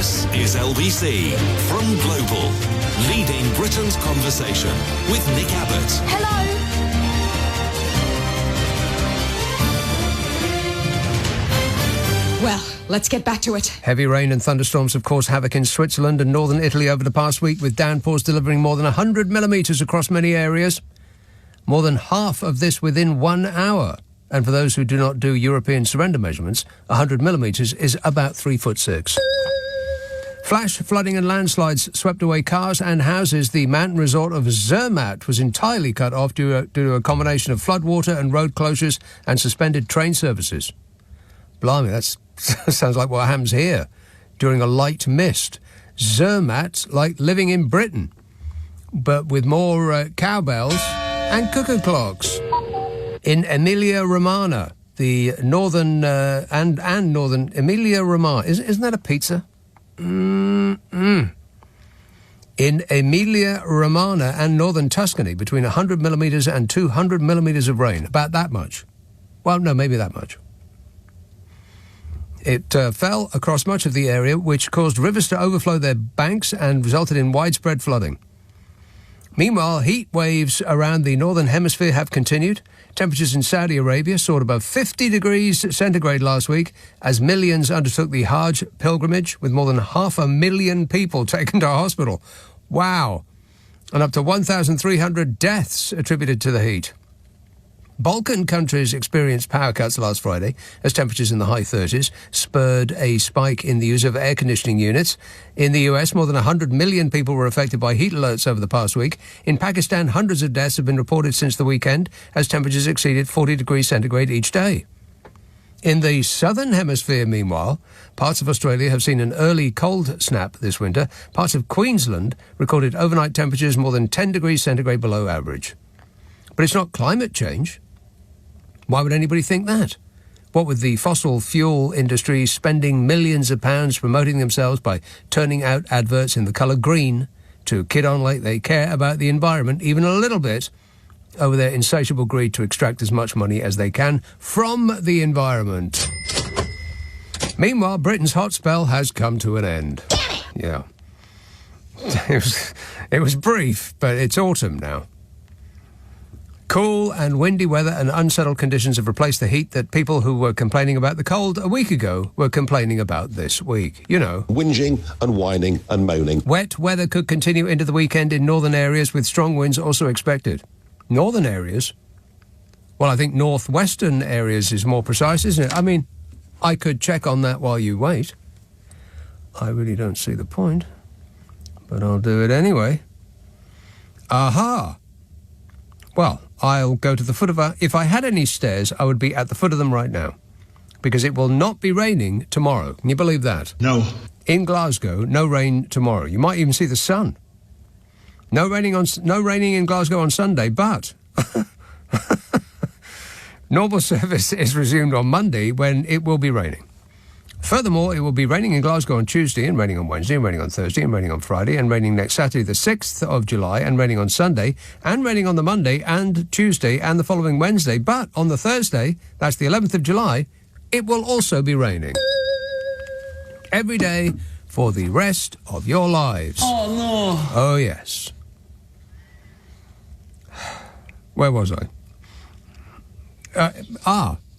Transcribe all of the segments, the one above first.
This is LBC from Global, leading Britain's conversation with Nick Abbot. Hello. Well, let's get back to it. Heavy rain and thunderstorms have caused havoc in Switzerland and northern Italy over the past week, with downpours delivering more than 100 millimetres across many areas. More than half of this within 1 hour. And for those who do not do European surrender measurements, 100 millimetres is about 3'6". Flash flooding and landslides swept away cars and houses. The mountain resort of Zermatt was entirely cut off due to a combination of floodwater and road closures and suspended train services. Blimey, that sounds like what happens here during a light mist. Zermatt, like living in Britain, but with more cowbells and cuckoo clocks. In Emilia-Romagna, the northern and northern Emilia-Romagna, isn't that a pizza? In Emilia-Romagna and northern Tuscany, between 100 millimetres and 200 millimetres of rain, about that much. Well, no, maybe that much. It fell across much of the area, which caused rivers to overflow their banks and resulted in widespread flooding. Meanwhile, heat waves around the northern hemisphere have continued. Temperatures in Saudi Arabia soared above 50 degrees centigrade last week as millions undertook the Hajj pilgrimage, with more than 500,000 people taken to hospital. Wow. And up to 1,300 deaths attributed to the heat. Balkan countries experienced power cuts last Friday as temperatures in the high 30s spurred a spike in the use of air conditioning units. In the US, more than 100 million people were affected by heat alerts over the past week. In Pakistan, hundreds of deaths have been reported since the weekend as temperatures exceeded 40 degrees centigrade each day. In the southern hemisphere, meanwhile, parts of Australia have seen an early cold snap this winter. Parts of Queensland recorded overnight temperatures more than 10 degrees centigrade below average. But it's not climate change. Why would anybody think that? What with the fossil fuel industry spending millions of pounds promoting themselves by turning out adverts in the colour green to kid on like they care about the environment even a little bit over their insatiable greed to extract as much money as they can from the environment. Meanwhile, Britain's hot spell has come to an end. Yeah. It was brief, but it's autumn now. Cool and windy weather and unsettled conditions have replaced the heat that people who were complaining about the cold a week ago were complaining about this week. You know. Whinging and whining and moaning. Wet weather could continue into the weekend in northern areas, with strong winds also expected. Northern areas? Well, I think northwestern areas is more precise, isn't it? I mean, I could check on that while you wait. I really don't see the point, but I'll do it anyway. Aha! Well, I'll go to the foot of if I had any stairs, I would be at the foot of them right now. Because it will not be raining tomorrow. Can you believe that? No. In Glasgow, no rain tomorrow. You might even see the sun. No raining in Glasgow on Sunday, but normal service is resumed on Monday when it will be raining. Furthermore, it will be raining in Glasgow on Tuesday, and raining on Wednesday, and raining on Thursday, and raining on Friday, and raining next Saturday, the 6th of July, and raining on Sunday, and raining on the Monday and Tuesday and the following Wednesday. But on the Thursday, that's the 11th of July, it will also be raining. Every day for the rest of your lives. Oh, no. Oh, yes. Where was I?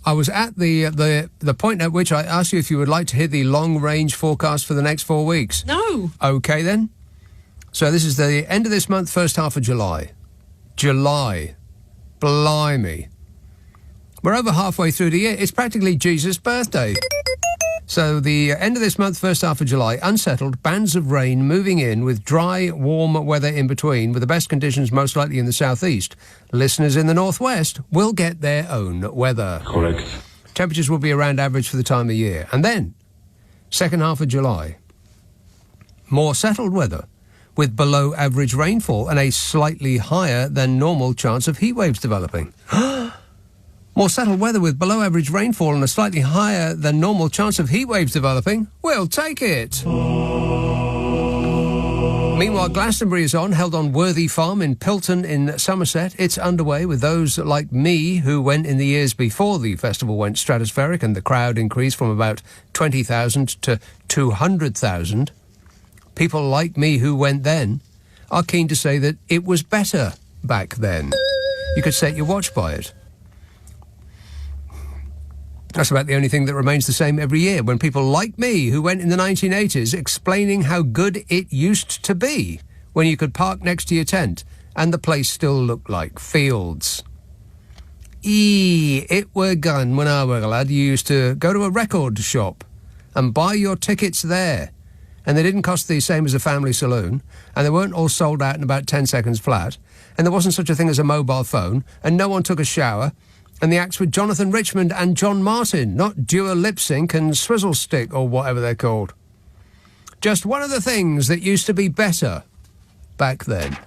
I was at the point at which I asked you if you would like to hear the long-range forecast for the next 4 weeks. No. OK, then. So this is the end of this month, first half of July. July. Blimey. We're over halfway through the year. It's practically Jesus' birthday. So the end of this month, first half of July, unsettled, bands of rain moving in with dry, warm weather in between, with the best conditions most likely in the southeast. Listeners in the northwest will get their own weather. Correct. Temperatures will be around average for the time of year. And then, second half of July, more settled weather with below average rainfall and a slightly higher than normal chance of heat waves developing. More settled weather with below average rainfall and a slightly higher than normal chance of heat waves developing. We'll take it. Meanwhile, Glastonbury is held on Worthy Farm in Pilton in Somerset. It's underway with those like me who went in the years before the festival went stratospheric and the crowd increased from about 20,000 to 200,000. People like me who went then are keen to say that it was better back then. You could set your watch by it. That's about the only thing that remains the same every year, when people like me, who went in the 1980s, explaining how good it used to be when you could park next to your tent and the place still looked like fields. It were gun when I were a lad. You used to go to a record shop and buy your tickets there, and they didn't cost the same as a family saloon, and they weren't all sold out in about 10 seconds flat, and there wasn't such a thing as a mobile phone, and no one took a shower. And the acts were Jonathan Richmond and John Martin, not Dual Lip Sync and Swizzle Stick or whatever they're called. Just one of the things that used to be better back then.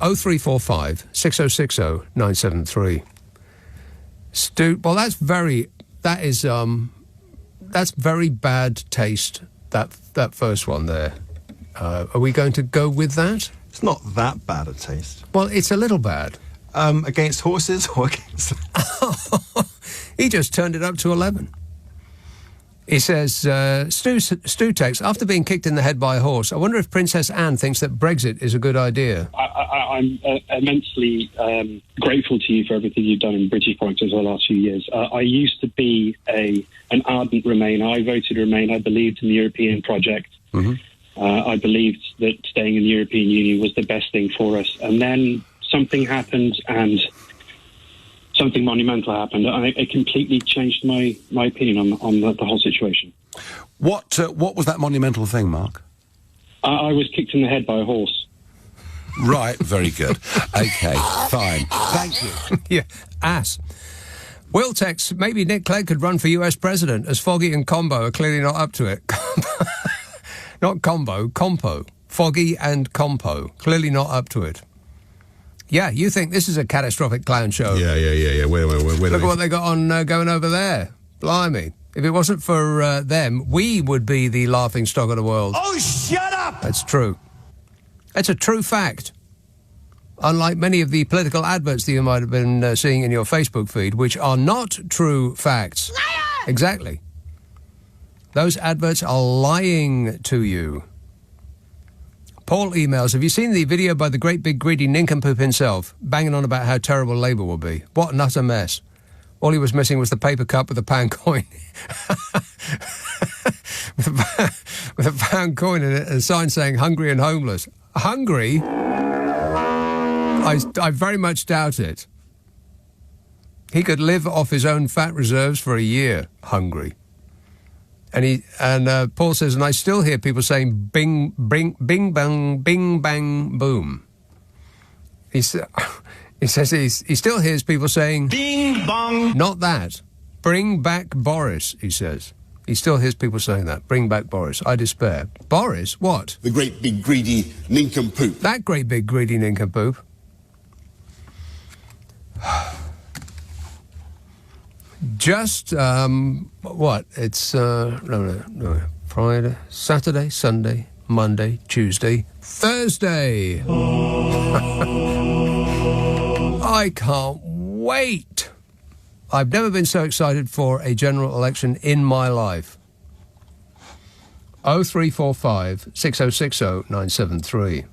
0345 6060 973. Stu, well, that's very bad taste, that first one there. Are we going to go with that? It's not that bad a taste. Well, it's a little bad. Against horses or against... He just turned it up to 11. He says, Stu takes, after being kicked in the head by a horse, I wonder if Princess Anne thinks that Brexit is a good idea. I'm immensely grateful to you for everything you've done in British politics over the last few years. I used to be an ardent Remainer. I voted Remain. I believed in the European project. Mm-hmm. I believed that staying in the European Union was the best thing for us. And then something happened, and something monumental happened. It completely changed my opinion on the whole situation. What was that monumental thing, Mark? I was kicked in the head by a horse. Right, very good. Okay, fine. Thank you. Yeah, ass. Will texts, maybe Nick Clegg could run for US president, as Foggy and Combo are clearly not up to it. Not Combo, Compo. Foggy and Compo, clearly not up to it. Yeah, you think this is a catastrophic clown show. Yeah. Wait. Look at what they got on going over there. Blimey. If it wasn't for them, we would be the laughing stock of the world. Oh, shut up! That's true. That's a true fact. Unlike many of the political adverts that you might have been seeing in your Facebook feed, which are not true facts. Liar! Exactly. Those adverts are lying to you. Paul emails, have you seen the video by the great big greedy nincompoop himself, banging on about how terrible Labour will be? What an utter mess. All he was missing was the paper cup with a pound coin. with a pound coin in it and a sign saying hungry and homeless. Hungry? I very much doubt it. He could live off his own fat reserves for a year, hungry. And Paul says, and I still hear people saying bing, bing, bing, bang, bing, bang, boom. He says he still hears people saying bing, bong. Not that. Bring back Boris, he says. He still hears people saying that. Bring back Boris. I despair. Boris? What? The great big greedy nincompoop. That great big greedy nincompoop. Just, what? It's, no. Friday, Saturday, Sunday, Monday, Tuesday, Thursday. I can't wait. I've never been so excited for a general election in my life. 0345 6060 973.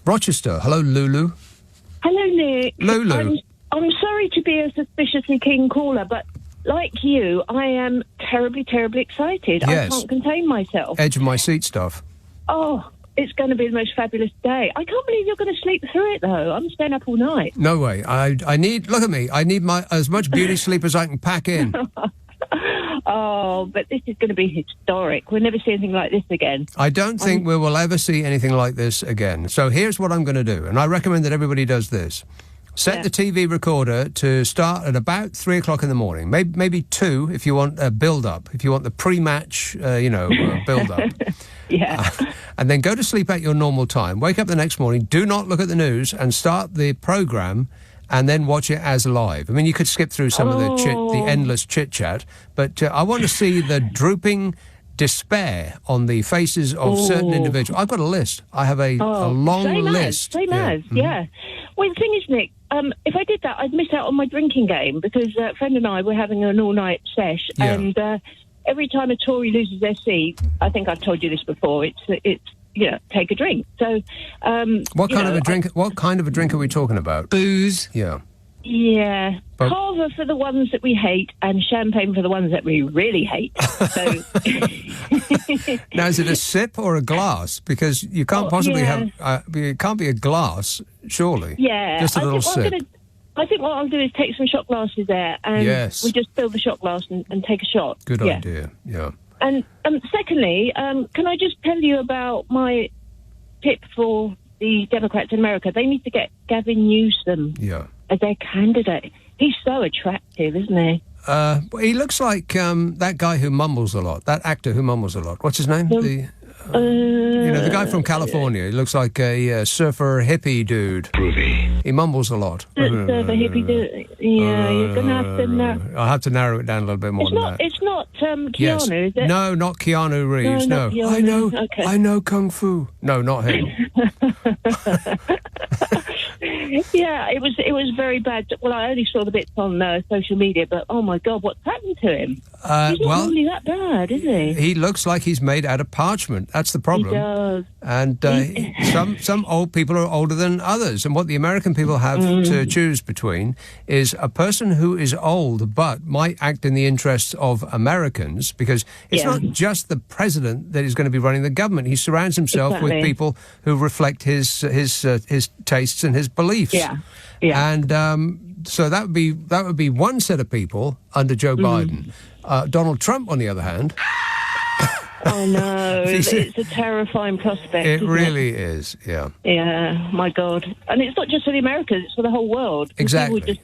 Rochester. Hello, Lulu. Hello, Nick. Lulu. I'm sorry to be a suspiciously keen caller, but like you, I am terribly, terribly excited. Yes. I can't contain myself. Edge of my seat stuff. Oh, it's going to be the most fabulous day. I can't believe you're going to sleep through it, though. I'm staying up all night. No way. I need, look at me, I need as much beauty sleep as I can pack in. Oh, but this is going to be historic. We'll never see anything like this again. I don't think we will ever see anything like this again. So here's what I'm going to do, and I recommend that everybody does this. Set the TV recorder to start at about 3 o'clock in the morning, maybe 2 if you want a build-up, if you want the pre-match, build-up. Yeah. And then go to sleep at your normal time. Wake up the next morning, do not look at the news, and start the programme, and then watch it as live. I mean, you could skip through some of the endless chit-chat, but I want to see the drooping, despair on the faces of certain individuals. I've got a list. I have a long list. Same as, yeah. Well, the thing is, Nick, if I did that, I'd miss out on my drinking game because a friend and I were having an all-night sesh, and every time a Tory loses their seat, I think I've told you this before, it's take a drink. So, what kind of a drink? What kind of a drink are we talking about? Booze. Yeah. Yeah, Carver for the ones that we hate and champagne for the ones that we really hate. So, now, is it a sip or a glass? Because you can't possibly have. It can't be a glass, surely. Yeah, just a little sip. I think what I'll do is take some shot glasses there, and we just fill the shot glass and take a shot. Good idea. Yeah. And secondly, can I just tell you about my tip for the Democrats in America? They need to get Gavin Newsom as their candidate. He's so attractive, isn't he? He looks like that guy who mumbles a lot, that actor who mumbles a lot. What's his name? The guy from California. He looks like a surfer hippie dude. Groovy. He mumbles a lot. Surfer hippie dude. Yeah, you're going to have to narrow... I'll have to narrow it down a little bit more than that. It's not Keanu, is it? No, not Keanu Reeves, no. I know Kung Fu. No, not him. Yeah, it was very bad. Well, I only saw the bits on social media, but oh my God, what's happened to him? He's not really that bad, is he? He looks like he's made out of parchment. That's the problem. He does. And some old people are older than others, and what the American people have to choose between is a person who is old but might act in the interests of Americans, because it's not just the president that is going to be running the government. He surrounds himself with people who reflect his tastes and his beliefs. Yeah. And so that would be one set of people under Joe Biden. Donald Trump, on the other hand. Oh no, it's a terrifying prospect. It really is. Yeah. Yeah. My God, and it's not just for the Americans; it's for the whole world. Exactly.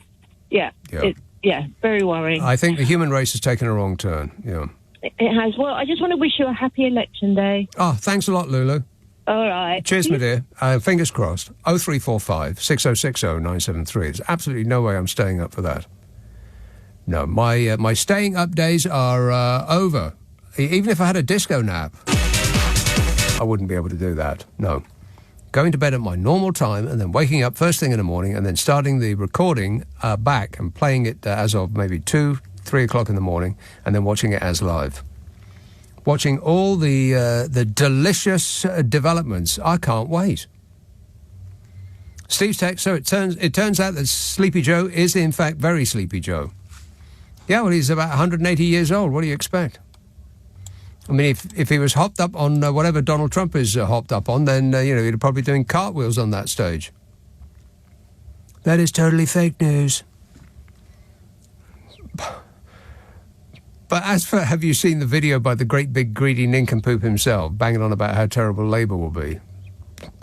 Very worrying. I think the human race has taken a wrong turn. Yeah. It has. Well, I just want to wish you a happy election day. Oh, thanks a lot, Lulu. All right. Cheers, my dear. Fingers crossed. 0345 6060 973. There's absolutely no way I'm staying up for that. No, my staying up days are over. Even if I had a disco nap, I wouldn't be able to do that. No. Going to bed at my normal time and then waking up first thing in the morning and then starting the recording back and playing it as of maybe 2, 3 o'clock in the morning and then watching it as live. Watching all the delicious developments. I can't wait. Steve's text, so it turns out that Sleepy Joe is in fact very Sleepy Joe. Yeah, well, he's about 180 years old. What do you expect? I mean, if he was hopped up on whatever Donald Trump is hopped up on, then, he'd probably be doing cartwheels on that stage. That is totally fake news. But as for, have you seen the video by the great big greedy nincompoop himself, banging on about how terrible Labour will be?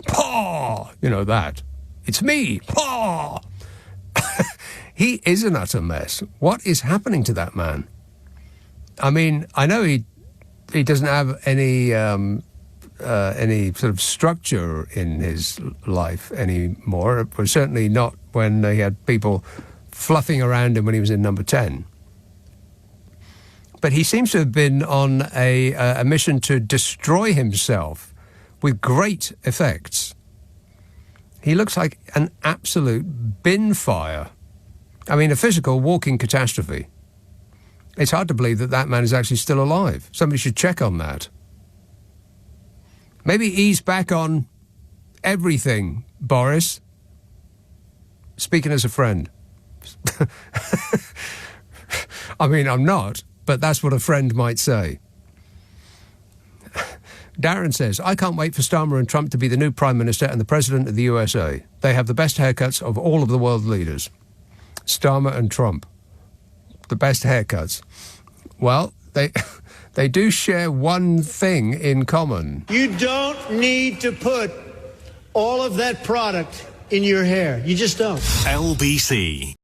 Paw! You know that. It's me! Paw! He is an utter mess. What is happening to that man? I mean, I know he doesn't have any sort of structure in his life anymore. But certainly not when he had people fluffing around him when he was in Number 10. But he seems to have been on a mission to destroy himself with great effects. He looks like an absolute bin fire. I mean, a physical walking catastrophe. It's hard to believe that man is actually still alive. Somebody should check on that. Maybe ease back on everything, Boris. Speaking as a friend. I mean, I'm not, but that's what a friend might say. Darren says, I can't wait for Starmer and Trump to be the new Prime Minister and the President of the USA. They have the best haircuts of all of the world leaders. Starmer and Trump. The best haircuts. Well, they do share one thing in common. You don't need to put all of that product in your hair. You just don't. LBC.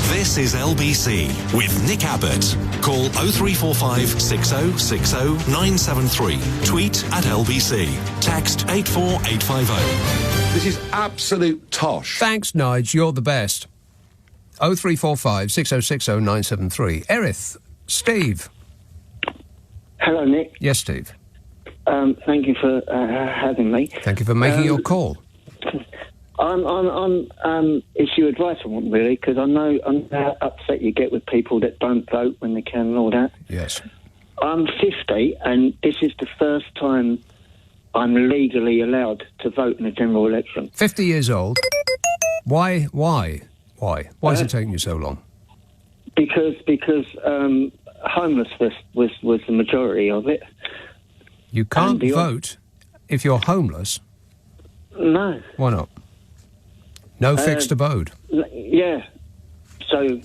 This is LBC with Nick Abbott. Call 0345 6060 973. Tweet at LBC. Text 84850. This is absolute tosh. Thanks, Nige. You're the best. 0345 6060 973. Erith, Steve. Hello, Nick. Yes, Steve. Thank you for having me. Thank you for making your call. It's your advice I want, really, because I know how upset you get with people that don't vote when they can and all that. Yes. I'm 50, and this is the first time I'm legally allowed to vote in a general election. 50 years old. Why? Why is it taking you so long? Because homelessness was the majority of it. You can't vote if you're homeless? No. Why not? No fixed abode? Yeah. So,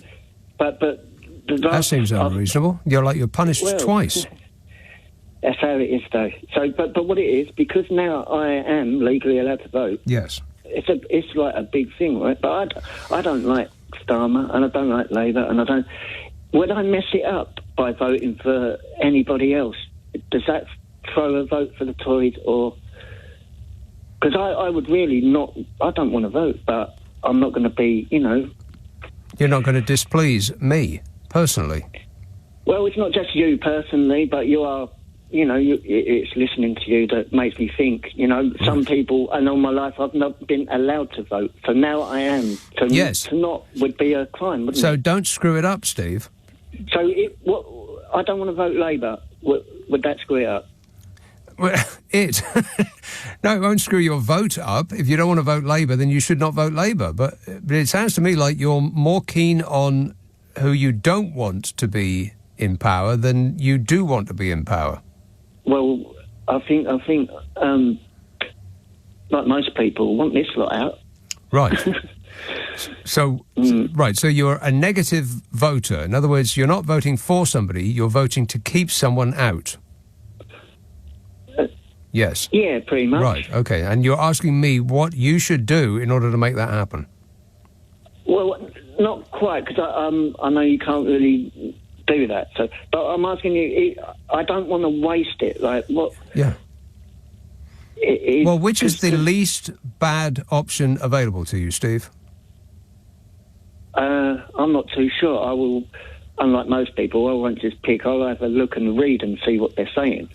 but that seems unreasonable. You're punished twice. That's how it is, though. So, but what it is, because now I am legally allowed to vote. Yes. It's like a big thing, right? But I don't like Starmer, and I don't like Labour, and I don't. Would I mess it up by voting for anybody else? Does that throw a vote for the Tories, or? Because I would really not. I don't want to vote, but I'm not going to be. You're not going to displease me personally. Well, it's not just you personally, but you are. It's listening to you that makes me think. Some people, and all my life I've not been allowed to vote, so now I am. So yes. To not would be a crime, wouldn't it? So don't screw it up, Steve. So I don't want to vote Labour. Would that screw it up? Well, no, it won't screw your vote up. If you don't want to vote Labour, then you should not vote Labour. But it sounds to me like you're more keen on who you don't want to be in power than you do want to be in power. Well, I think, like most people, want this lot out. Right. So you're a negative voter. In other words, you're not voting for somebody, you're voting to keep someone out. Yes. Yeah, pretty much. Right, okay. And you're asking me what you should do in order to make that happen? Well, not quite, because I know you can't really do that. So, but I'm asking you, I don't want to waste it. Like, what? Yeah. Well, which is the least bad option available to you, Steve? I'm not too sure. I will, unlike most people, I won't just pick. I'll have a look and read and see what they're saying.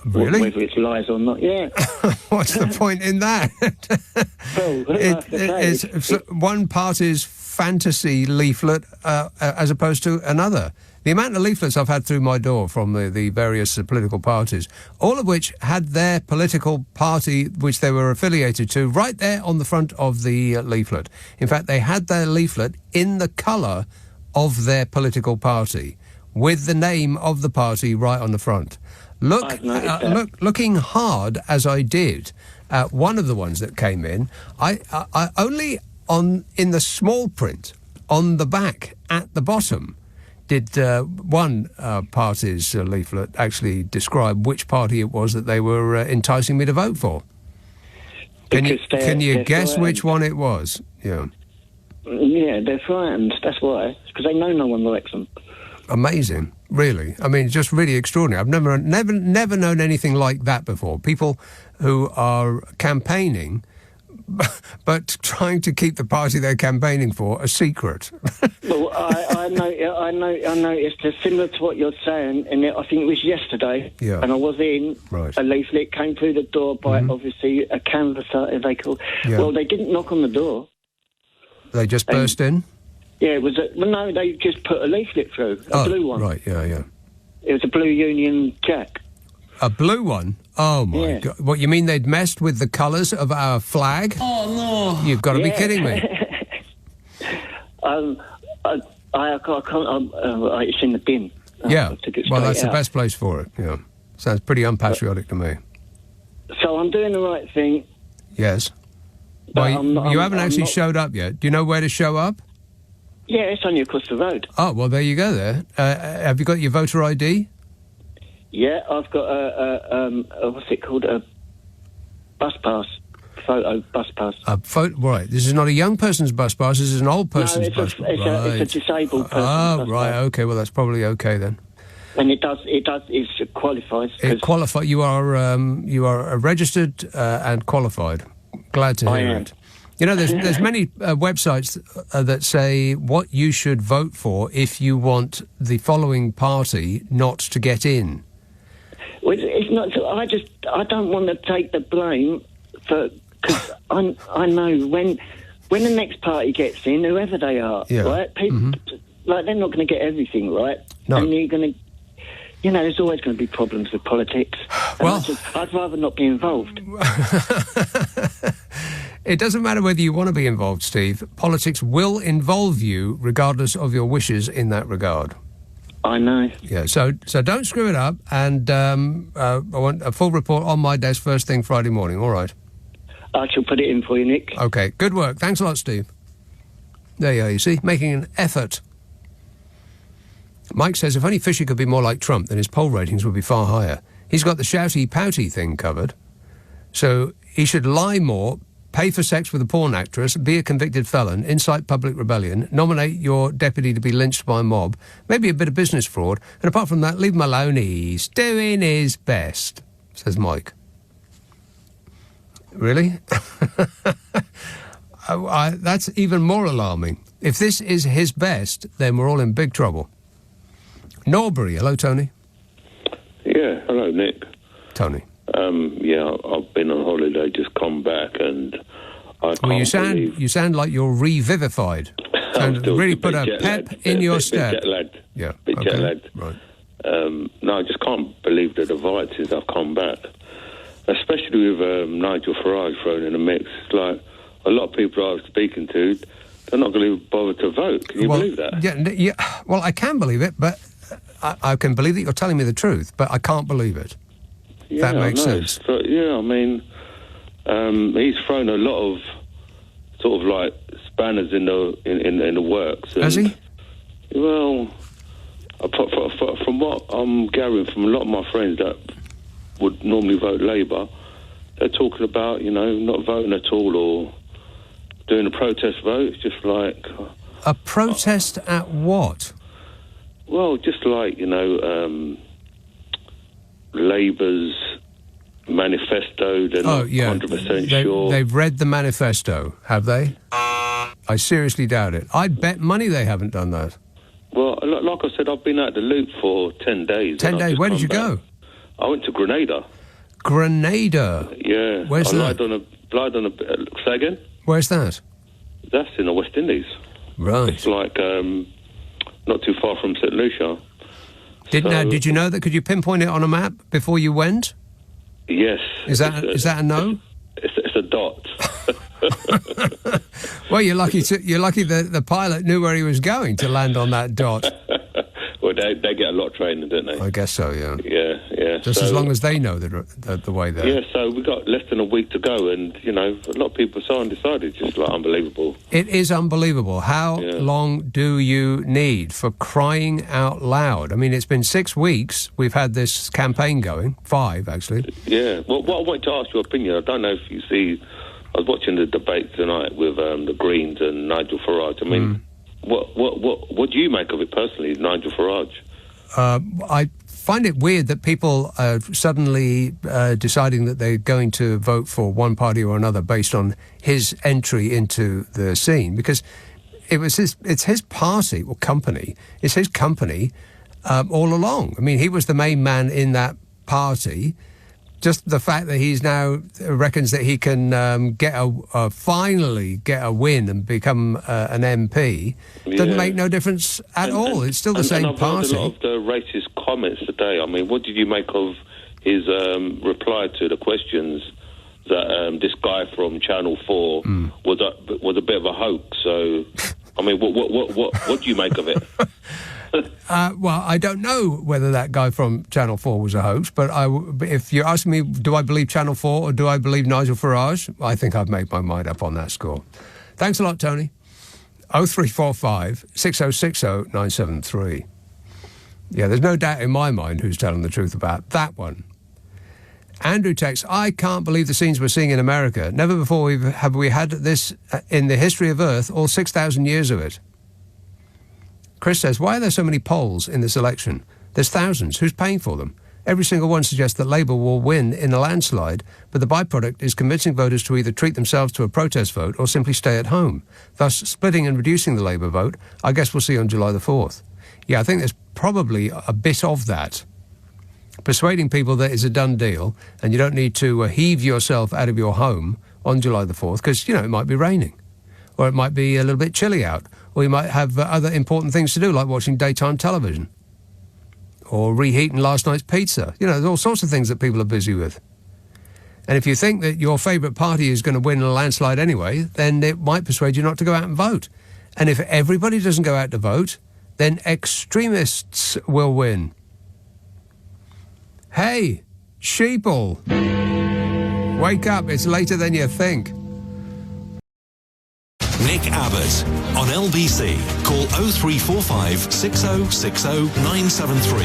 Really? Whether it's lies or not, yeah. What's the point in that? It's one party's fantasy leaflet as opposed to another. The amount of leaflets I've had through my door from the various political parties, all of which had their political party which they were affiliated to right there on the front of the leaflet. In fact, they had their leaflet in the colour of their political party with the name of the party right on the front. Looking hard as I did at one of the ones that came in, I only in the small print on the back at the bottom did one party's leaflet actually describe which party it was that they were enticing me to vote for. Can you guess which one it was? Yeah. Yeah, they're frightened. That's why. Because they know no one likes them. Amazing, really. I mean, just really extraordinary. I've never known anything like that before. People who are campaigning, but trying to keep the party they're campaigning for a secret. Well, I noticed it's similar to what you're saying, and I think it was yesterday. Yeah. And I was in a leaflet came through the door by obviously a canvasser, as they call. Yeah. Well, they didn't knock on the door. They just burst in. Yeah, it was. No, they just put a leaflet through, a blue one. Right, yeah. It was a blue Union Jack. A blue one? Oh, my God. What, you mean they'd messed with the colours of our flag? Oh, no. You've got to be kidding me. I can't... it's in the bin. Yeah, well, that's the best place for it, yeah. Sounds pretty unpatriotic to me. So I'm doing the right thing. Yes. Well, you haven't actually showed up yet. Do you know where to show up? Yeah, it's only across the road. Oh, well, there you go there. Have you got your voter ID? Yeah, I've got what's it called? A bus pass. Photo bus pass. Right. This is not a young person's bus pass. This is an old person's bus pass. It's a disabled person's bus pass. Okay. Well, that's probably okay then. And it qualifies. It You are registered and qualified. Glad to hear it. You know, there's many websites that say what you should vote for if you want the following party not to get in. Well, it's not. I don't want to take the blame for, because I know when the next party gets in, whoever they are, right? People like they're not going to get everything right, and you're going to. There's always going to be problems with politics. Well, I'd rather not be involved. It doesn't matter whether you want to be involved, Steve. Politics will involve you regardless of your wishes in that regard. I know. Yeah, so don't screw it up, and I want a full report on my desk first thing Friday morning, all right? I shall put it in for you, Nick. OK, good work. Thanks a lot, Steve. There you are, you see, making an effort. Mike says if only Fisher could be more like Trump, then his poll ratings would be far higher. He's got the shouty-pouty thing covered, so he should lie more, pay for sex with a porn actress, be a convicted felon, incite public rebellion, nominate your deputy to be lynched by a mob, maybe a bit of business fraud, and apart from that, leave him alone. He's doing his best, says Mike. Really? That's even more alarming. If this is his best, then we're all in big trouble. Norbury, hello, Tony. Yeah, hello, Nick. Tony. I've been on holiday, just come back, and I can't you sound like you're revivified. Really put a pep in your step. Bit jet lagged. Yeah, jet lagged. Right. No, I just can't believe the divide since I've come back, especially with Nigel Farage thrown in the mix. It's like a lot of people I was speaking to, they're not going to bother to vote. Can you believe that? Yeah. Well, I can believe it, but I can believe that you're telling me the truth, but I can't believe it. Yeah, that makes sense. He's thrown a lot of sort of like spanners in the works. Has he? Well, from what I'm gathering from a lot of my friends that would normally vote Labour, they're talking about, not voting at all or doing a protest vote. It's just like... A protest at what? Well, just like, Labour's manifesto, they're not 100% sure. They've read the manifesto, have they? I seriously doubt it. I'd bet money they haven't done that. Well, like I said, I've been out the loop for 10 days. 10 days? Where did you go? I went to Grenada. Grenada? Yeah. Where's that? Lied on a... Say again? Where's that? That's in the West Indies. Right. It's like not too far from St. Lucia. Did you know that? Could you pinpoint it on a map before you went? Yes. Is that a no? It's a dot. Well, you're lucky the pilot knew where he was going to land on that dot. Well, they get a lot of training, don't they? I guess so, yeah. Yeah. Just as long as they know the way there. Yeah, so we've got less than a week to go, and, a lot of people are so undecided. It's just, like, unbelievable. It is unbelievable. How long do you need, for crying out loud? I mean, it's been 6 weeks we've had this campaign going. 5, actually. Yeah. Well, what I wanted to ask your opinion, I don't know if you see... I was watching the debate tonight with the Greens and Nigel Farage. I mean... What do you make of it personally, Nigel Farage? I find it weird that people are suddenly deciding that they're going to vote for one party or another based on his entry into the scene, because it's his party or company. It's his company all along. I mean, he was the main man in that party. Just the fact that he's now reckons that he can finally get a win and become an MP doesn't make no difference at all. It's still the same I've party. Heard a lot of the racist comments today. I mean, what did you make of his reply to the questions that this guy from Channel 4 was a bit of a hoax? So, I mean, what do you make of it? Well, I don't know whether that guy from Channel 4 was a hoax, but if you're asking me, do I believe Channel 4 or do I believe Nigel Farage? I think I've made my mind up on that score. Thanks a lot, Tony. 0345 6060 973. Yeah, there's no doubt in my mind who's telling the truth about that one. Andrew texts, I can't believe the scenes we're seeing in America. Never before have we had this in the history of Earth, all 6,000 years of it. Chris says, why are there so many polls in this election? There's thousands. Who's paying for them? Every single one suggests that Labour will win in a landslide, but the byproduct is convincing voters to either treat themselves to a protest vote or simply stay at home, thus splitting and reducing the Labour vote. I guess we'll see on July the 4th. Yeah, I think there's probably a bit of that. persuading people that it's a done deal and you don't need to heave yourself out of your home on July the 4th because, you know, it might be raining or it might be a little bit chilly out or you might have other important things to do like watching daytime television or reheating last night's pizza. You know, there's all sorts of things that people are busy with. And if you think that your favourite party is going to win in a landslide anyway, then it might persuade you not to go out and vote. And if everybody doesn't go out to vote, then extremists will win. Hey, sheeple. Wake up, it's later than you think. Nick Abbott on LBC. Call 0345 6060 973.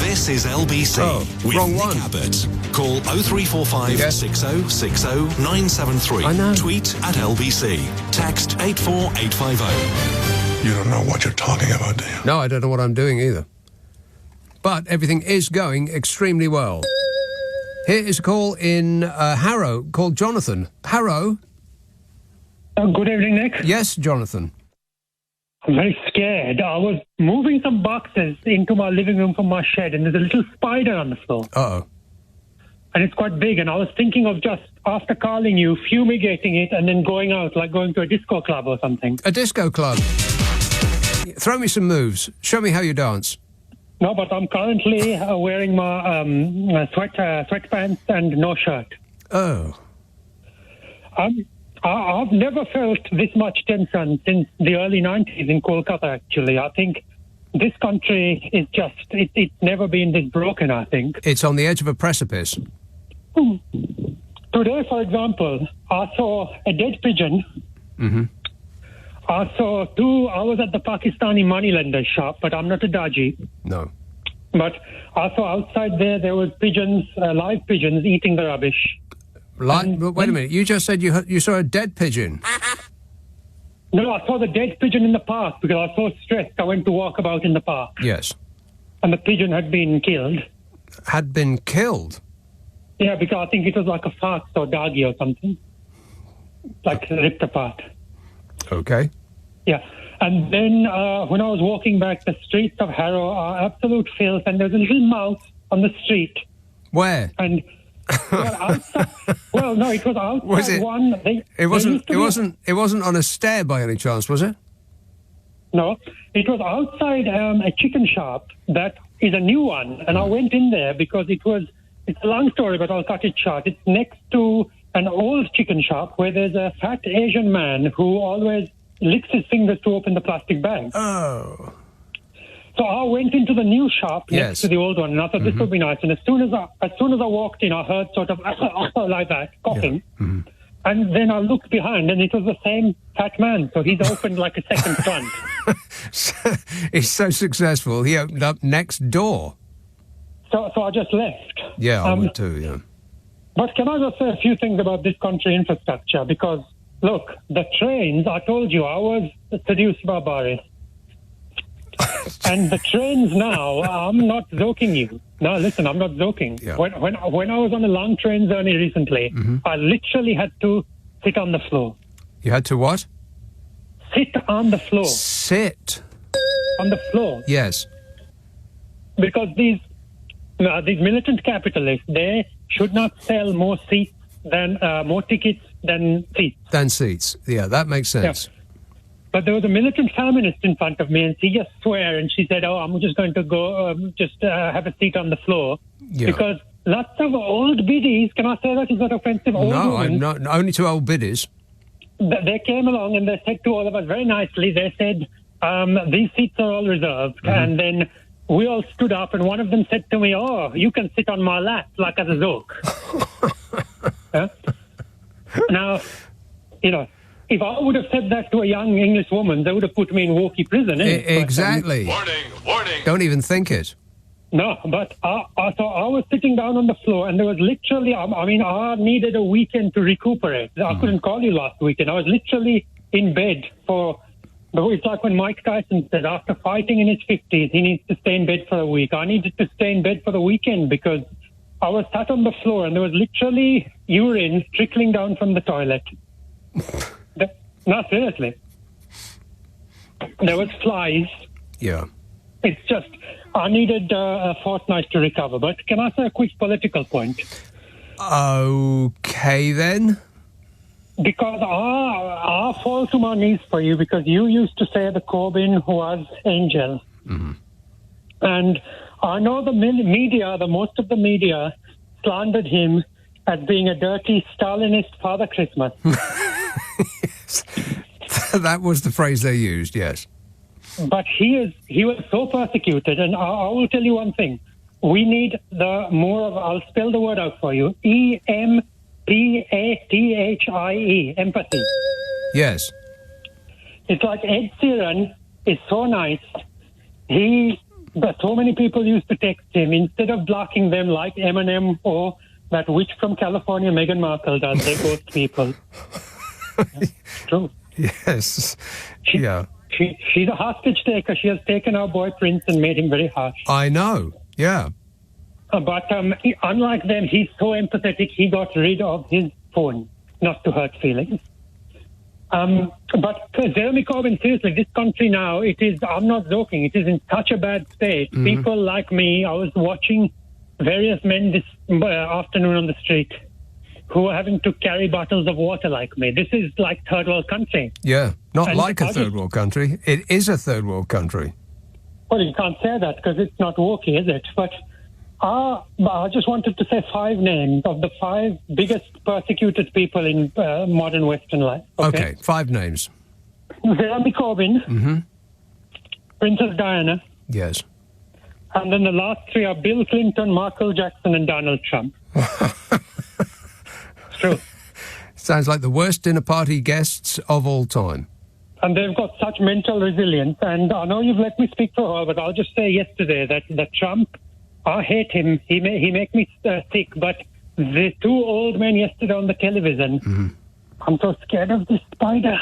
This is LBC with wrong Nick one. Abbott. Call 0345 6060 973. I know. Tweet at LBC. Text 84850. You don't know what you're talking about, do you? No, I don't know what I'm doing either. But everything is going extremely well. Here is a call in Harrow called Jonathan. Harrow? Good evening, Nick. Yes, Jonathan. I'm very scared. I was moving some boxes into my living room from my shed, and there's a little spider on the floor. Uh-oh. And it's quite big, and I was thinking of just, after calling you, fumigating it and then going out, like going to a disco club or something. A disco club? Throw me some moves. Show me how you dance. No, but I'm currently wearing my sweatpants and no shirt. Oh. I've never felt this much tension since the early 90s in Kolkata, actually. I think this country is just, it's never been this broken, I think. It's on the edge of a precipice. Today, for example, I saw a dead pigeon. Mm-hmm. I was at the Pakistani moneylender shop, but I'm not a dodgy. No. But I saw outside there was pigeons, live pigeons eating the rubbish. Wait a minute, you just said you saw a dead pigeon. No, I saw the dead pigeon in the park because I was so stressed. I went to walk about in the park. Yes. And the pigeon had been killed. Had been killed? Yeah, because I think it was like a fox or doggy or something. Like ripped apart. Okay. Yeah. And then when I was walking back, the streets of Harrow are absolute filth, and there's a little mouse on the street. Where? And outside, well, no, it was outside. Was it? It wasn't on a stair by any chance, was it? No, it was outside a chicken shop that is a new one, and I went in there because it's a long story, but I'll cut it short. It's next to an old chicken shop where there's a fat Asian man who always licks his fingers to open the plastic bag. Oh. So I went into the new shop next to the old one, and I thought this would be nice. And as soon as I walked in, I heard sort of like that, coughing. Yeah. Mm-hmm. And then I looked behind, and it was the same fat man. So he's opened like a second front. He's so successful. He opened up next door. So I just left. Yeah, I would too, yeah. But can I just say a few things about this country infrastructure? Because, look, the trains, I told you, I was seduced by Boris. And the trains now, I'm not joking you. No, listen, I'm not joking. Yeah. When I was on a long train journey recently, I literally had to sit on the floor. You had to what? Sit on the floor. Sit? On the floor. Yes. Because these militant capitalists, they should not sell more tickets than seats. Than seats. Yeah, that makes sense. Yeah. But there was a militant feminist in front of me, and she just swore, and she said, I'm just going to go have a seat on the floor. Yeah. Because lots of old biddies, can I say that? Is that offensive? Old no, women, I'm not. Only to old biddies. They came along and they said to all of us very nicely, they said, these seats are all reserved. And then we all stood up, and one of them said to me, you can sit on my lap, like as a joke. Now, if I would have said that to a young English woman, they would have put me in Walkie prison. Exactly. Warning. Don't even think it. No, but I was sitting down on the floor, and there was literally, I needed a weekend to recuperate. I couldn't call you last weekend. I was literally in bed it's like when Mike Tyson said after fighting in his 50s, he needs to stay in bed for a week. I needed to stay in bed for the weekend because I was sat on the floor, and there was literally urine trickling down from the toilet. No, seriously. There was flies. Yeah. It's just, I needed a fortnight to recover. But can I say a quick political point? Okay, then. Because I fall to my knees for you, because you used to say the Corbyn was angel. Mm-hmm. And I know the media, most of the media, slandered him as being a dirty Stalinist Father Christmas. Yes. That was the phrase they used, yes. But he was so persecuted, and I will tell you one thing. We need I'll spell the word out for you, EMPATHIE, empathy. Yes. It's like Ed Sheeran is so nice. But so many people used to text him, instead of blocking them like Eminem or that witch from California, Meghan Markle does, they ghost people. True. Yes. She's a hostage taker. She has taken our boy Prince and made him very harsh. I know, yeah. But unlike them, he's so empathetic, he got rid of his phone, not to hurt feelings. But Jeremy Corbyn, seriously, this country now, I'm not joking, it is in such a bad state. Mm-hmm. People like me, I was watching various men this afternoon on the street who are having to carry bottles of water like me. This is like third world country. Yeah, not like a third world country. It is a third world country. Well, you can't say that because it's not walking, is it? But I just wanted to say 5 names of the 5 biggest persecuted people in modern Western life. Okay, 5 names. Jeremy Corbyn, mm-hmm. Princess Diana. Yes. And then the last 3 are Bill Clinton, Michael Jackson, and Donald Trump. It's true. Sounds like the worst dinner party guests of all time. And they've got such mental resilience. And I know you've let me speak for a while, but I'll just say yesterday that Trump, I hate him. He make me sick. But the 2 old men yesterday on the television, mm-hmm. I'm so scared of this spider.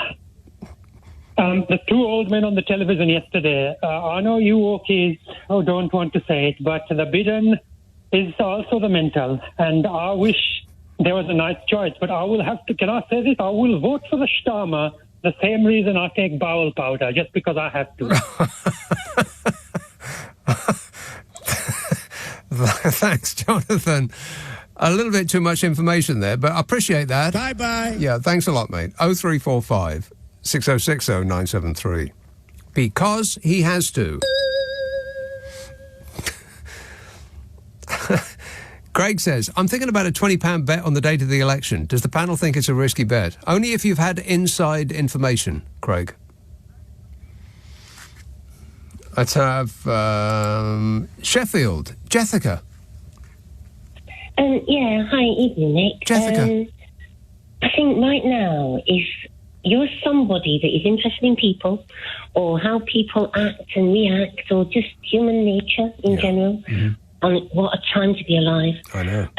The 2 old men on the television yesterday, I know you Wokies don't want to say it, but the Biden is also the mental. And I wish there was a nice choice, but I will have to, can I say this? I will vote for the Starmer, the same reason I take bowel powder, just because I have to. Thanks, Jonathan. A little bit too much information there, but I appreciate that. Bye-bye. Yeah, thanks a lot, mate. 0345 6060 973. Because he has to. Craig says, I'm thinking about a £20 bet on the date of the election. Does the panel think it's a risky bet? Only if you've had inside information, Craig. Let's have Sheffield. Jessica. Yeah, hi, evening, Nick. Jessica. I think right now, if you're somebody that is interested in people or how people act and react or just human nature in general, mm-hmm. and what a time to be alive. I know.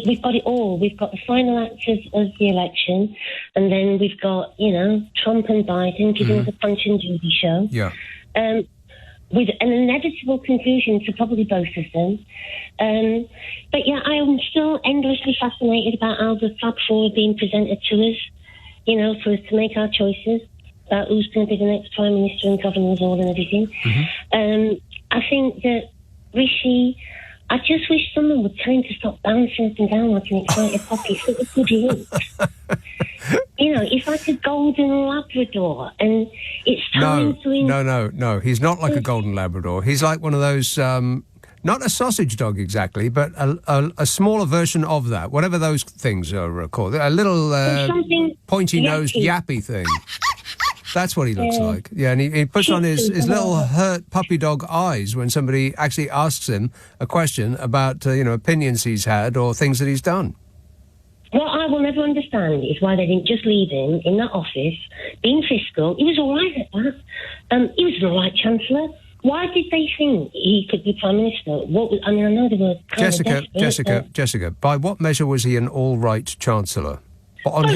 We've got it all. We've got the final actors of the election, and then we've got, Trump and Biden giving us a Punch and Judy show. Yeah. With an inevitable conclusion to probably both of them. But yeah, I am still endlessly fascinated about how the Fab Four are being presented to us, for us to make our choices about who's going to be the next Prime Minister and govern us all and everything. Mm-hmm. I think that Rishi, I just wish someone would tell him to stop bouncing up and down like an excited puppy so it good looks. He's like a golden Labrador, and it's time to... No. He's not like a golden Labrador. He's like one of those, not a sausage dog exactly, but a smaller version of that, whatever those things are called. A little pointy-nosed yappy thing. That's what he looks like. Yeah, and he puts on his little hurt puppy dog eyes when somebody actually asks him a question about, opinions he's had or things that he's done. What I will never understand is why they didn't just leave him in that office, being fiscal. He was all right at that. He was an all right Chancellor. Why did they think he could be Prime Minister? I know they were kind of desperate, Jessica, by what measure was he an all right Chancellor? On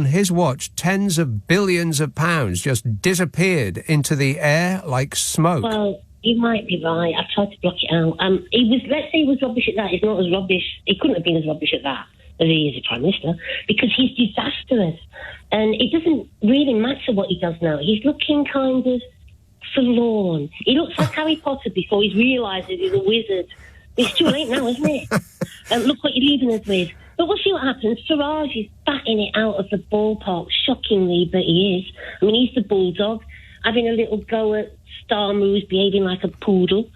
his watch, tens of billions of pounds just disappeared into the air like smoke. Well, you might be right. I've tried to block it out. Let's say he was rubbish at that. He's not as rubbish. He couldn't have been as rubbish at that as he is a Prime Minister because he's disastrous. And it doesn't really matter what he does now. He's looking kind of forlorn. He looks like Harry Potter before he realises he's a wizard. It's too late now, isn't it? Look what you're leaving us with. But we'll see what happens. Farage is batting it out of the ballpark, shockingly, but he is. I mean, he's the bulldog, having a little go at Star Moves, behaving like a poodle.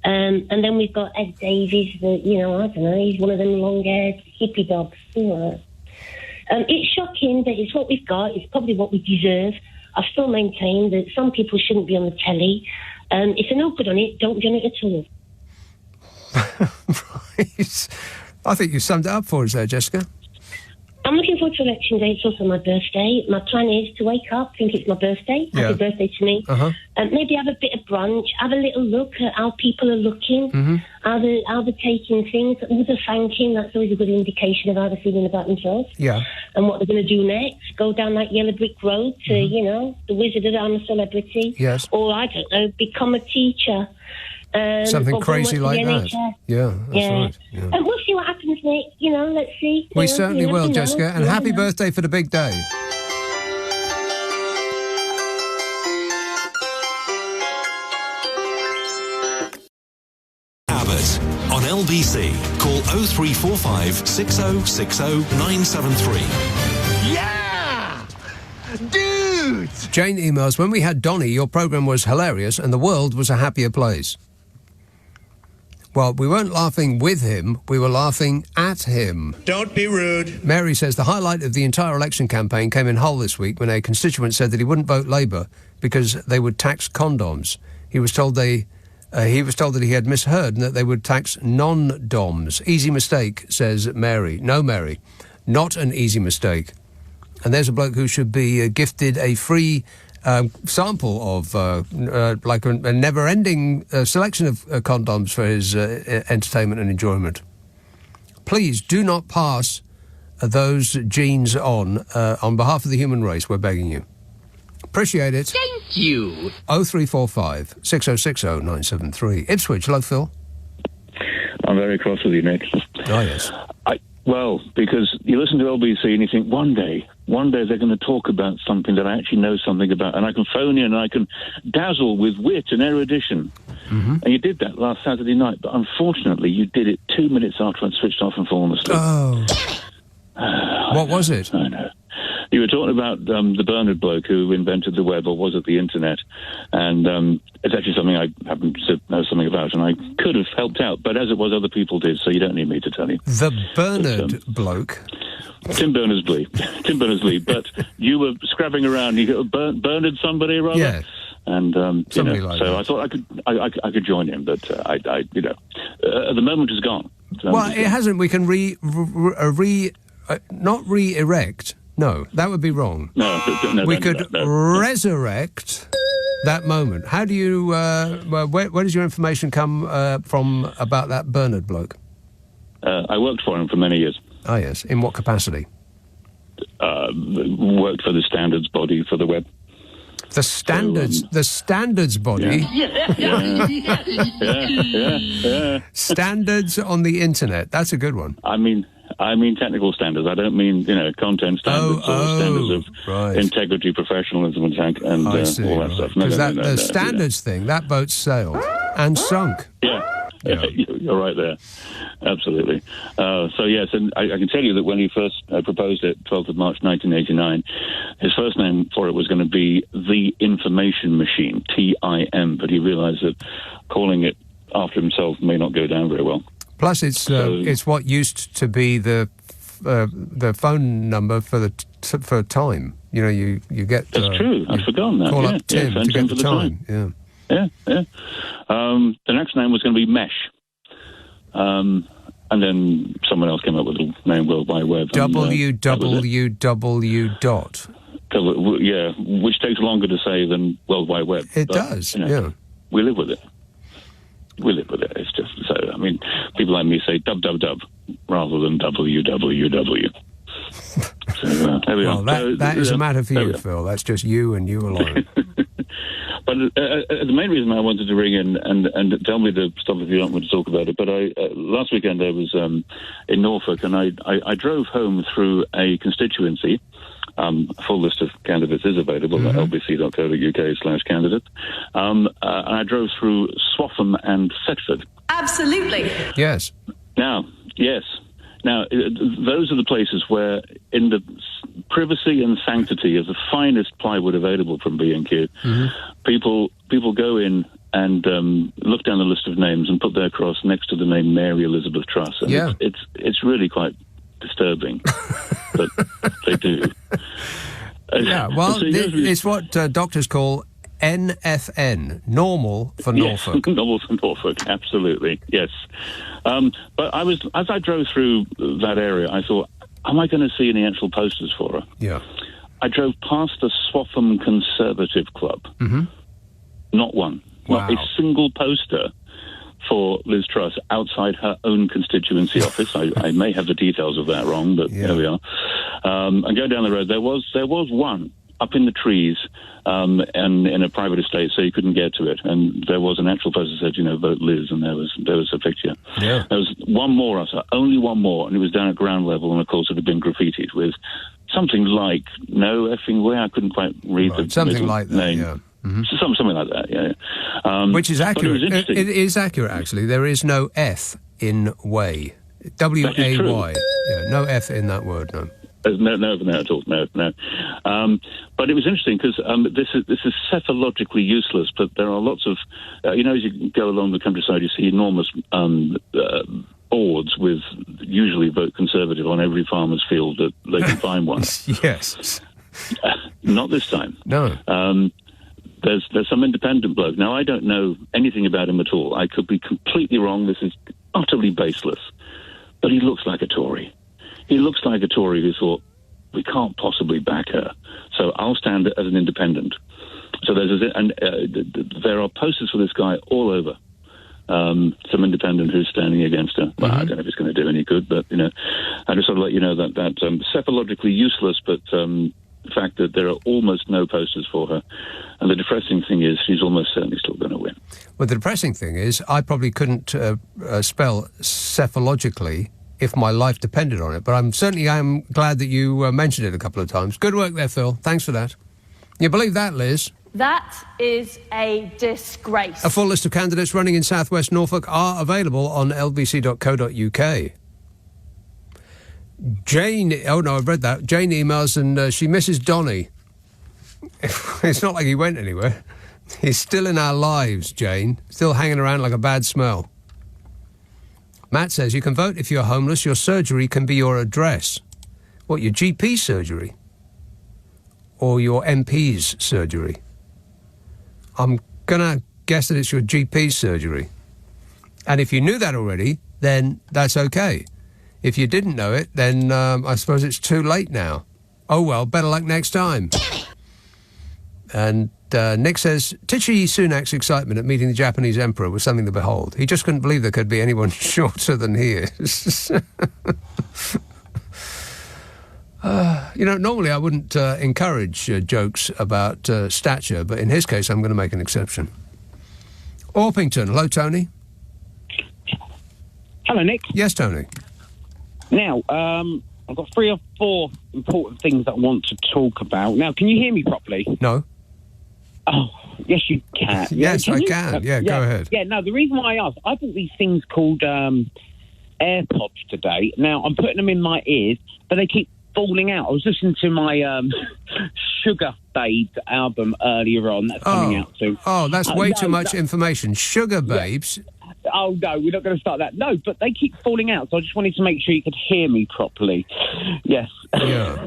And then we've got Ed Davies, I don't know, he's one of them long-haired hippie dogs. It's shocking, but it's what we've got. It's probably what we deserve. I still maintain that some people shouldn't be on the telly. If they're not good on it, don't be on it at all. Right. I think you summed it up for us there, Jessica. I'm looking forward to Election Day. It's also my birthday. My plan is to wake up, think it's my birthday. Yeah. Happy birthday to me. Maybe have a bit of brunch, have a little look at how people are looking, how they're taking things, who they're thanking. That's always a good indication of how they're feeling about themselves. Yeah. And what they're going to do next. Go down that yellow brick road to, the Wizard of I'm a Celebrity. Yes. Or, I don't know, become a teacher. Something crazy like that. Yeah, that's right. Yeah. And we'll see what happens, Nick. Let's see. We certainly will, Jessica. And happy birthday for the big day. Abbot on LBC. Call 0345 6060 973. Yeah! Dude! Jane emails, when we had Donny, your programme was hilarious and the world was a happier place. Well, we weren't laughing with him, we were laughing at him. Don't be rude. Mary says the highlight of the entire election campaign came in Hull this week when a constituent said that he wouldn't vote Labour because they would tax condoms. He was told that he had misheard and that they would tax non-doms. Easy mistake, says Mary. No, Mary, not an easy mistake. And there's a bloke who should be gifted a free sample of like a never-ending selection of condoms for his entertainment and enjoyment. Please do not pass those genes on behalf of the human race. We're begging you. Appreciate it. Thank you. 0345 6060 973. Ipswich, hello, Phil. I'm very cross with you, Nick. Oh, yes. Well, because you listen to LBC and you think, one day they're going to talk about something that I actually know something about, and I can phone in and I can dazzle with wit and erudition. And you did that last Saturday night, but unfortunately you did it 2 minutes after I'd switched off and fallen asleep. Oh. What was it? I know. You were talking about the Bernard bloke who invented the web, or was it the internet? And it's actually something I happen to know something about, and I could have helped out, but as it was, other people did, so you don't need me to tell you. The Bernard bloke? Tim Berners-Lee. But you were scrabbing around. You got Bernard somebody, rather? Yes. And somebody like so that. I thought I could join him, but the moment is gone. Well, it hasn't. We can not re-erect. No, that would be wrong. No, we could resurrect that moment. How do you? Where does your information come from about that Bernard bloke? I worked for him for many years. Oh yes, in what capacity? Worked for the standards body for the web. The standards body. Yeah. Standards on the internet. That's a good one. I mean technical standards. I don't mean content standards or standards of integrity, professionalism, and all that stuff. Because the standards thing, that boat sailed and sunk. Yeah, you're right there. Absolutely. So, yes, and I can tell you that when he first proposed it, 12th of March 1989, his first name for it was going to be The Information Machine, TIM, but he realised that calling it after himself may not go down very well. Plus, it's what used to be the phone number for for time. You know, you get. That's true. I'd forgotten that. Call up Tim to get the time. Yeah. The next name was going to be Mesh. And then someone else came up with the name World Wide Web. www. dot. Yeah, which takes longer to say than World Wide Web. It does, yeah. We live with it. It's just, so, I mean, people like me say dub rather than www. So, there we are. That is a matter for you, Phil. That's just you and you alone. But the main reason I wanted to ring in and tell me the stuff if you don't want to talk about it, but last weekend I was in Norfolk and I drove home through a constituency A full list of candidates is available at lbc.co.uk/candidate. And I drove through Swaffham and Thetford. Absolutely. Yes. Now, those are the places where, in the privacy and sanctity of the finest plywood available from B&Q, people go in and look down the list of names and put their cross next to the name Mary Elizabeth Truss. And it's really quite disturbing, but they do. Well, it's what doctors call NFN, normal for Norfolk. Normal for Norfolk, absolutely, yes. But as I drove through that area, I thought, am I going to see any actual posters for her? Yeah. I drove past the Swaffham Conservative Club. Not one. Wow. Not a single poster for Liz Truss outside her own constituency office. I may have the details of that wrong, but there we are. And go down the road. There was one up in the trees and in a private estate, so you couldn't get to it. And there was an actual poster that said, vote Liz, and there was a picture. Yeah. There was one more, only one more, and it was down at ground level, and of course it had been graffitied with something like "No effing way." I couldn't quite read the something like that name. Yeah. Something like that, yeah. Which is accurate. It is accurate, actually. There is no F in way. W-A-Y. Yeah, no F in that word, no. There's no at all, no. But it was interesting because this is cephalogically useless, but there are lots of, as you go along the countryside, you see enormous boards with usually vote Conservative on every farmer's field that they can find one. Yes. Not this time. No. There's some independent bloke. Now, I don't know anything about him at all. I could be completely wrong. This is utterly baseless. But he looks like a Tory. He looks like a Tory who thought, we can't possibly back her, so I'll stand as an independent. So there are posters for this guy all over. Some independent who's standing against her. Well, I don't know if it's going to do any good, but, I just sort of let you know that cephalogically useless, but the fact that there are almost no posters for her. And the depressing thing is she's almost certainly still going to win. Well, the depressing thing is I probably couldn't spell cephalogically if my life depended on it. But I'm glad that you mentioned it a couple of times. Good work there, Phil. Thanks for that. You believe that, Liz? That is a disgrace. A full list of candidates running in South West Norfolk are available on lbc.co.uk. Jane, I've read that. Jane emails and she misses Donny. It's not like he went anywhere. He's still in our lives, Jane. Still hanging around like a bad smell. Matt says you can vote if you're homeless. Your surgery can be your address. What, your GP surgery? Or your MP's surgery? I'm going to guess that it's your GP surgery. And if you knew that already, then that's okay. If you didn't know it, then I suppose it's too late now. Oh, well, better luck next time. And Nick says, Rishi Sunak's excitement at meeting the Japanese emperor was something to behold. He just couldn't believe there could be anyone shorter than he is. Normally I wouldn't encourage jokes about stature, but in his case I'm going to make an exception. Orpington. Hello, Tony. Hello, Nick. Yes, Tony. Now, I've got 3 or 4 important things that I want to talk about. Now, can you hear me properly? No. Oh, yes, you can. Yes, I can. Yeah, go ahead. Yeah, no, the reason why I asked, I bought these things called AirPods today. Now, I'm putting them in my ears, but they keep falling out. I was listening to my Sugar Babes album earlier on. That's coming out soon. Oh, that's way too much information. Sugar Babes? Yeah. Oh, no, we're not going to start that. No, but they keep falling out, so I just wanted to make sure you could hear me properly. Yes. Yeah.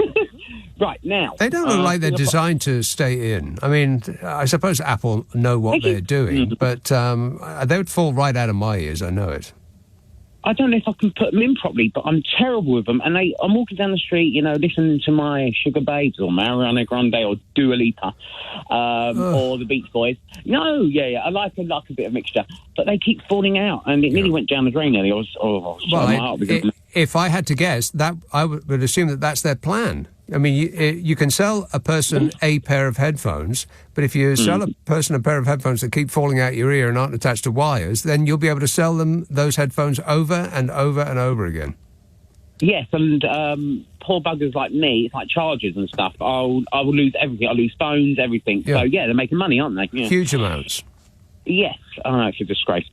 Right, now... They don't look like they're designed to stay in. I mean, I suppose Apple know what they're doing, but they would fall right out of my ears, I know it. I don't know if I can put them in properly, but I'm terrible with them. And I'm walking down the street, listening to my Sugar Babes or Mariana Grande or Dua Lipa or the Beach Boys. No, yeah, I like a bit of mixture. But they keep falling out, and it nearly went down the drain nearly. If I had to guess, that I would assume that that's their plan. I mean, you can sell a person a pair of headphones, but if you sell a person a pair of headphones that keep falling out your ear and aren't attached to wires, then you'll be able to sell them those headphones over and over and over again. Yes, and poor buggers like me, it's like charges and stuff. I will lose everything. I'll lose phones, everything. Yeah. So, yeah, they're making money, aren't they? Yeah. Huge amounts. Yes. Oh, it's a disgrace.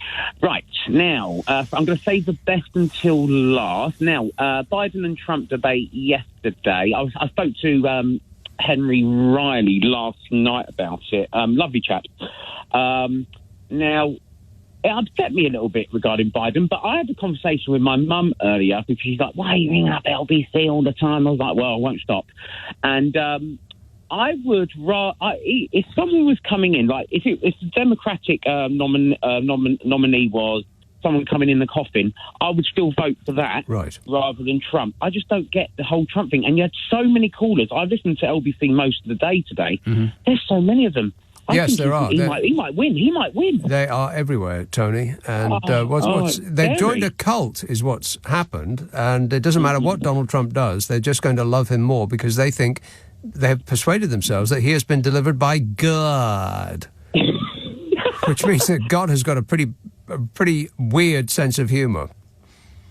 Right, now, I'm going to save the best until last. Now, Biden and Trump debate yesterday. I spoke to Henry Riley last night about it. Lovely chap. Now, it upset me a little bit regarding Biden, but I had a conversation with my mum earlier because she's like, why are you ringing up LBC all the time? I was like, well, I won't stop. And I would rather, if someone was coming in, like if the Democratic nominee was someone coming in the coffin, I would still vote for that rather than Trump. I just don't get the whole Trump thing. And you had so many callers. I've listened to LBC most of the day today. Mm-hmm. There's so many of them. Yes, there are. He might win. He might win. They are everywhere, Tony. And they've joined a cult is what's happened. And it doesn't matter what Donald Trump does. They're just going to love him more because they think they've persuaded themselves that he has been delivered by God. Which means that God has got a pretty weird sense of humour.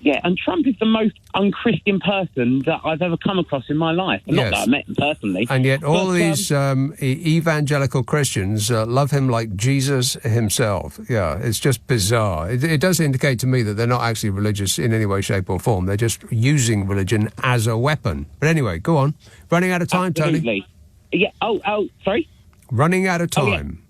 Yeah, and Trump is the most unchristian person that I've ever come across in my life. Not that I met him personally. And yet all these evangelical Christians love him like Jesus himself. Yeah, it's just bizarre. It does indicate to me that they're not actually religious in any way, shape or form. They're just using religion as a weapon. But anyway, go on. Running out of time, Absolutely. Tony. Yeah. Oh, sorry? Running out of time.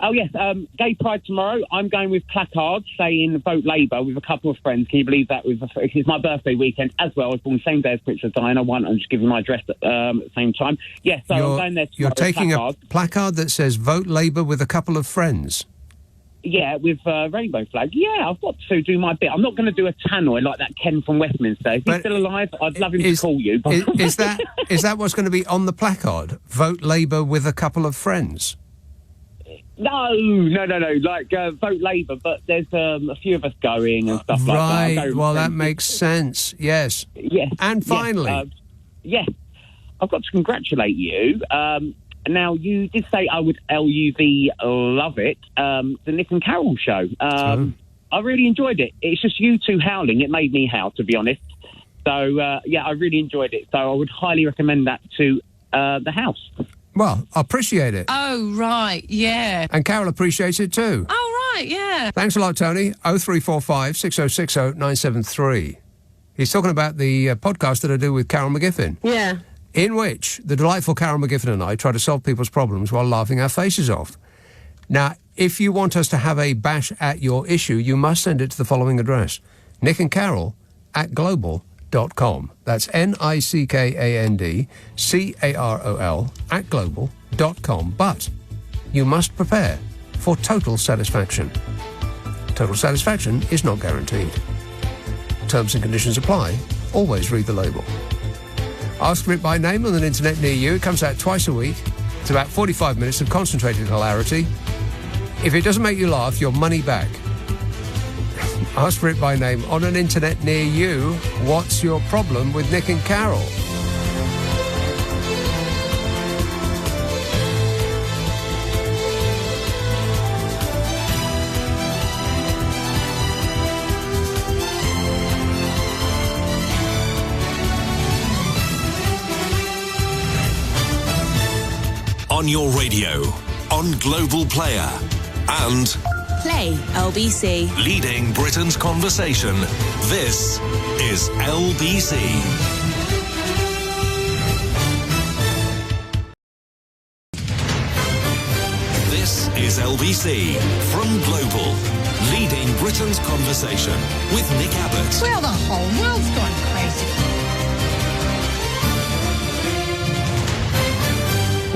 Oh, yes. Gay Pride tomorrow. I'm going with placards saying vote Labour with a couple of friends. Can you believe that? It's my birthday weekend as well. I was born the same day as Princess Diana. I'm just giving my address at the same time. Yes, so I'm going there tomorrow. You're taking a placard that says vote Labour with a couple of friends. Yeah, with rainbow flag. Yeah, I've got to do my bit. I'm not going to do a tannoy like that Ken from Westminster. If he's still alive, I'd love him to call you. Is that what's going to be on the placard? Vote Labour with a couple of friends? No. Like, vote Labour, but there's a few of us going and stuff like that. Right, well, that makes sense. Yes. Yes. And finally. Yes. I've got to congratulate you. Now, you did say I would LUV love it, the Nick and Carol show. I really enjoyed it. It's just you two howling. It made me howl, to be honest. So, I really enjoyed it. So I would highly recommend that to the house. Well, I appreciate it. Oh, right, yeah. And Carol appreciates it too. Oh, right, yeah. Thanks a lot, Tony. 0345 6060 973. He's talking about the podcast that I do with Carol McGiffin. Yeah. In which the delightful Carol McGiffin and I try to solve people's problems while laughing our faces off. Now, if you want us to have a bash at your issue, you must send it to the following address: nickandcarol@global.com. That's nickandcarol@global.com. But you must prepare for total satisfaction. Total satisfaction is not guaranteed. Terms and conditions apply. Always read the label. Ask for it by name on an internet near you. It comes out twice a week. It's about 45 minutes of concentrated hilarity. If it doesn't make you laugh, your money back. Ask for it by name on an internet near you. What's your problem with Nick and Carol? On your radio, on Global Player, and Play LBC. Leading Britain's conversation. This is LBC. This is LBC from Global. Leading Britain's conversation with Nick Abbot. Well, the whole world's gone crazy.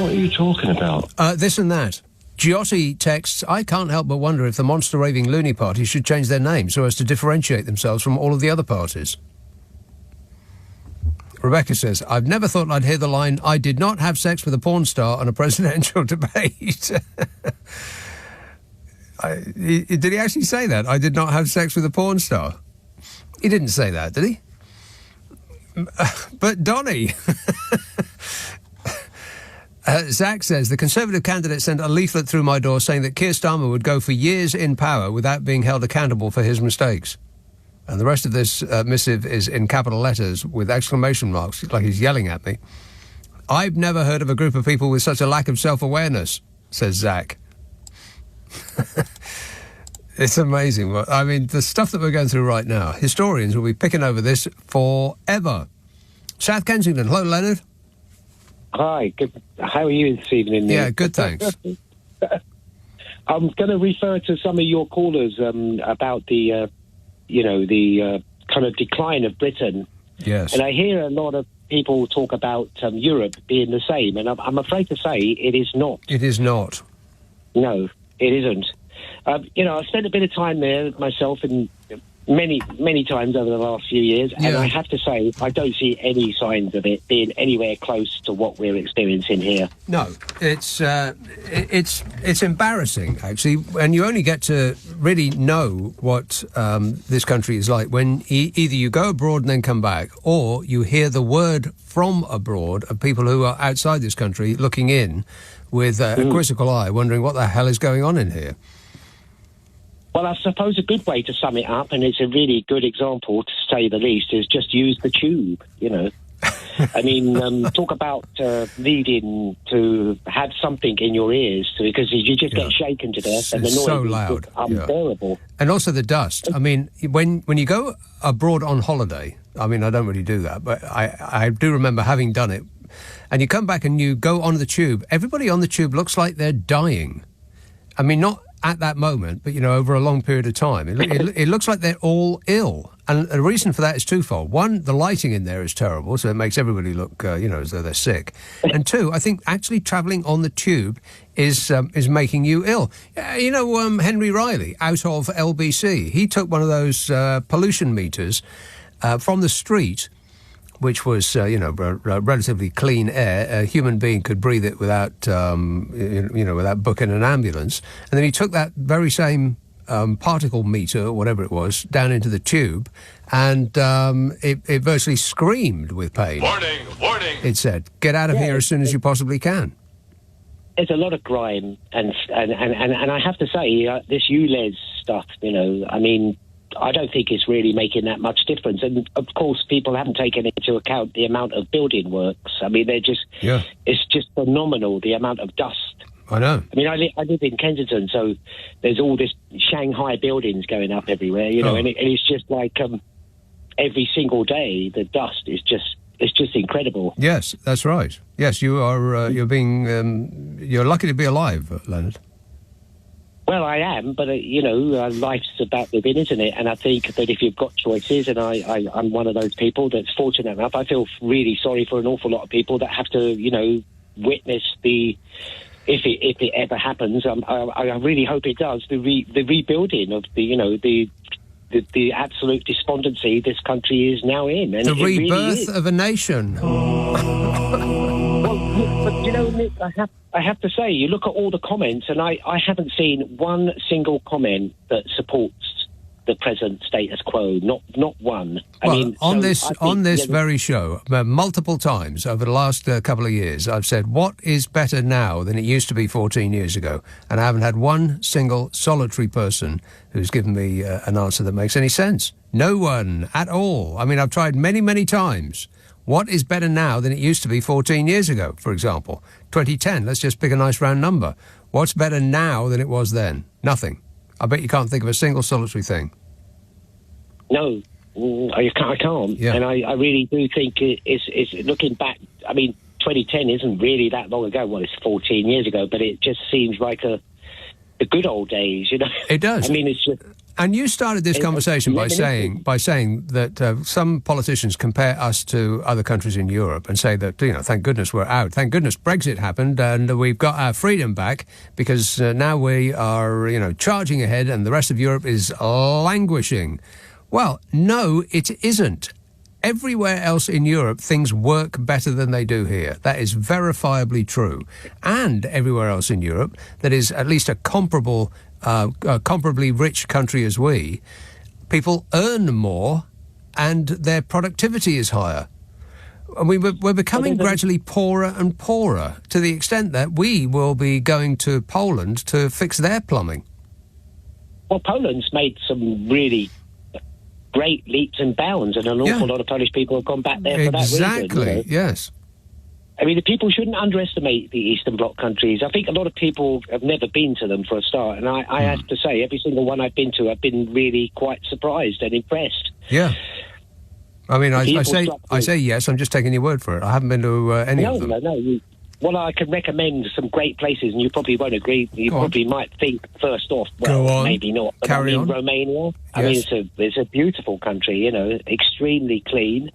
What are you talking about? This and that. Giotti texts, I can't help but wonder if the monster raving loony party should change their name so as to differentiate themselves from all of the other parties. Rebecca says, I've never thought I'd hear the line, I did not have sex with a porn star on a presidential debate. Did he actually say that? I did not have sex with a porn star? He didn't say that, did he? But Donny... Zach says, the Conservative candidate sent a leaflet through my door saying that Keir Starmer would go for years in power without being held accountable for his mistakes. And the rest of this missive is in capital letters with exclamation marks, like he's yelling at me. I've never heard of a group of people with such a lack of self-awareness, says Zach. It's amazing. I mean, the stuff that we're going through right now, historians will be picking over this forever. South Kensington. Hello, Leonard. Hi. Good. How are you this evening, Nick? Yeah, good, thanks. I'm going to refer to some of your callers about the, the kind of decline of Britain. Yes. And I hear a lot of people talk about Europe being the same, and I'm afraid to say it is not. It is not. No, it isn't. I spent a bit of time there myself, and many times over the last few years, and I have to say I don't see any signs of it being anywhere close to what we're experiencing here. No, it's embarrassing, actually, and you only get to really know what this country is like when either you go abroad and then come back, or you hear the word from abroad of people who are outside this country looking in with a quizzical eye, wondering what the hell is going on in here. Well, I suppose a good way to sum it up, and it's a really good example, to say the least, is just use the tube, I mean, talk about needing to have something in your ears, because you just get shaken to death, and the noise so is loud. just unbearable. And also the dust. I mean, when you go abroad on holiday, I mean, I don't really do that, but I do remember having done it, and you come back and you go on the tube, everybody on the tube looks like they're dying. I mean, not at that moment, but, over a long period of time. It looks like they're all ill. And the reason for that is twofold. One, the lighting in there is terrible, so it makes everybody look, as though they're sick. And two, I think actually travelling on the tube is making you ill. Henry Riley, out of LBC, he took one of those pollution meters from the street, which was, relatively clean air. A human being could breathe it without, without booking an ambulance. And then he took that very same particle meter, or whatever it was, down into the tube, and it virtually screamed with pain. Warning, warning! It said, get out of here as soon as you possibly can. There's a lot of grime, and I have to say, this ULEZ stuff, I mean, I don't think it's really making that much difference. And, of course, people haven't taken into account the amount of building works. I mean, it's just phenomenal, the amount of dust. I know. I mean, I live in Kensington, so there's all this Shanghai buildings going up everywhere, and it's just like every single day, the dust is just incredible. Yes, that's right. Yes, you are, you're lucky to be alive, Leonard. Well, I am, but, life's about living, isn't it? And I think that if you've got choices, and I'm one of those people that's fortunate enough, I feel really sorry for an awful lot of people that have to, witness if it ever happens, I really hope it does, the rebuilding of the absolute despondency this country is now in. And the rebirth of a nation. Well, Nick, I have to say, you look at all the comments, and I haven't seen one single comment that supports the present status quo. Not one. Well, on this very show, multiple times over the last couple of years, I've said, what is better now than it used to be 14 years ago? And I haven't had one single solitary person who's given me an answer that makes any sense. No one at all. I mean, I've tried many, many times. What is better now than it used to be 14 years ago, for example? 2010, let's just pick a nice round number. What's better now than it was then? Nothing. I bet you can't think of a single solitary thing. No, I can't. Yeah. And I really do think it's looking back, I mean, 2010 isn't really that long ago. Well, it's 14 years ago, but it just seems like the good old days, It does. I mean, it's just... And you started this conversation by saying that some politicians compare us to other countries in Europe and say that, thank goodness we're out. Thank goodness Brexit happened and we've got our freedom back because now we are, charging ahead and the rest of Europe is languishing. Well, no, it isn't. Everywhere else in Europe, things work better than they do here. That is verifiably true. And everywhere else in Europe, that is at least a comparably rich country as we, people earn more and their productivity is higher. And we're becoming gradually poorer and poorer to the extent that we will be going to Poland to fix their plumbing. Well, Poland's made some really great leaps and bounds, and an awful lot of Polish people have gone back there for that reason. Exactly, yes. I mean, the people shouldn't underestimate the Eastern Bloc countries. I think a lot of people have never been to them for a start, and I have to say, every single one I've been to, I've been really quite surprised and impressed. Yeah. I mean, I say yes, I'm just taking your word for it. I haven't been to any of them. No. Well, I can recommend some great places, and you probably won't agree. You probably might think first off, well, maybe not. But Carry on. Romania. Yes. I mean, it's a beautiful country. Extremely clene.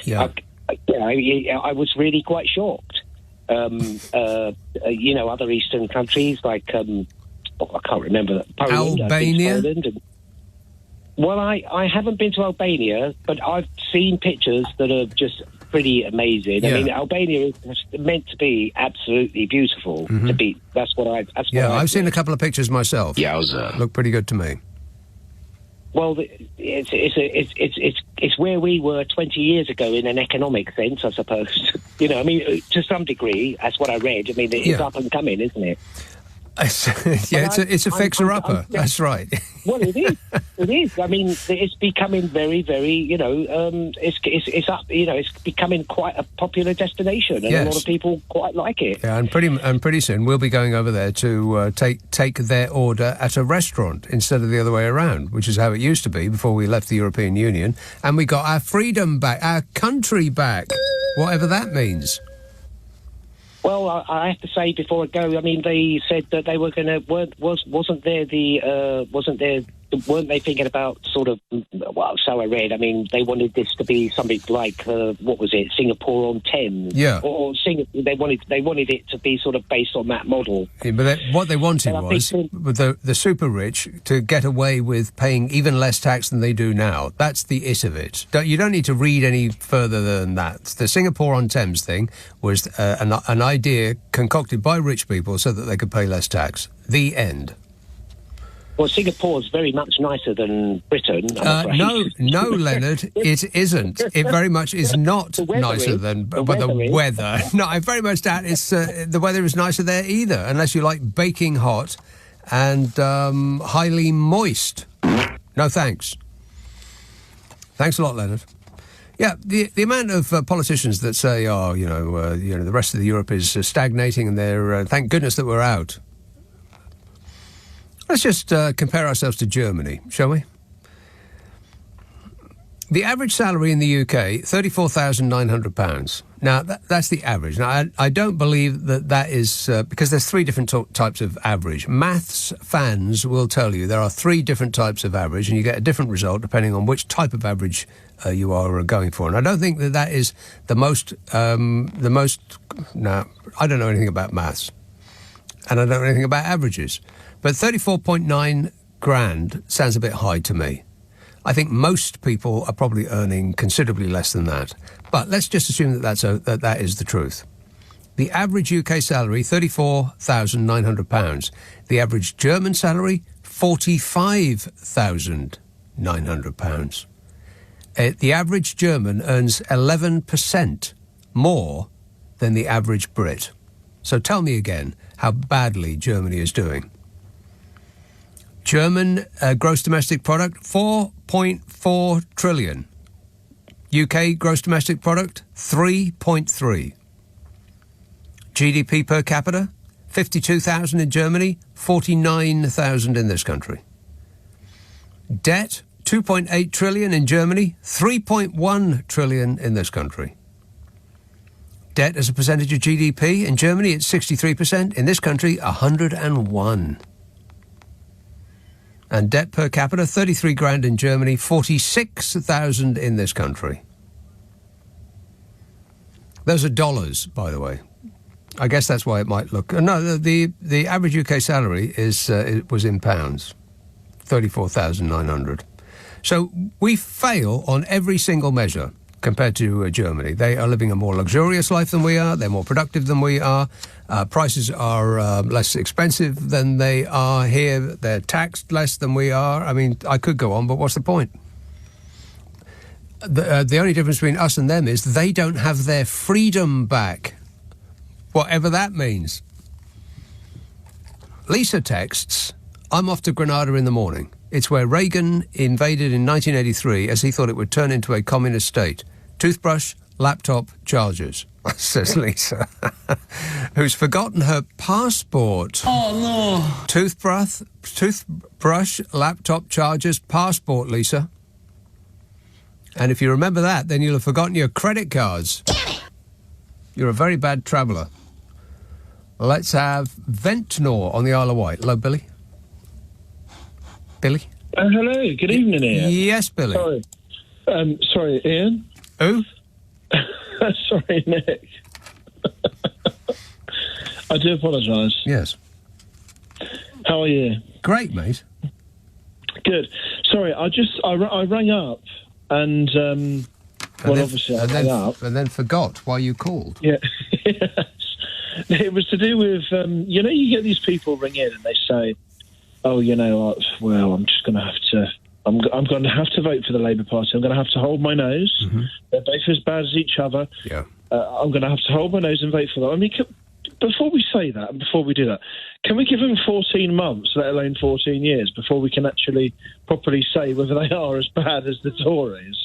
Yeah. I was really quite shocked. Other Eastern countries like I can't remember Poland, Albania. Well, I haven't been to Albania, but I've seen pictures that are just pretty amazing. I mean, Albania is meant to be absolutely beautiful. That's what I've seen a couple of pictures myself. Yowza. Look pretty good to me. Well, it's where we were 20 years ago in an economic sense, I suppose. I mean, to some degree, that's what I read. I mean, it's up and coming, isn't it? It's a fixer-upper. That's right. Well, it is. It is. I mean, it's becoming very, very. It's up. It's becoming quite a popular destination, and a lot of people quite like it. Yeah, and pretty soon we'll be going over there to take their order at a restaurant instead of the other way around, which is how it used to be before we left the European Union, and we got our freedom back, our country back, whatever that means. Well, I have to say before I go, I mean, they said that they were going to weren't they thinking about sort of, well, so I read. I mean, they wanted this to be something like what was it, Singapore on Thames? Yeah. Or they wanted it to be sort of based on that model. Yeah, but what they wanted was the super rich to get away with paying even less tax than they do now. That's the it of it. You don't need to read any further than that. The Singapore on Thames thing was an idea concocted by rich people so that they could pay less tax. The end. Well, Singapore's very much nicer than Britain, I'm afraid. No, Leonard, it isn't. It very much is not nicer than the weather. No, I very much doubt the weather is nicer there either, unless you like baking hot and highly moist. No, thanks. Thanks a lot, Leonard. Yeah, the amount of politicians that say, the rest of Europe is stagnating and they're thank goodness that we're out. Let's just compare ourselves to Germany, shall we? The average salary in the UK, £34,900. Now, that's the average. Now, I don't believe that is... because there's three different types of average. Maths fans will tell you there are three different types of average, and you get a different result depending on which type of average you are going for. And I don't think that is the most... No, I don't know anything about maths. And I don't know anything about averages. But 34.9 grand sounds a bit high to me. I think most people are probably earning considerably less than that. But let's just assume that is the truth. The average UK salary, £34,900. The average German salary, £45,900. The average German earns 11% more than the average Brit. So tell me again how badly Germany is doing. German gross domestic product, 4.4 trillion. UK gross domestic product, 3.3. GDP per capita, 52,000 in Germany, 49,000 in this country. Debt, 2.8 trillion in Germany, 3.1 trillion in this country. Debt as a percentage of GDP in Germany, it's 63%. In this country, 101. And debt per capita, 33 grand in Germany, 46,000 in this country. Those are dollars, by the way. I guess that's why it might look... No, the average UK salary was in pounds, 34,900. So we fail on every single measure compared to Germany. They are living a more luxurious life than we are. They're more productive than we are. Prices are less expensive than they are here. They're taxed less than we are. I mean, I could go on, but what's the point? The only difference between us and them is they don't have their freedom back, whatever that means. Lisa texts, I'm off to Granada in the morning. It's where Reagan invaded in 1983 as he thought it would turn into a communist state. Toothbrush, laptop, chargers, says Lisa, who's forgotten her passport. Oh, no. Toothbrush, laptop, chargers, passport, Lisa. And if you remember that, then you'll have forgotten your credit cards. You're a very bad traveller. Let's have Ventnor on the Isle of Wight. Hello, Billy. Billy? Hello, good evening, Ian. Yes, Billy. Sorry. Sorry, Ian. Who? Sorry, Nick. I do apologise. Yes. How are you? Great, mate. Good. Sorry, I rang up and obviously I rang up. And then forgot why you called. Yeah. Yes. It was to do with, you get these people ring in and they say, oh, I'm just going to have to, I'm going to have to vote for the Labour Party. I'm going to have to hold my nose. Mm-hmm. They're both as bad as each other. Yeah. I'm going to have to hold my nose and vote for them. I mean, before we say that and before we do that, can we give them 14 months, let alone 14 years, before we can actually properly say whether they are as bad as the Tories?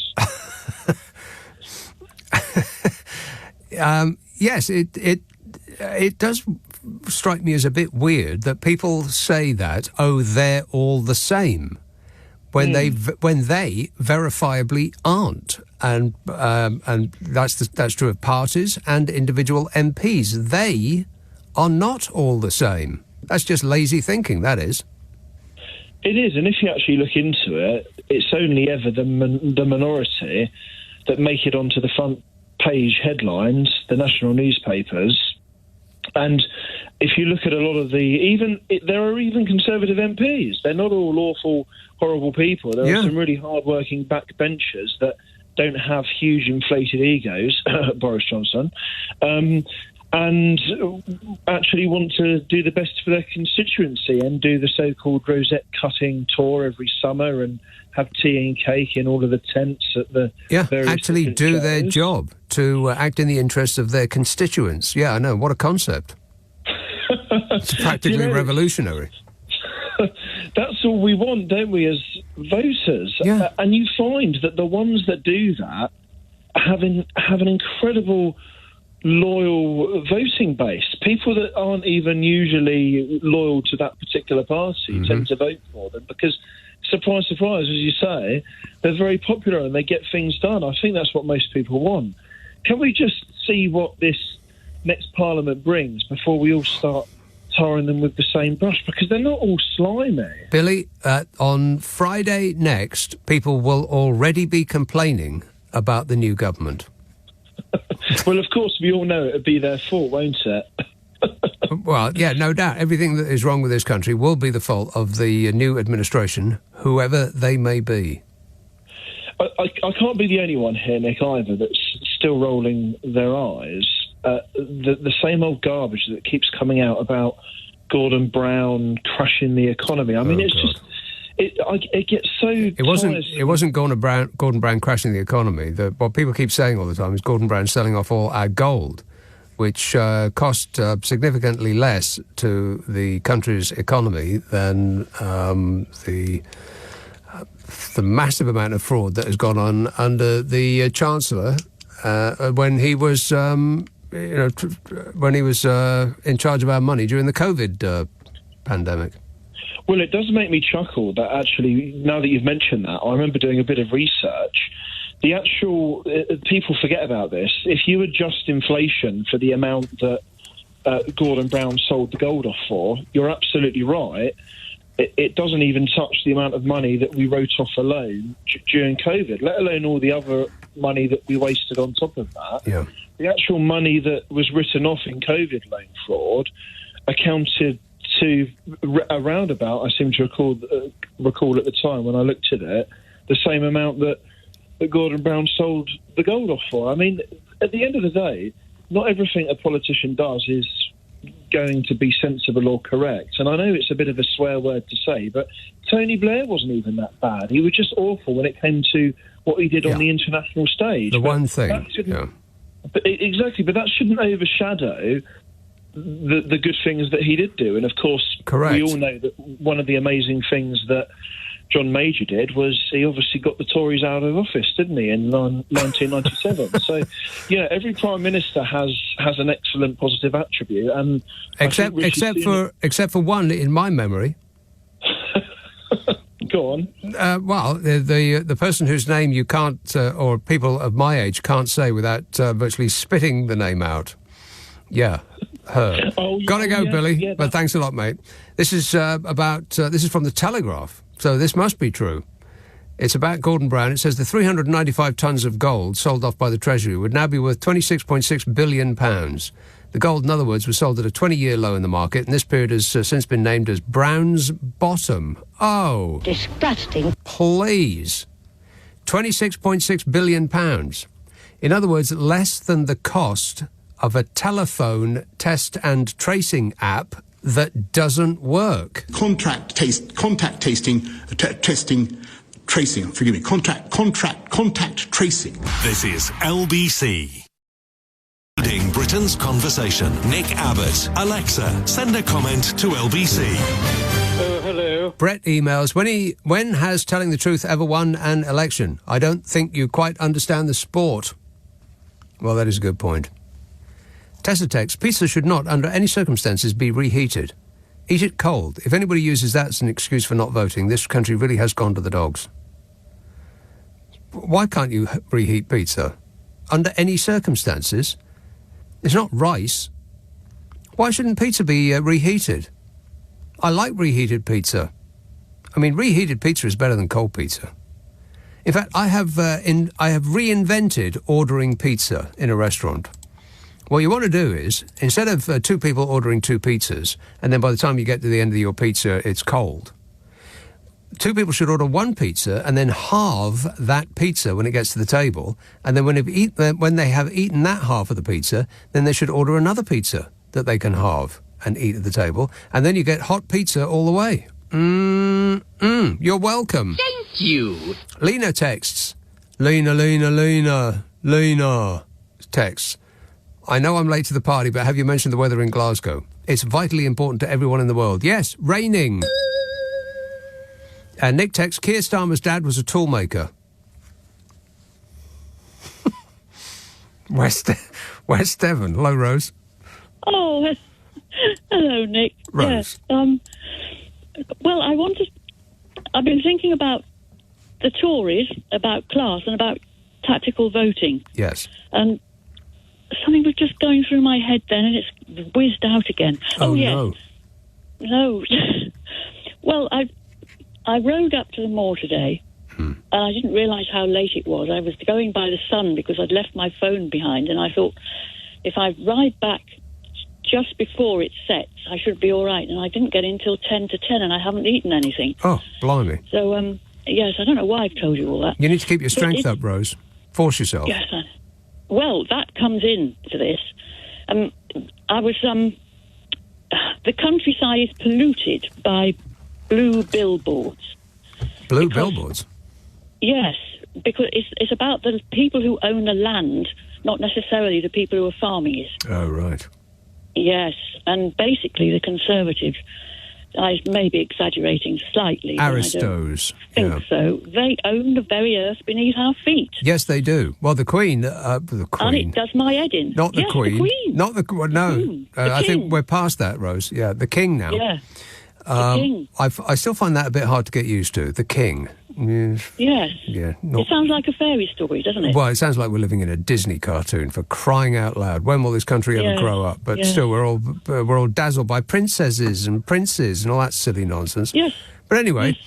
Yes, it does strike me as a bit weird that people say that, oh, they're all the same, when they verifiably aren't, and that's true of parties and individual MPs. They are not all the same. That's just lazy thinking. That is. It is, and if you actually look into it, it's only ever the minority that make it onto the front page headlines, the national newspapers. And if you look at a lot of there are even Conservative MPs. They're not all awful, horrible people. There are some really hard-working backbenchers that don't have huge inflated egos, Boris Johnson, and actually want to do the best for their constituency and do the so-called rosette-cutting tour every summer and have tea and cake in all of the tents at the various actually do shows. Their job to act in the interests of their constituents. Yeah, I know. What a concept. It's practically revolutionary. That's all we want, don't we, as voters? Yeah. And you find that the ones that do that have an incredible loyal voting base. People that aren't even usually loyal to that particular party tend to vote for them because, surprise, surprise, as you say, they're very popular and they get things done. I think that's what most people want. Can we just see what this next Parliament brings before we all start tarring them with the same brush? Because they're not all slimy. Billy, on Friday next, people will already be complaining about the new government. Well, of course, we all know it'll be their fault, won't it? Well, yeah, no doubt. Everything that is wrong with this country will be the fault of the new administration, whoever they may be. I can't be the only one here, Nick, either, that's still rolling their eyes. The same old garbage that keeps coming out about Gordon Brown crashing the economy. I mean, it's just... It gets so. It wasn't Gordon Brown crashing the economy. What people keep saying all the time is Gordon Brown selling off all our gold, which cost significantly less to the country's economy than the massive amount of fraud that has gone on under the Chancellor when he was, when he was in charge of our money during the COVID pandemic. Well, it does make me chuckle that actually, now that you've mentioned that, I remember doing a bit of research. The actual, people forget about this. If you adjust inflation for the amount that Gordon Brown sold the gold off for, you're absolutely right. It doesn't even touch the amount of money that we wrote off alone during COVID, let alone all the other money that we wasted on top of that. Yeah. The actual money that was written off in COVID loan fraud accounted to around about, I seem to recall at the time when I looked at it, the same amount that Gordon Brown sold the gold off for. I mean, at the end of the day, not everything a politician does is going to be sensible or correct. And I know it's a bit of a swear word to say, but Tony Blair wasn't even that bad. He was just awful when it came to what he did on the international stage. The one thing. Exactly, but that shouldn't overshadow the good things that he did do. And of course, correct. We all know that one of the amazing things that John Major did was he obviously got the Tories out of office, didn't he, in 1997? So, every Prime Minister has an excellent positive attribute, and except for one in my memory. Go on. The person whose name you can't, or people of my age can't say without virtually spitting the name out. Yeah, her. Gotta go, Billy. But thanks a lot, mate. This is this is from the Telegraph, so this must be true. It's about Gordon Brown. It says the 395 tonnes of gold sold off by the Treasury would now be worth £26.6 billion. The gold, in other words, was sold at a 20-year low in the market, and this period has since been named as Brown's bottom. Oh. Disgusting. Please. £26.6 billion. In other words, less than the cost of a telephone test and tracing app that doesn't work. Contact tracing, This is LBC. Leading Britain's conversation. Nick Abbot. Alexa, send a comment to LBC. Hello. Brett emails, when has Telling the Truth ever won an election? I don't think you quite understand the sport. Well, that is a good point. Tessa texts, pizza should not, under any circumstances, be reheated. Eat it cold. If anybody uses that as an excuse for not voting, this country really has gone to the dogs. Why can't you reheat pizza? Under any circumstances? It's not rice. Why shouldn't pizza be reheated? I like reheated pizza. I mean, reheated pizza is better than cold pizza. In fact, I have reinvented ordering pizza in a restaurant. What you want to do is, instead of two people ordering two pizzas, and then by the time you get to the end of your pizza, it's cold, two people should order one pizza and then halve that pizza when it gets to the table, and then when they have eaten that half of the pizza, then they should order another pizza that they can halve and eat at the table, and then you get hot pizza all the way. You're welcome. Thank you. Lena texts. Lena texts. I know I'm late to the party, but have you mentioned the weather in Glasgow? It's vitally important to everyone in the world. Yes, raining. And Nick texts, Keir Starmer's dad was a toolmaker. West Devon. Hello, Rose. Oh, hello, Nick. Rose. Yeah, well, I've been thinking about the Tories, about class and about tactical voting. Yes. And something was just going through my head then, and it's whizzed out again. Oh yes. No. Well, I rode up to the moor today, and I didn't realise how late it was. I was going by the sun because I'd left my phone behind, and I thought, if I ride back just before it sets, I should be all right. And I didn't get in till 10 to 10, and I haven't eaten anything. Oh, blimey. So, yes, I don't know why I've told you all that. You need to keep your strength up, Rose. Force yourself. Yes, well, that comes in to this. The countryside is polluted by blue billboards. Billboards? Yes, because it's about the people who own the land, not necessarily the people who are farming it. Oh, right. Yes, and basically the Conservatives, I may be exaggerating slightly. Aristos. I think so. They own the very earth beneath our feet. Yes, they do. Well, the Queen... And it does my head in. Not the yes, Queen. The Queen. Not the... No. I think we're past that, Rose. Yeah, the King now. Yeah. The King. I still find that a bit hard to get used to. The King. Yes. Yes. Yeah. It sounds like a fairy story, doesn't it? Well, it sounds like we're living in a Disney cartoon, for crying out loud. When will this country ever grow up? But still, we're all dazzled by princesses and princes and all that silly nonsense. Yes. But anyway,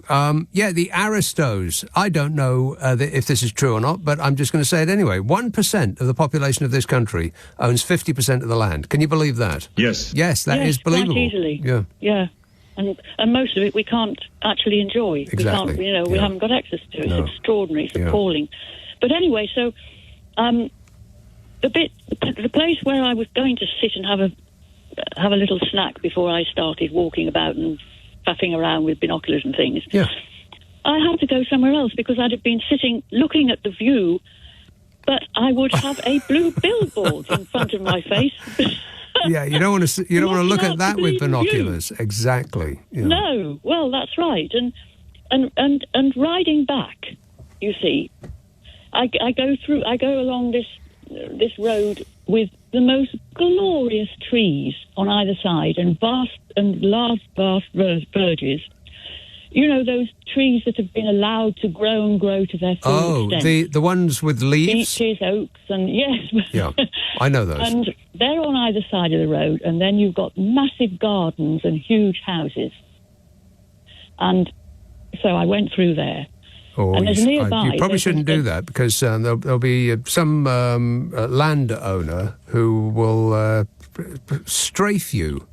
the Aristos. I don't know if this is true or not, but I'm just going to say it anyway. 1% of the population of this country owns 50% of the land. Can you believe that? Yes. Yes, that is believable. Quite easily. Yeah. Yeah. And most of it we can't actually enjoy. Exactly. We can't, we haven't got access to it. No. It's extraordinary. It's appalling. But anyway, so the place where I was going to sit and have a little snack before I started walking about and faffing around with binoculars and things. Yeah. I had to go somewhere else because I'd have been sitting looking at the view, but I would have a blue billboard in front of my face. Yeah, you don't want to look at that with binoculars. Exactly. Yeah. No, well, that's right. And and riding back, you see, I go along this road with the most glorious trees on either side and vast verges. You know, those trees that have been allowed to grow and grow to their full extent. The ones with leaves? Beeches, oaks, and yes. Yeah, I know those. And they're on either side of the road, and then you've got massive gardens and huge houses. And so I went through there. And there's nearby... You probably shouldn't do that, because there'll be some landowner who will strafe you.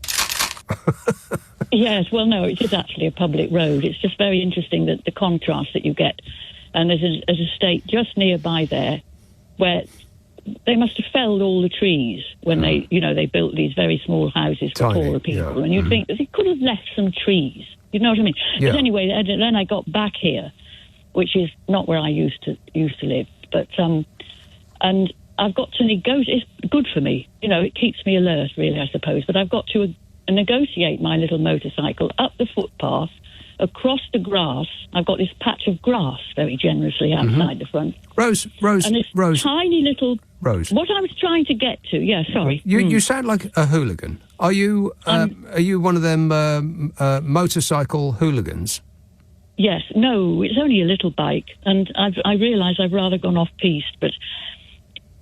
Yes, well, no, it is actually a public road. It's just very interesting that the contrast that you get. And there's an estate just nearby there where they must have felled all the trees when they built these very small houses for poorer people. Yeah. And you'd think that they could have left some trees. You know what I mean? Yeah. But anyway, then I got back here, which is not where I used to live. But and I've got to negotiate. It's good for me. You know, it keeps me alert, really, I suppose. But I've got to negotiate my little motorcycle up the footpath, across the grass. I've got this patch of grass very generously outside the front. Rose. And this tiny little... Rose. What I was trying to get to... Yeah, sorry. You sound like a hooligan. Are you one of them motorcycle hooligans? Yes. No, it's only a little bike. And I realise I've rather gone off-piste, but...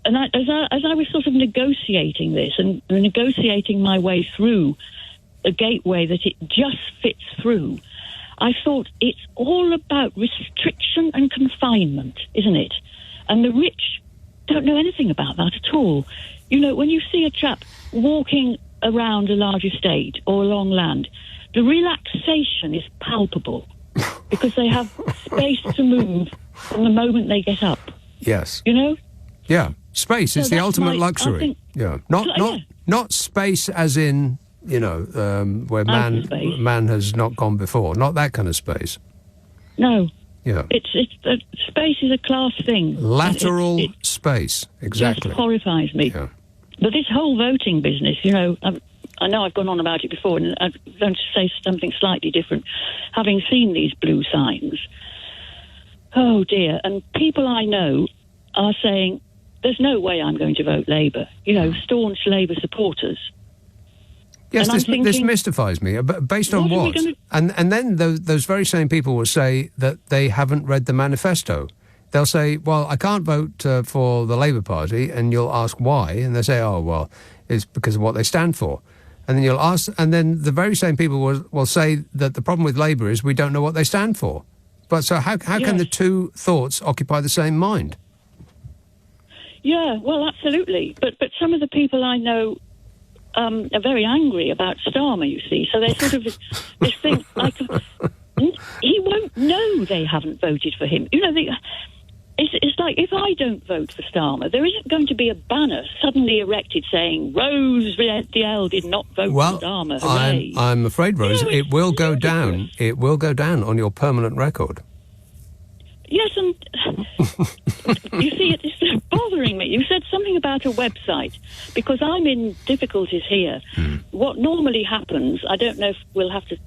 And as I was sort of negotiating this and negotiating my way through a gateway that it just fits through, I thought it's all about restriction and confinement, isn't it? And the rich don't know anything about that at all. You know, when you see a chap walking around a large estate or along land, the relaxation is palpable because they have space to move from the moment they get up. Yes. You know? Yeah. Space is the ultimate luxury. Not space as in, you know, where man has not gone before. Not that kind of space. No. Yeah. It's space is a class thing. Lateral space, exactly. Just horrifies me. Yeah. But this whole voting business, you know, I know I've gone on about it before, and I'm going to say something slightly different. Having seen these blue signs, oh dear, and people I know are saying, there's no way I'm going to vote Labour. You know, staunch Labour supporters. Yes, this mystifies me. Based on what? And then those very same people will say that they haven't read the manifesto. They'll say, well, I can't vote for the Labour Party, and you'll ask why, and they say, oh, well, it's because of what they stand for. And then you'll ask, and then the very same people will say that the problem with Labour is we don't know what they stand for. But so how can the two thoughts occupy the same mind? Yeah, well, absolutely. But some of the people I know are very angry about Starmer, you see. So they sort of this thing like he won't know they haven't voted for him. You know, it's like if I don't vote for Starmer, there isn't going to be a banner suddenly erected saying Rose DL did not vote for Starmer. Hooray. I'm afraid, Rose, it will go down. It will go down on your permanent record. Yes, and you see, it's bothering me. You said something about a website, because I'm in difficulties here. What normally happens, I don't know if we'll have to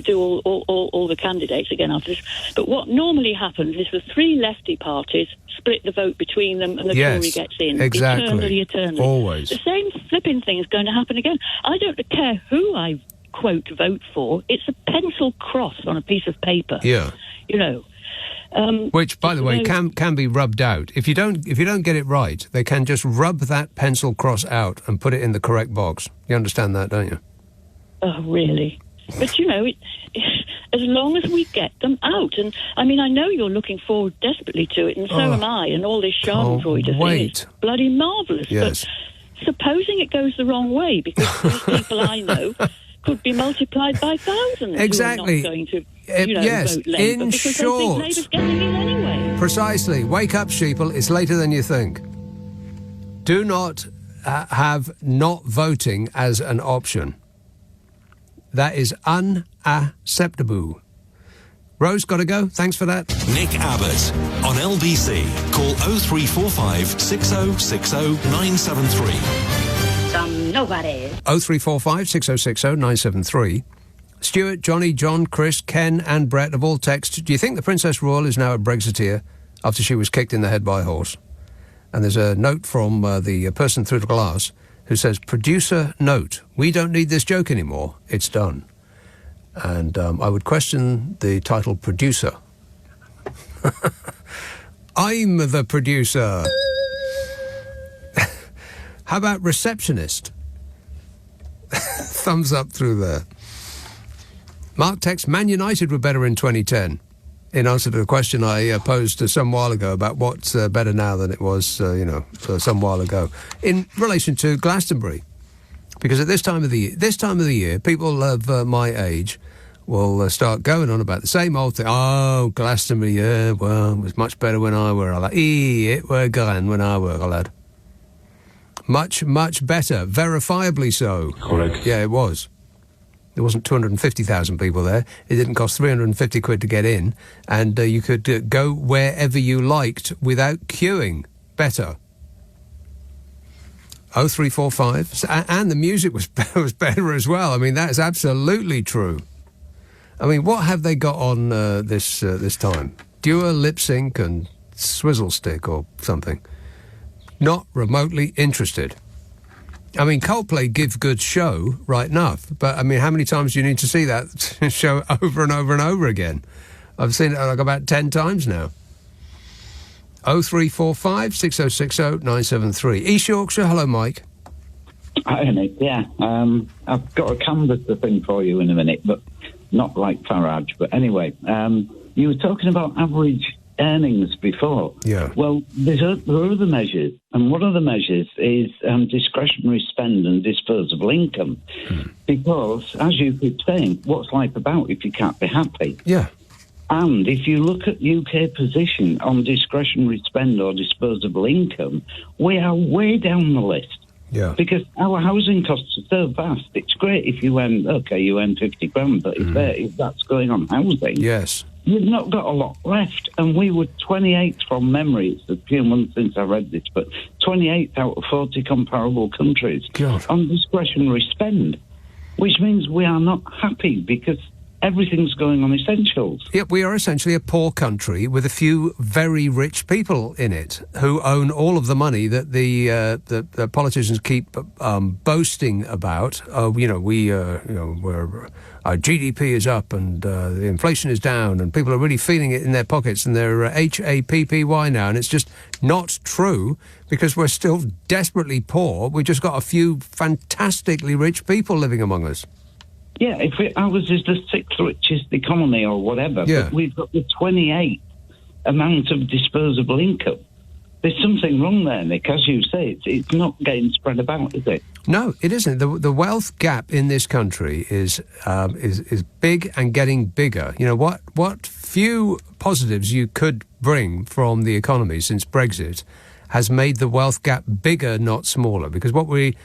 do all the candidates again after this, but what normally happens is the three lefty parties split the vote between them and the Tory gets in. Exactly. Eternally. Always. The same flipping thing is going to happen again. I don't care who I, quote, vote for. It's a pencil cross on a piece of paper. Yeah. You know. Which, by the way, can be rubbed out. If you don't get it right, they can just rub that pencil cross out and put it in the correct box. You understand that, don't you? Oh, really? But, you know, as long as we get them out. And, I mean, I know you're looking forward desperately to it, and so am I, and all this schadenfreude thing is bloody marvellous. Yes. But supposing it goes the wrong way, because these people I know could be multiplied by thousands exactly. who are not going to, yes, vote Labour, in because short. they think Labour's getting in anyway. Precisely. Wake up, sheeple. It's later than you think. Do not have not voting as an option. That is unacceptable. Rose, got to go. Thanks for that. Nick Abbot on LBC. Call 0345 6060 973. Some nobody. 0345 6060 973. Stuart, Johnny, John, Chris, Ken and Brett have all texted, do you think the Princess Royal is now a Brexiteer after she was kicked in the head by a horse? And there's a note from the person through the glass who says, producer note, we don't need this joke anymore, it's done. And I would question the title producer. I'm the producer. How about receptionist? Thumbs up through there. Mark text, Man United were better in 2010. In answer to the question I posed some while ago about what's better now than it was, some while ago, in relation to Glastonbury, because at this time of the year, people of my age will start going on about the same old thing. Oh, Glastonbury, yeah, well, it was much better when I were a lad. It were grand when I were a lad. Much, much better, verifiably so. Correct. Yeah, it was. There wasn't 250,000 people there. It didn't cost 350 quid to get in, and you could go wherever you liked without queuing. Better. 0345, and the music was better as well. I mean, that's absolutely true. I mean, what have they got on this time? Dua Lip Sync and Swizzle Stick or something? Not remotely interested. I mean, Coldplay give good show, right enough, but I mean, how many times do you need to see that show over and over and over again? I've seen it like about 10 times now. 0345 6060 973. East Yorkshire, hello, Mike. Hi, Nick. Yeah, I've got a canvasser thing for you in a minute, but not like Farage. But anyway, you were talking about average earnings before. Yeah. Well, there are other measures, and one of the measures is discretionary spend and disposable income. Because, as you keep saying, what's life about if you can't be happy? Yeah. And if you look at UK position on discretionary spend or disposable income, we are way down the list. Yeah. Because our housing costs are so vast. It's great if you earn 50 grand, but if that's going on housing, yes, you've not got a lot left. And we were 28th from memory. It's a few months since I read this, but 28th out of 40 comparable countries on discretionary spend, which means we are not happy because everything's going on essentials. Yeah, we are essentially a poor country with a few very rich people in it who own all of the money that the politicians keep boasting about. Our GDP is up and the inflation is down and people are really feeling it in their pockets and they're HAPPY now, and it's just not true because we're still desperately poor. We've just got a few fantastically rich people living among us. Yeah, if ours is the sixth richest economy or whatever, but we've got the 28th amount of disposable income. There's something wrong there, Nick. As you say, it's not getting spread about, is it? No, it isn't. The wealth gap in this country is big and getting bigger. You know, what few positives you could bring from the economy since Brexit has made the wealth gap bigger, not smaller, because what we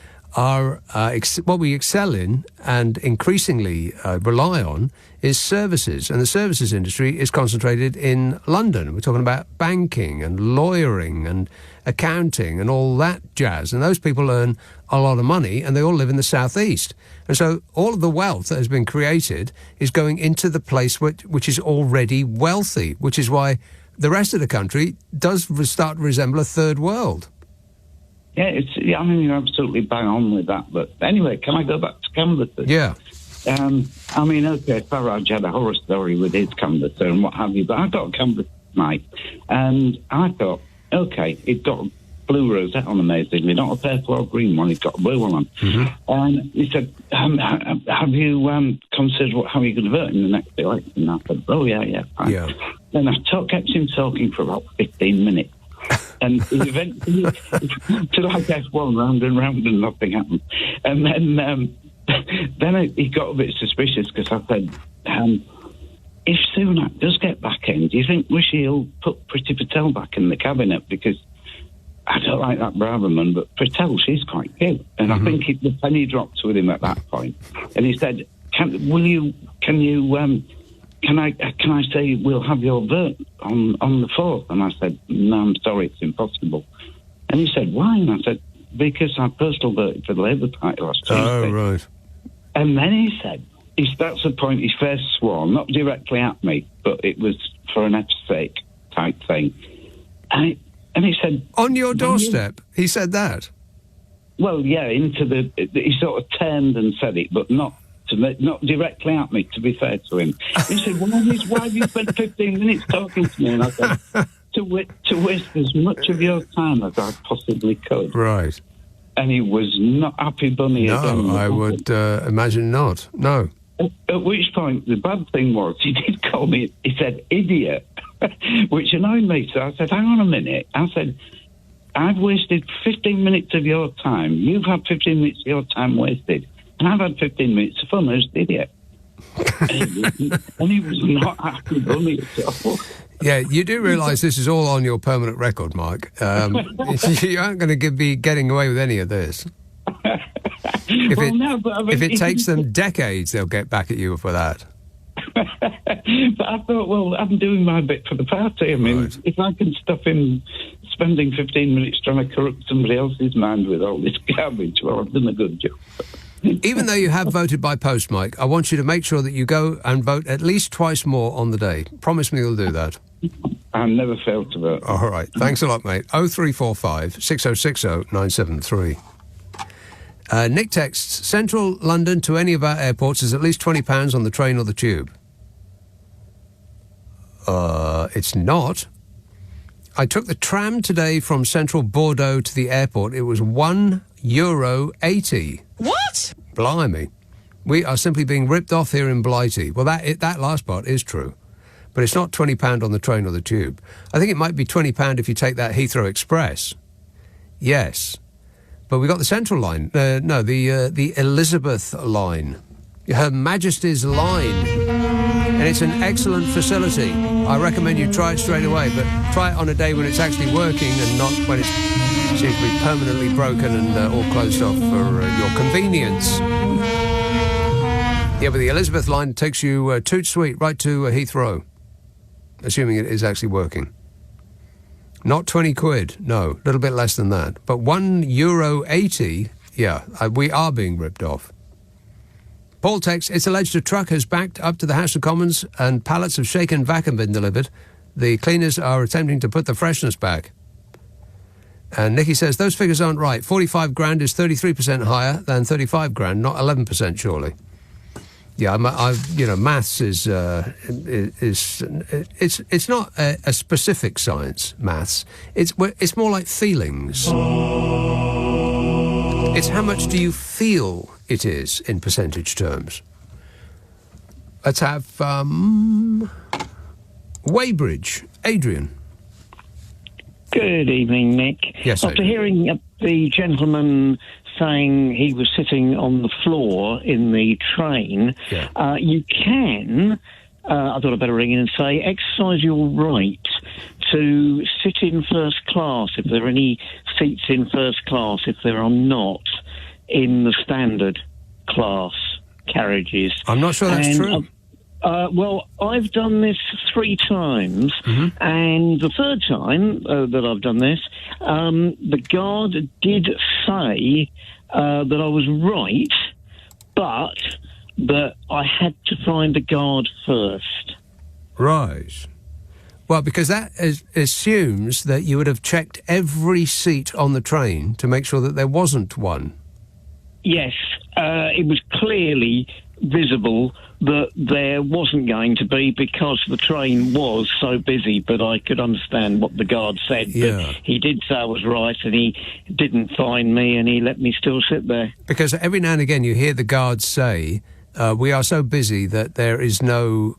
excel in and increasingly rely on is services, and the services industry is concentrated in London. We're talking about banking and lawyering and accounting and all that jazz, and those people earn a lot of money and they all live in the southeast. And so all of the wealth that has been created is going into the place which is already wealthy, which is why the rest of the country does start to resemble a third world. Yeah, I mean, you're absolutely bang on with that. But anyway, can I go back to canvasser? Yeah. I mean, okay, Farage had a horror story with his canvasser and what have you, but I got a canvasser tonight, and I thought, okay, it got a blue rosette on amazingly, not a purple or green one, it got a blue one on. Mm-hmm. And he said, have you considered how you're going to vote in the next election? And I said, oh, yeah, fine. Yeah. Then I kept him talking for about 15 minutes. And eventually, till I guess one round and round and nothing happened. And then he got a bit suspicious because I said, if Sunak does get back in, do you think Rishi will put Priti Patel back in the cabinet? Because I don't like that Braverman, but Patel, she's quite cute. And I think the penny dropped with him at that point. And he said, can I say we'll have your vote on the 4th? And I said, no, I'm sorry, it's impossible. And he said, why? And I said, because I postal voted for the Labour Party last Tuesday. Oh, right. And then he said, that's the point he first swore, not directly at me, but it was for an F's sake type thing. And he said... On your doorstep, he said that? Well, yeah, he sort of turned and said it, but not directly at me, to be fair to him. He said, why have you spent 15 minutes talking to me? And I said, to waste as much of your time as I possibly could. Right. And he was not happy bunny again. No, I would imagine not. No. At which point, the bad thing was, he did call me, he said, idiot, which annoyed me. So I said, hang on a minute. I said, I've wasted 15 minutes of your time. You've had 15 minutes of your time wasted. And I've had 15 minutes of fun as idiot. and he was not happy bunny at all. Yeah, you do realise this is all on your permanent record, Mike. You aren't going to be getting away with any of this. If it takes them decades, they'll get back at you for that. But I thought, well, I'm doing my bit for the party. I mean, if I can stop him spending 15 minutes trying to corrupt somebody else's mind with all this garbage, well, I've done a good job. Even though you have voted by post, Mike, I want you to make sure that you go and vote at least twice more on the day. Promise me you'll do that. I never failed to vote. All right. Thanks a lot, mate. 0345 6060 973. Nick texts, Central London to any of our airports is at least £20 on the train or the tube. It's not. I took the tram today from Central Bordeaux to the airport. It was €1.80. What? Blimey. We are simply being ripped off here in Blighty. Well, that last part is true. But it's not £20 on the train or the tube. I think it might be £20 if you take that Heathrow Express. Yes. But we got the Central line. The Elizabeth line. Her Majesty's line. And it's an excellent facility. I recommend you try it straight away, but try it on a day when it's actually working and not when it seems to be permanently broken and all closed off for your convenience. Yeah, but the Elizabeth line takes you toot sweet right to Heathrow, assuming it is actually working. Not 20 quid, no, a little bit less than that. But €1.80, yeah, we are being ripped off. Paul texts, it's alleged a truck has backed up to the House of Commons and pallets of shaken vac have been delivered. The cleaners are attempting to put the freshness back. And Nicky says, those figures aren't right. 45 grand is 33% higher than 35 grand, not 11% surely. Yeah, maths is it's not a specific science, maths. It's more like feelings. It's how much do you feel it is in percentage terms. Let's have Weybridge. Adrian. Good evening, Nick. Yes, after hearing the gentleman saying he was sitting on the floor in the train, you can, I thought I'd better ring in and say, exercise your right to sit in first class if there are any seats in first class, if there are not in the standard class carriages. I'm not sure that's true. Well, I've done this 3 times, and the third time that I've done this, the guard did say that I was right, but that I had to find the guard first. Right. Well, because that assumes that you would have checked every seat on the train to make sure that there wasn't one. Yes, it was clearly visible that there wasn't going to be because the train was so busy, but I could understand what the guard said. Yeah. But he did say I was right, and he didn't find me, and he let me still sit there. Because every now and again you hear the guards say, we are so busy that there is no...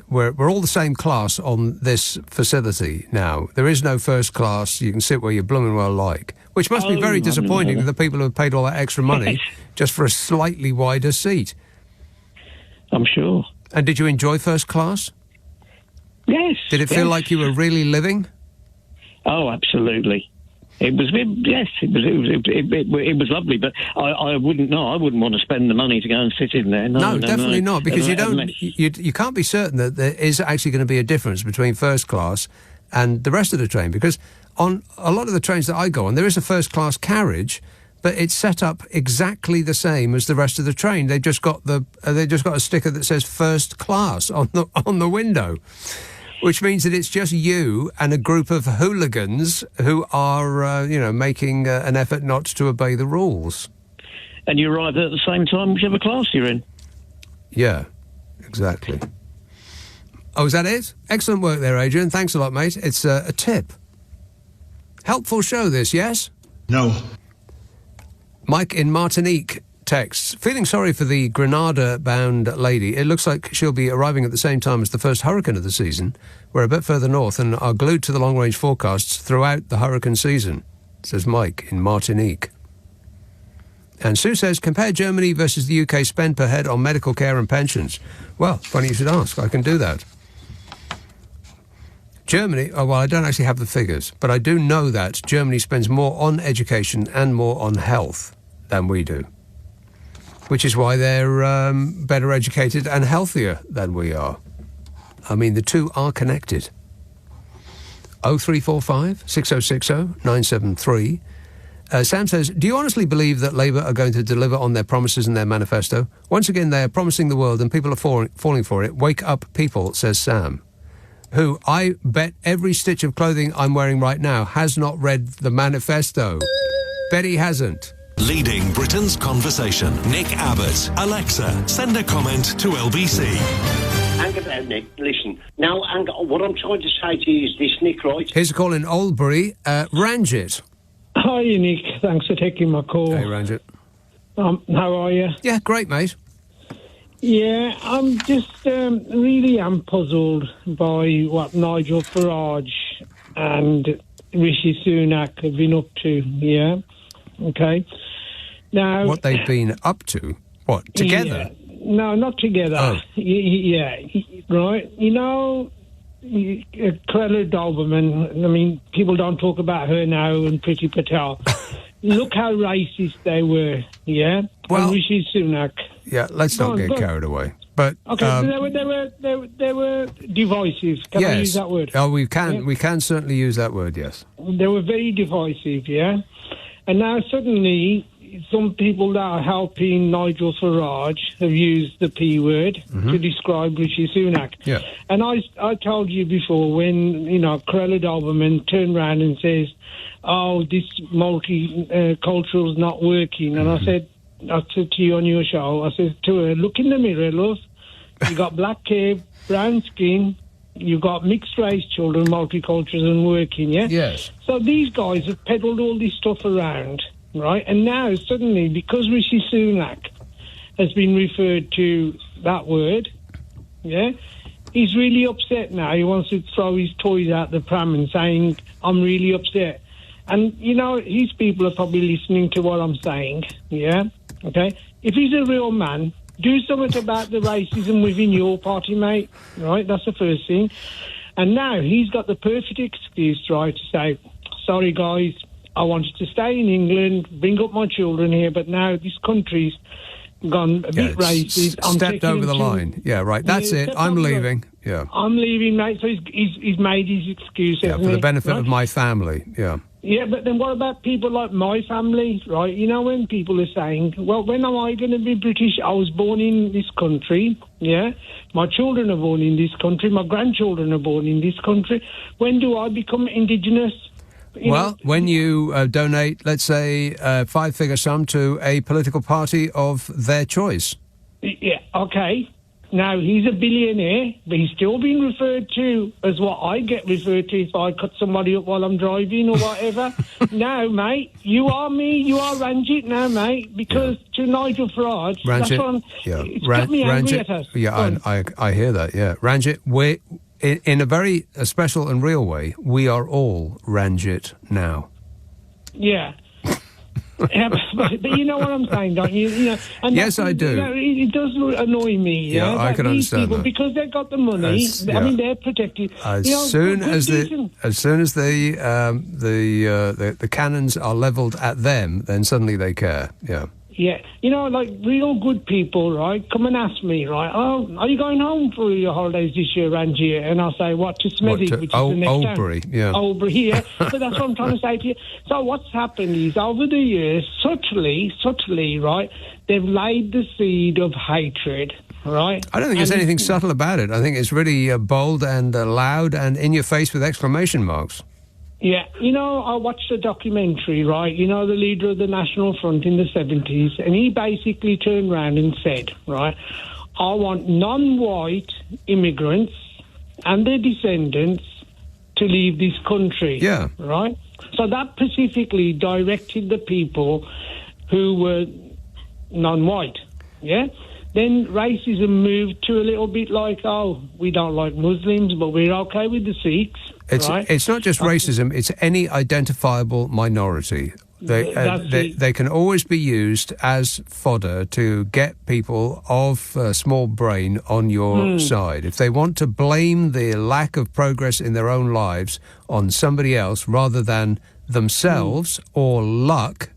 we're all the same class on this facility now. There is no first class. You can sit where you blooming well like. Which must be very disappointing to the people who have paid all that extra money just for a slightly wider seat. I'm sure. And did you enjoy first class? Yes. Did it feel like you were really living? Oh, absolutely. It was lovely, but I wouldn't want to spend the money to go and sit in there. No, definitely not, because you can't be certain that there is actually going to be a difference between first class and the rest of the train, because on a lot of the trains that I go on, there is a first class carriage, but it's set up exactly the same as the rest of the train. They've just got a sticker that says first class on the window, which means that it's just you and a group of hooligans who are, making an effort not to obey the rules. And you arrive at the same time whichever class you're in. Yeah, exactly. Oh, is that it? Excellent work there, Adrian. Thanks a lot, mate. It's a tip. Helpful show, this, yes? No. Mike in Martinique texts, feeling sorry for the Grenada-bound lady. It looks like she'll be arriving at the same time as the first hurricane of the season. We're a bit further north and are glued to the long-range forecasts throughout the hurricane season, says Mike in Martinique. And Sue says, compare Germany versus the UK spend per head on medical care and pensions. Well, funny you should ask. I can do that. Germany, I don't actually have the figures, but I do know that Germany spends more on education and more on health than we do, which is why they're better educated and healthier than we are. I mean, the two are connected. 0345 6060 973. Sam says, do you honestly believe that Labour are going to deliver on their promises in their manifesto? Once again, they are promising the world and people are falling for it. Wake up, people, says Sam, who I bet every stitch of clothing I'm wearing right now has not read the manifesto. Bet he hasn't. Leading Britain's conversation, Nick Abbot. Alexa, send a comment to LBC. Hang about, Nick. Listen. Now, what I'm trying to say to you is this, Nick, right? Here's a call in Oldbury. Ranjit. Hi, Nick. Thanks for taking my call. Hey, Ranjit. How are you? Yeah, great, mate. Yeah, I'm just really puzzled by what Nigel Farage and Rishi Sunak have been up to, yeah? Okay. Now, what they've been up to? What, together? Yeah. No, not together. Oh. Yeah, right. You know, Clara Doberman, I mean, people don't talk about her now and Priti Patel. Look how racist they were, yeah? Well, and Rishi Sunak. Yeah, let's not get carried away. But okay, they were divisive. Can I use that word? Oh, we can. Yeah. We can certainly use that word. Yes. They were very divisive. Yeah, and now suddenly some people that are helping Nigel Farage have used the P word to describe Rishi Sunak. Yeah. And I told you before when Cruella Doberman turned around and says, "Oh, this multicultural is not working," and I said to you on your show, I said to her, "Look in the mirror, love. You got black hair, brown skin. You got mixed race children, multicultural and working, yeah? Yes. So these guys have peddled all this stuff around, right? And now suddenly, because Rishi Sunak has been referred to that word, yeah, he's really upset now. He wants to throw his toys out the pram and saying, I'm really upset. And, his people are probably listening to what I'm saying, yeah? Okay? If he's a real man, do something about the racism within your party, mate, right? That's the first thing. And now he's got the perfect excuse, right, to say, sorry, guys, I wanted to stay in England, bring up my children here, but now this country's gone a bit racist. I'm stepped over the line. Yeah, right. That's it. I'm leaving. Yeah. I'm leaving, mate. So he's made his excuse. Yeah, for the benefit of my family. Yeah. Yeah, but then what about people like my family, right? When people are saying, well, when am I going to be British? I was born in this country, yeah? My children are born in this country. My grandchildren are born in this country. When do I become indigenous? When you donate, let's say, a five-figure sum to a political party of their choice. Yeah, okay. Now, he's a billionaire, but he's still being referred to as what I get referred to if I cut somebody up while I'm driving or whatever. Now, mate, you are me, you are Ranjit now, mate, because to Nigel Farage, Ranjit, that's what it's got me angry at us. Yeah, I hear that, yeah. Ranjit, we're, in a very special and real way, we are all Ranjit now. Yeah. Yeah, but you know what I'm saying, don't you? And yes, I do. It does annoy me. Yeah, I can understand people, that because they've got the money. I mean, they're protected. As soon as the cannons are levelled at them, then suddenly they care. Yeah. Yeah, you know, like real good people, right, come and ask me, right, oh, are you going home for your holidays this year, Angie? And I'll say, what, to Smethwick, which is the next Oldbury, town. yeah. Oldbury, yeah. So that's what I'm trying to say to you. So what's happened is, over the years, subtly, right, they've laid the seed of hatred, right? I don't think there's anything subtle about it. I think it's really bold and loud and in your face with exclamation marks. Yeah, you know, I watched a documentary, right, you know, the leader of the National Front in the 70s, and he basically turned around and said, right, I want non-white immigrants and their descendants to leave this country. Yeah. Right? So that specifically directed the people who were non-white, yeah? Then racism moved to a little bit like, oh, we don't like Muslims, but we're okay with the Sikhs. It's not just racism, it's any identifiable minority. They can always be used as fodder to get people of small brain on your side. If they want to blame the lack of progress in their own lives on somebody else rather than themselves or luck,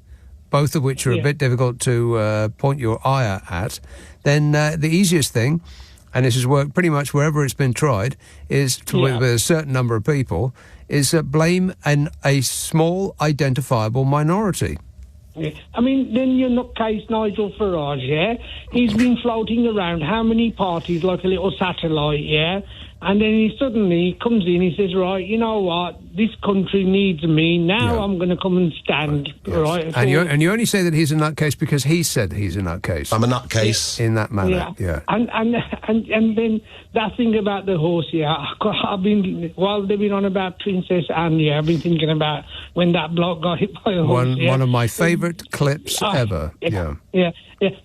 both of which are a bit difficult to point your ire at, then the easiest thing, and this has worked pretty much wherever it's been tried, is with a certain number of people, is blame a small identifiable minority. Yeah. I mean, then your nutcase Nigel Farage, yeah? He's been floating around how many parties like a little satellite, yeah? And then he suddenly comes in, he says, right, you know what, this country needs me, now I'm going to come and stand, right? And you only say that he's a nutcase because he said he's a nutcase. I'm a nutcase. In that manner, yeah. And then that thing about the horse, I've been, while they've been on about Princess Anne, I've been thinking about when that bloke got hit by a horse. One of my favourite clips ever, Yeah.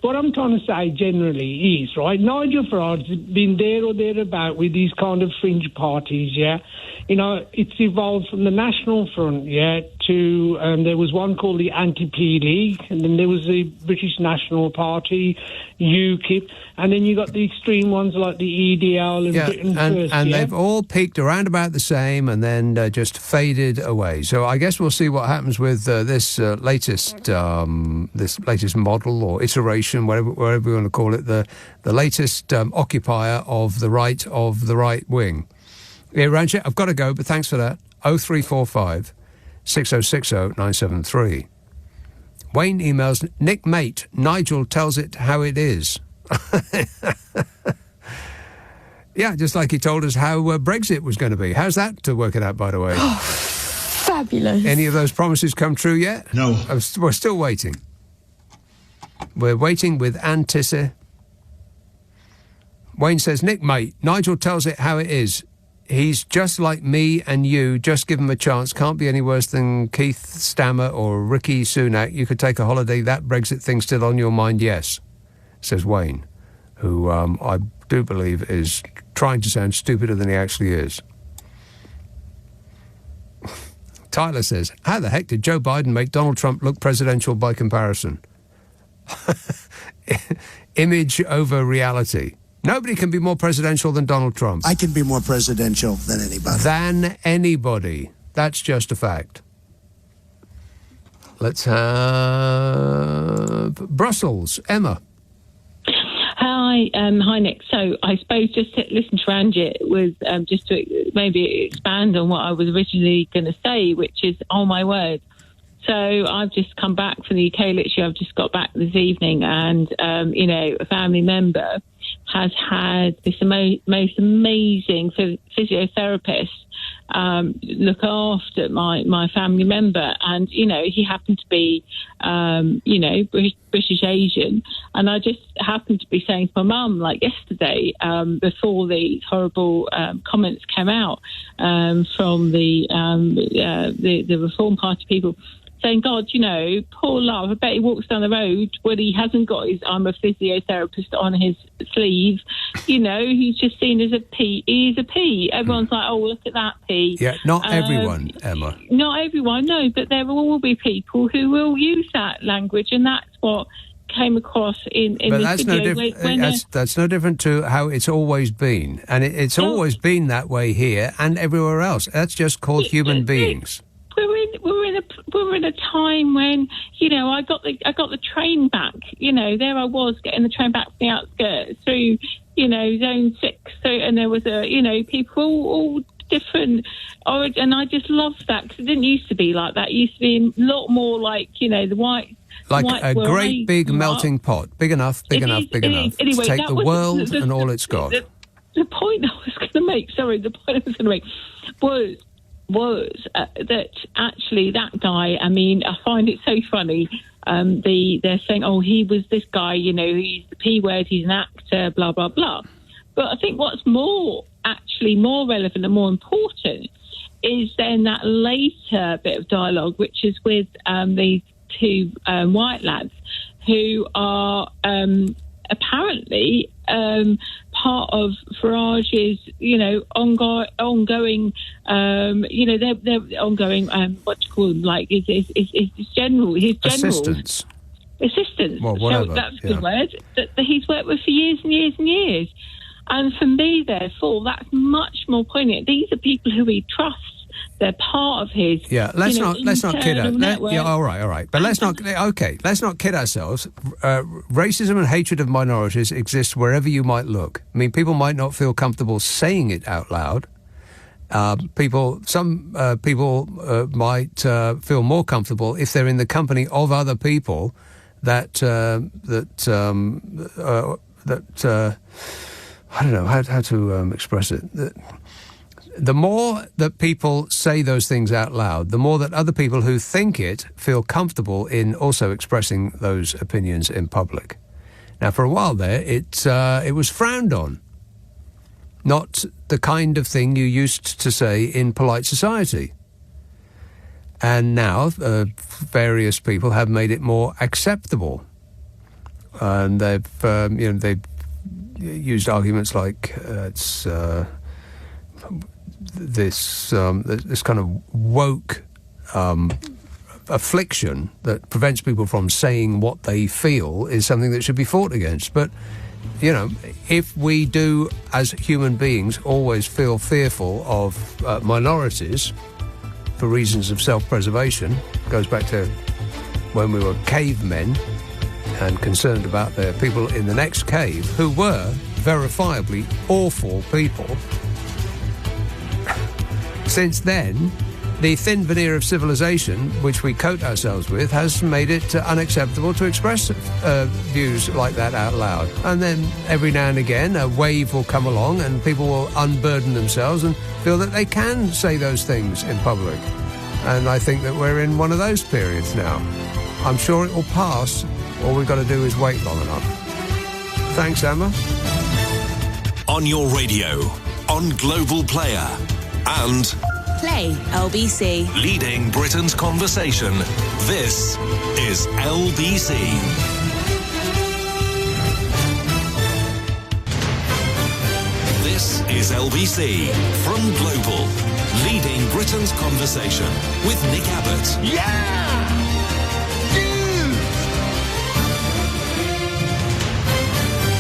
What I'm trying to say generally is, right, Nigel Farage has been there or thereabout with these kind of fringe parties, yeah? You know, it's evolved from the National Front, to, there was one called the Anti-P League, and then there was the British National Party, UKIP, and then you got the extreme ones like the EDL and Britain First, and they've all peaked around about the same and then just faded away. So I guess we'll see what happens with this latest model or iteration, whatever you want to call it, the latest occupier of the right wing. Yeah, Ranjit, I've got to go, but thanks for that. 0345 6060 973. Wayne emails, Nick mate, Nigel tells it how it is. Yeah, just like he told us how Brexit was going to be. How's that to work it out, by the way? Oh, fabulous. Any of those promises come true yet? No. We're still waiting. We're waiting with anticipation. Wayne says, Nick mate, Nigel tells it how it is. He's just like me and you. Just give him a chance. Can't be any worse than Keith Stammer or Rishi Sunak. You could take a holiday. That Brexit thing still on your mind? Yes, says Wayne, who I do believe is trying to sound stupider than he actually is. Tyler says, how the heck did Joe Biden make Donald Trump look presidential by comparison? Image over reality. Nobody can be more presidential than Donald Trump. I can be more presidential than anybody. That's just a fact. Let's have Brussels. Emma. Hi, Nick. So I suppose just to listen to Ranjit was just to maybe expand on what I was originally going to say, which is, oh my word. So I've just come back from the UK. Literally, I've just got back this evening, and a family member has had this most amazing physiotherapist look after my family member, and he happened to be British Asian, and I just happened to be saying to my mum, like yesterday, before these horrible comments came out from the Reform Party people, saying, God, poor love, I bet he walks down the road when he hasn't got his I'm a physiotherapist on his sleeve. He's just seen as a P. He's a P. Everyone's like, oh, look at that P. Yeah, not everyone, Emma. Not everyone, no, but there will be people who will use that language, and that's what came across in this video. That's no different to how it's always been. And it's always been that way here and everywhere else. That's just called human beings. We're in a time when, I got the train back. There I was getting the train back from the outskirts through, Zone 6. So, and there was people all different. And I just loved that because it didn't used to be like that. It used to be a lot more like, the white. Like a great big melting pot. Big enough. Anyway, to take the world and all it's got. The point I was going to make, was that actually that guy, I find it so funny. They're saying, he was this guy, he's the P word, he's an actor, blah, blah, blah. But I think what's more relevant and more important is then that later bit of dialogue, which is with these two white lads who are apparently part of Farage's, ongoing, they're ongoing, what do you call them, like his general assistants. Well, whatever. So that's a good word that he's worked with for years and years and years. And for me, therefore, that's much more poignant. These are people who he trusts. They're part of his. Yeah, let's not kid ourselves. Yeah, all right. But let's not kid ourselves. Racism and hatred of minorities exists wherever you might look. I mean, people might not feel comfortable saying it out loud. Some people might feel more comfortable if they're in the company of other people that I don't know how to express it. The more that people say those things out loud, the more that other people who think it feel comfortable in also expressing those opinions in public. Now, for a while there, it was frowned on. Not the kind of thing you used to say in polite society. And now, various people have made it more acceptable. And they've used arguments like it's this kind of woke affliction that prevents people from saying what they feel is something that should be fought against. But, if we do, as human beings, always feel fearful of minorities for reasons of self-preservation, goes back to when we were cavemen and concerned about the people in the next cave who were verifiably awful people. Since then, the thin veneer of civilization, which we coat ourselves with, has made it unacceptable to express views like that out loud. And then every now and again, a wave will come along and people will unburden themselves and feel that they can say those things in public. And I think that we're in one of those periods now. I'm sure it will pass. All we've got to do is wait long enough. Thanks, Emma. On your radio, on Global Player, and Play LBC. Leading Britain's conversation. This is LBC. This is LBC from Global. Leading Britain's conversation with Nick Abbot. Yeah!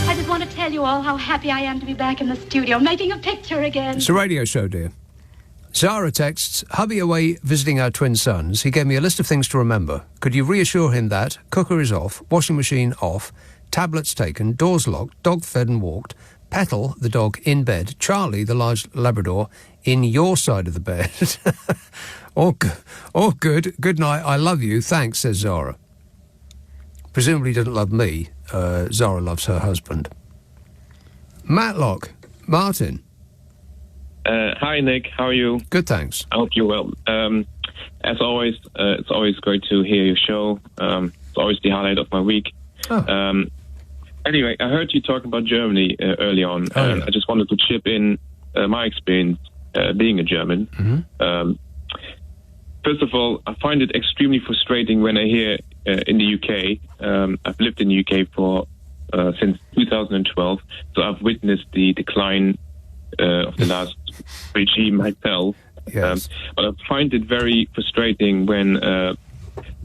I just want to tell you all how happy I am to be back in the studio, making a picture again. It's a radio show, dear. Zara texts, hubby away visiting our twin sons. He gave me a list of things to remember. Could you reassure him that cooker is off, washing machine off, tablets taken, doors locked, dog fed and walked, Petal, the dog, in bed, Charlie, the large Labrador, in your side of the bed. All good. Good night. I love you. Thanks, says Zara. Presumably doesn't love me. Zara loves her husband. Matlock. Martin. Hi, Nick. How are you? Good, thanks. I hope you're well. As always, it's always great to hear your show. It's always the highlight of my week. Oh. Anyway, I heard you talking about Germany early on, and I just wanted to chip in my experience being a German. Mm-hmm. First of all, I find it extremely frustrating when I hear in the UK, I've lived in the UK for since 2012, so I've witnessed the decline of the last regime myself. Yes. But I find it very frustrating when,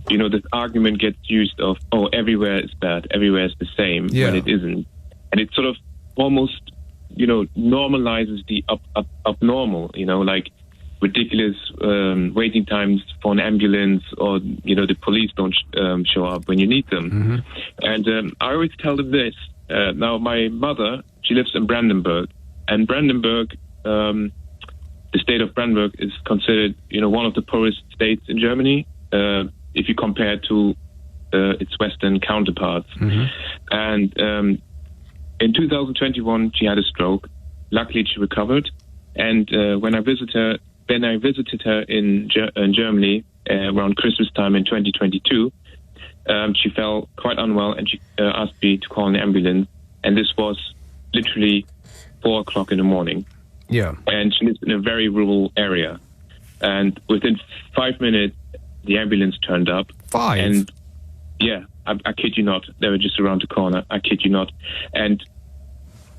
this argument gets used of, everywhere is bad, everywhere is the same, when it isn't. And it sort of almost, normalizes the abnormal, like ridiculous waiting times for an ambulance, or the police don't show up when you need them. And I always tell them this. Now, my mother, she lives in Brandenburg, and Brandenburg, the state of Brandenburg, is considered one of the poorest states in Germany if you compare to its western counterparts. And in 2021, she had a stroke. Luckily, she recovered. And when I visited her in Germany around Christmas time in 2022, she felt quite unwell, and she asked me to call an ambulance. And this was literally 4 o'clock in the morning. Yeah. And she lives in a very rural area. And within 5 minutes, the ambulance turned up. 5? And yeah, I kid you not. They were just around the corner. I kid you not. And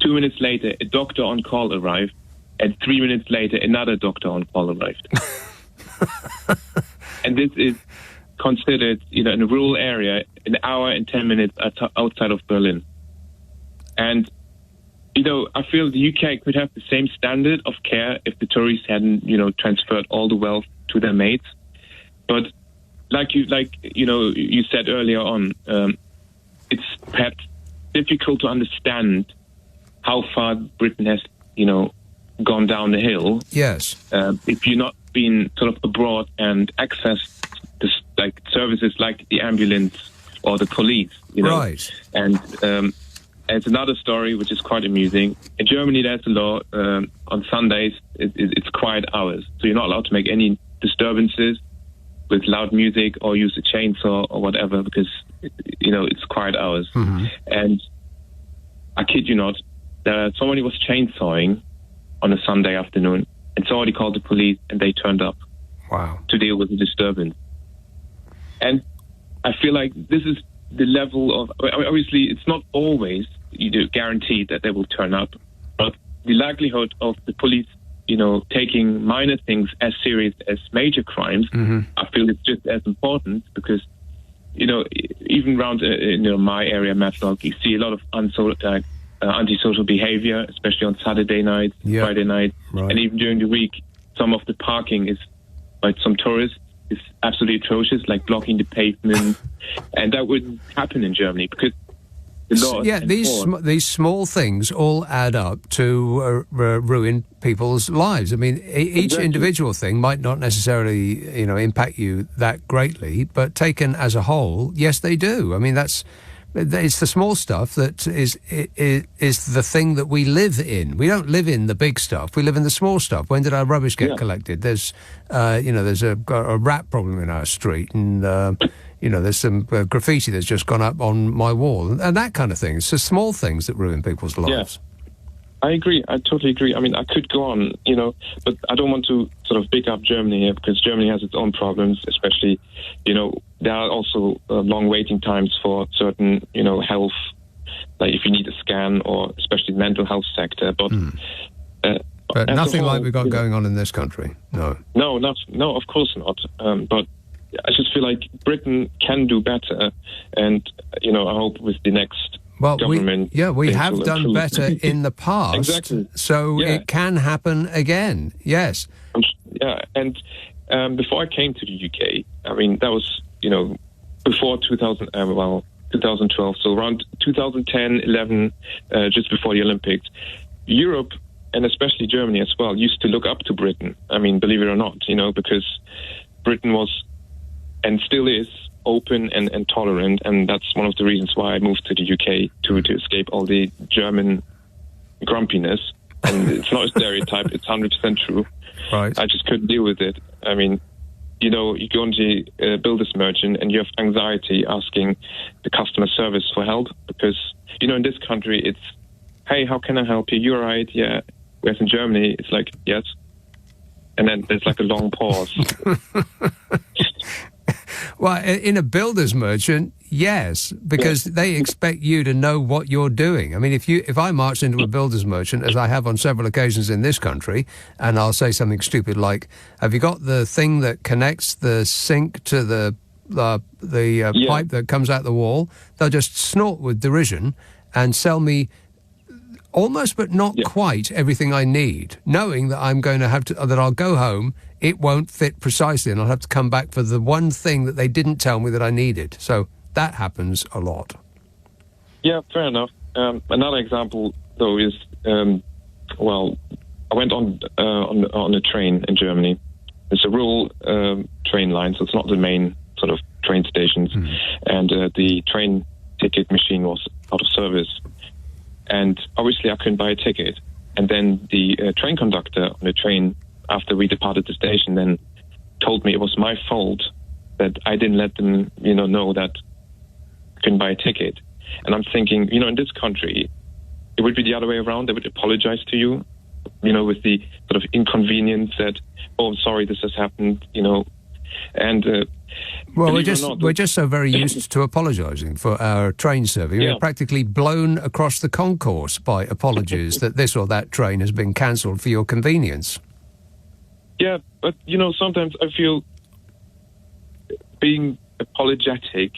2 minutes later, a doctor on call arrived. And 3 minutes later, another doctor on call arrived. And this is considered, in a rural area, an hour and 10 minutes outside of Berlin. And, I feel the UK could have the same standard of care if the Tories hadn't, transferred all the wealth to their mates. But like you said earlier on, it's perhaps difficult to understand how far Britain has, gone down the hill. Yes. If you're not been sort of abroad and accessed this, services like the ambulance or the police, Right. And it's another story which is quite amusing. In Germany, there's a law on Sundays. It's quiet hours, so you're not allowed to make any disturbances with loud music or use a chainsaw or whatever, because it's quiet hours. And I kid you not, somebody was chainsawing on a Sunday afternoon, and somebody called the police, and they turned up. Wow. To deal with the disturbance. And I feel like this is the level of, obviously it's not always guaranteed that they will turn up, but the likelihood of the police taking minor things as serious as major crimes, I feel it's just as important, because even around my area, Matlock, you see a lot of antisocial behavior, especially on Saturday night, Friday night, and even during the week. Some of the parking is, by some tourists, is absolutely atrocious, like blocking the pavement, and that wouldn't happen in Germany because the laws. Yeah, these small things all add up to ruin people's lives. I mean, each individual thing might not necessarily impact you that greatly, but taken as a whole, yes, they do. I mean, it's the small stuff that is the thing that we live in. We don't live in the big stuff. We live in the small stuff. When did our rubbish get collected? There's, there's a rat problem in our street, and there's some graffiti that's just gone up on my wall, and that kind of thing. It's the small things that ruin people's lives. I agree. I totally agree. I mean, I could go on, but I don't want to sort of big up Germany here, because Germany has its own problems, especially, there are also long waiting times for certain, health, like if you need a scan, or especially the mental health sector. But nothing like we've got going on in this country. No, of course not. But I just feel like Britain can do better, and I hope with the next government, we have done better in the past. Exactly. So it can happen again. Yes. And before I came to the UK, I mean, that was before 2012. So around 2010, 11, just before the Olympics, Europe, and especially Germany as well, used to look up to Britain. I mean, believe it or not, because Britain was, and still is, open and tolerant, and that's one of the reasons why I moved to the UK, to escape all the German grumpiness. And it's not a stereotype, it's 100% true. Right. I just couldn't deal with it. I mean, you go into a builder's merchant and you have anxiety asking the customer service for help, because, in this country it's, hey, how can I help you? You're right, yeah. Whereas in Germany, it's like, yes. And then there's like a long pause. Well, in a builder's merchant, yes, because they expect you to know what you're doing. I mean, if I march into a builder's merchant, as I have on several occasions in this country, and I'll say something stupid like, have you got the thing that connects the sink to the pipe that comes out the wall? They'll just snort with derision and sell me almost but not quite everything I need, knowing that I'm going to that I'll go home it won't fit precisely, and I'll have to come back for the one thing that they didn't tell me that I needed. So that happens a lot. Yeah, fair enough. Another example, though, is I went on a train in Germany. It's a rural train line, so it's not the main sort of train stations, and the train ticket machine was out of service, and obviously I couldn't buy a ticket. And then the train conductor on the train, after we departed the station, then told me it was my fault that I didn't let them, know that I couldn't buy a ticket. And I'm thinking, in this country, it would be the other way around. They would apologize to you, with the sort of inconvenience that, oh, I'm sorry, this has happened, and... Well, we're just so very used to apologising for our train service. We're practically blown across the concourse by apologies that this or that train has been cancelled for your convenience. Yeah, but, sometimes I feel being apologetic,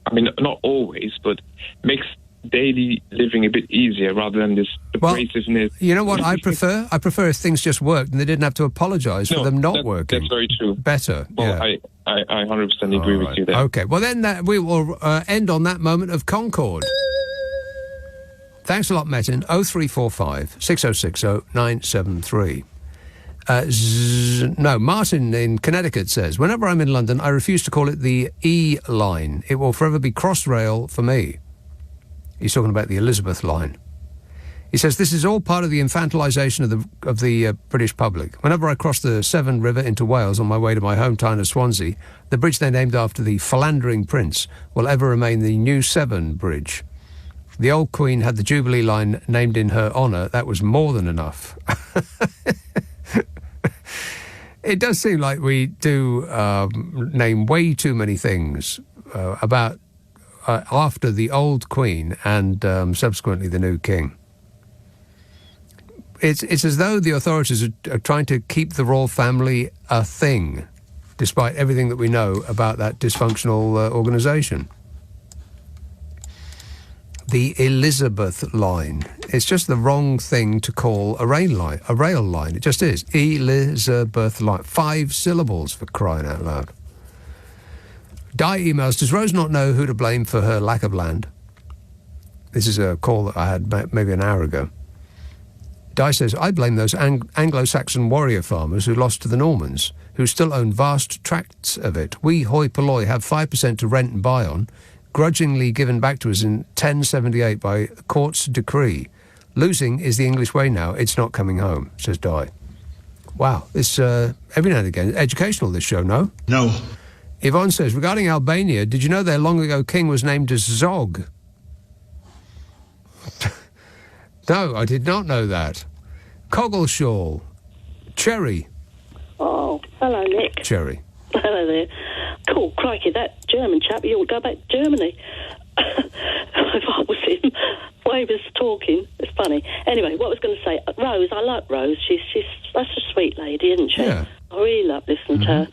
I mean, not always, but makes daily living a bit easier rather than this abrasiveness. You know what I prefer? I prefer if things just worked and they didn't have to apologise for them not working. That's very true. Better. Well, yeah. I 100% agree with you there. Okay, well then we will end on that moment of concord. Thanks a lot, Metin. 0345 6060 973. Martin in Connecticut says, whenever I'm in London, I refuse to call it the E line. It will forever be Crossrail for me. He's talking about the Elizabeth line. He says, this is all part of the infantilisation of the British public. Whenever I cross the Severn River into Wales on my way to my hometown of Swansea, the bridge they named after the philandering prince will ever remain the New Severn Bridge. The old Queen had the Jubilee line named in her honour. That was more than enough. It does seem like we do name way too many things about after the old Queen and subsequently the new King. It's as though the authorities are trying to keep the royal family a thing, despite everything that we know about that dysfunctional organisation. The Elizabeth line. It's just the wrong thing to call a rail line. It just is. Elizabeth line. 5 syllables, for crying out loud. Di emails, does Rose not know who to blame for her lack of land? This is a call that I had maybe an hour ago. Di says, I blame those Anglo-Saxon warrior farmers who lost to the Normans, who still own vast tracts of it. We, hoi polloi, have 5% to rent and buy on, grudgingly given back to us in 1078 by court's decree. Losing is the English way now. It's not coming home, says Di. Wow, this, every now and again, educational, this show, no? No. Yvonne says, regarding Albania, did you know their long-ago king was named as Zog? No, I did not know that. Coggleshaw. Cherry. Oh, hello, Nick. Cherry. Hello there. Cool, crikey, that German chap, you ought to go back to Germany. If I was him, the way he was talking, it's funny. Anyway, what I was going to say, Rose, I like Rose. She's that's a sweet lady, isn't she? Yeah. I really love listening to her.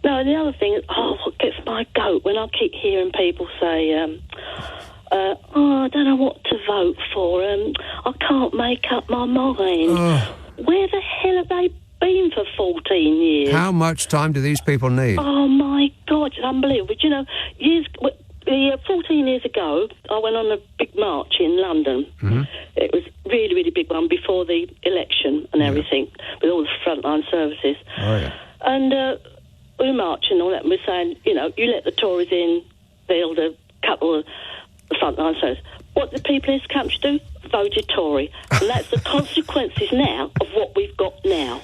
No, the other thing is, what gets my goat when I keep hearing people say, I don't know what to vote for. I can't make up my mind. Where the hell have they been for 14 years? How much time do these people need? Oh, my God, it's unbelievable. But, 14 years ago, I went on a big march in London. Mm-hmm. It was a really, really big one before the election and everything, with all the frontline services. Oh, yeah. And we were marching and all that, and we're saying, you let the Tories in, build a couple of frontline services. What the people in this country do? Voted Tory. And that's the consequences now of what we've got now.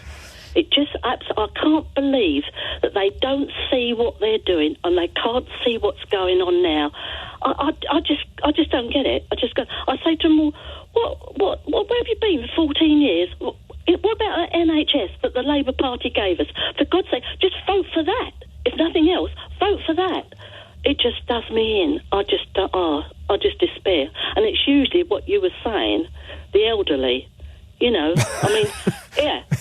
It just, I can't believe that they don't see what they're doing and they can't see what's going on now. I just don't get it. I say to them, well, where have you been for 14 years? What about the NHS that the Labour Party gave us? For God's sake, just vote for that. If nothing else, vote for that. It just does me in. I just despair. And it's usually what you were saying, the elderly. I mean,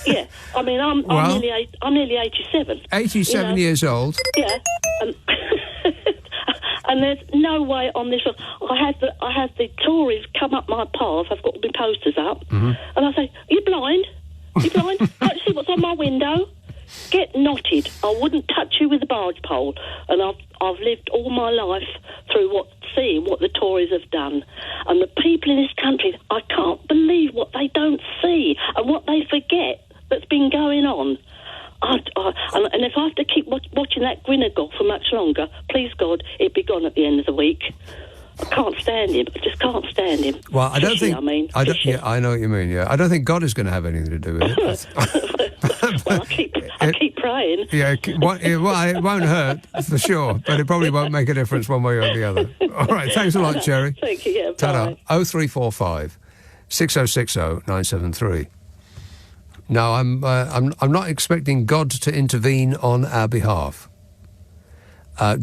yeah. I mean, I'm nearly 87. 87 years old. Yeah. And there's no way on this. I had the Tories come up my path. I've got all my posters up, and I say, "You blind? You blind? Can't you see what's on my window? Get knotted. I wouldn't touch you with a barge pole. And I've lived all my life through seeing what the Tories have done. And the people in this country, I can't believe what they don't see and what they forget that's been going on. And if I have to keep watching that Grinagol for much longer, please God, it'd be gone at the end of the week. I can't stand him. I just can't stand him. Well, I don't Fishy, think. I know what you mean. Yeah, I don't think God is going to have anything to do with it. Well, I keep praying. Yeah, it won't hurt for sure, but it probably won't make a difference one way or the other. All right, thanks a lot, Cherry. Thank you. Yeah, Ta-da. bye. 0345 6060 973. No, I'm not expecting God to intervene on our behalf.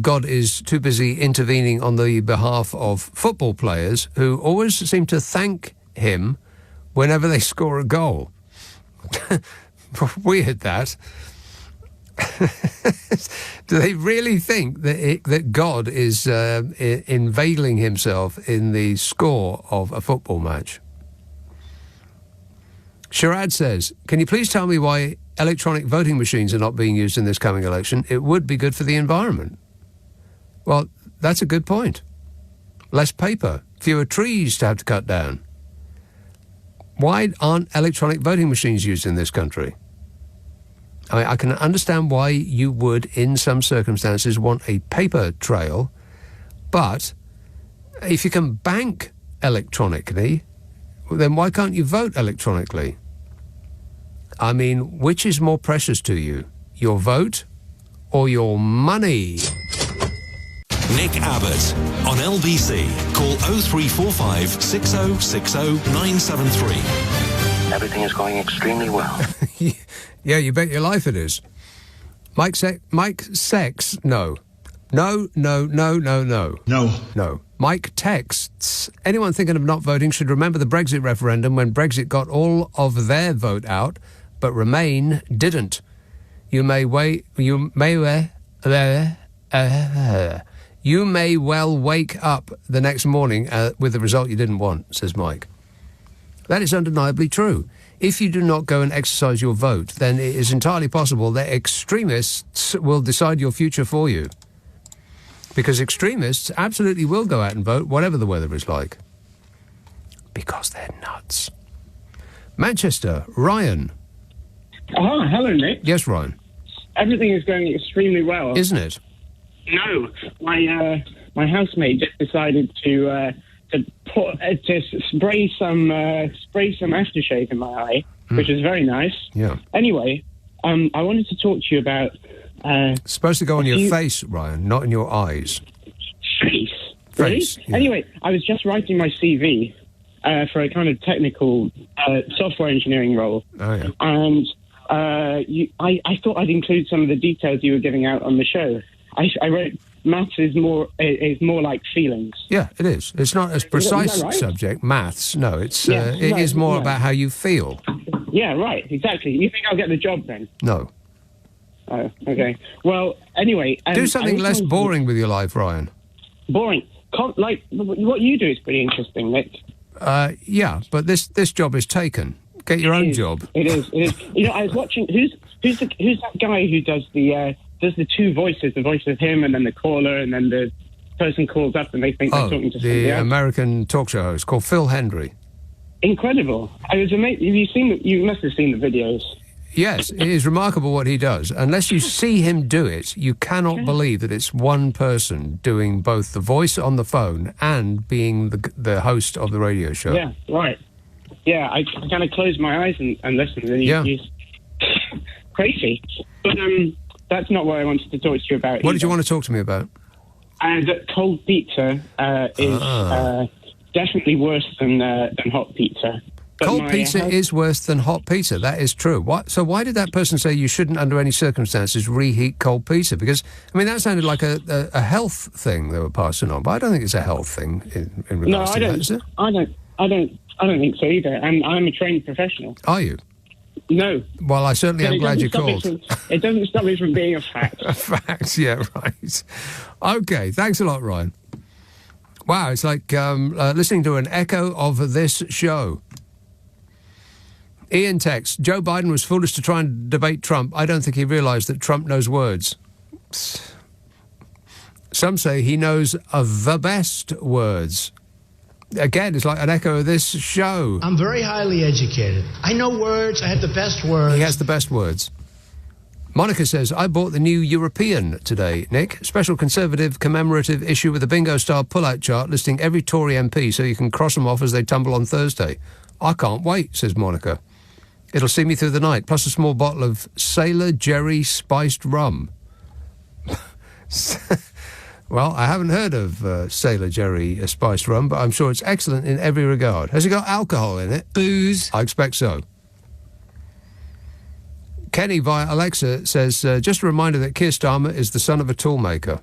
God is too busy intervening on the behalf of football players who always seem to thank him whenever they score a goal. Weird, that. Do they really think that God is unveiling himself in the score of a football match? Sharad says, can you please tell me why electronic voting machines are not being used in this coming election? It would be good for the environment. Well, that's a good point. Less paper, fewer trees to have to cut down. Why aren't electronic voting machines used in this country? I mean, I can understand why you would, in some circumstances, want a paper trail, but if you can bank electronically, then why can't you vote electronically? I mean, which is more precious to you, your vote or your money? Nick Abbott on LBC. Call 0345 6060 973. Everything is going extremely well. Yeah, you bet your life it is. Mike Sex? No. No. Mike texts, anyone thinking of not voting should remember the Brexit referendum when Brexit got all of their vote out, but Remain didn't. You may well wake up the next morning with the result you didn't want, says Mike. That is undeniably true. If you do not go and exercise your vote, then it is entirely possible that extremists will decide your future for you. Because extremists absolutely will go out and vote, whatever the weather is like. Because they're nuts. Manchester, Ryan. Oh, hello, Nick. Yes, Ryan. Everything is going extremely well. Isn't it? No, my housemate just decided to spray some aftershave in my eye, which is very nice. Yeah. Anyway, I wanted to talk to you about. It's supposed to go on your face, Ryan, not in your eyes. Face. Really? Yeah. Anyway, I was just writing my CV for a kind of technical software engineering role. Oh yeah. And I thought I'd include some of the details you were giving out on the show. I wrote maths is more like feelings. Yeah, it is. It's not as precise is that right? subject, maths. No, it right, is more yeah. about how you feel. Yeah, right. Exactly. You think I'll get the job then? No. Oh, okay. Well, anyway, do something less boring with your life, Ryan. Boring. Like what you do is pretty interesting, Nick. Yeah, but this job is taken. Get your own job. It is. You know, I was watching. Who's that guy who does the two voices? The voice of him, and then the caller, and then the person calls up, and they think they're talking to somebody else. American talk show host called Phil Hendry. Incredible! I was amazed. You must have seen the videos. Yes, it is remarkable what he does. Unless you see him do it, you cannot believe that it's one person doing both the voice on the phone and being the host of the radio show. Yeah, right. Yeah, I kind of close my eyes and listen. And you crazy. But that's not what I wanted to talk to you about. What did you want to talk to me about? That cold pizza is definitely worse than hot pizza. But cold pizza is worse than hot pizza. That is true. So why did that person say you shouldn't, under any circumstances, reheat cold pizza? Because, I mean, that sounded like a health thing they were passing on, but I don't think it's a health thing in regards to that, is it? I don't think so either. And I'm a trained professional. Are you? No. Well, I certainly am glad you called. It doesn't stop me from being a fact. A fact, yeah, right. Okay, thanks a lot, Ryan. Wow, it's like listening to an echo of this show. Ian texts, Joe Biden was foolish to try and debate Trump. I don't think he realised that Trump knows words. Some say he knows the best words. Again, it's like an echo of this show. I'm very highly educated. I know words. I have the best words. He has the best words. Monica says, I bought the new European today, Nick. Special Conservative commemorative issue with a bingo-style pull-out chart listing every Tory MP so you can cross them off as they tumble on Thursday. I can't wait, says Monica. It'll see me through the night, plus a small bottle of Sailor Jerry spiced rum. Well, I haven't heard of Sailor Jerry spiced rum, but I'm sure it's excellent in every regard. Has it got alcohol in it? Booze. I expect so. Kenny via Alexa says, just a reminder that Keir Starmer is the son of a toolmaker.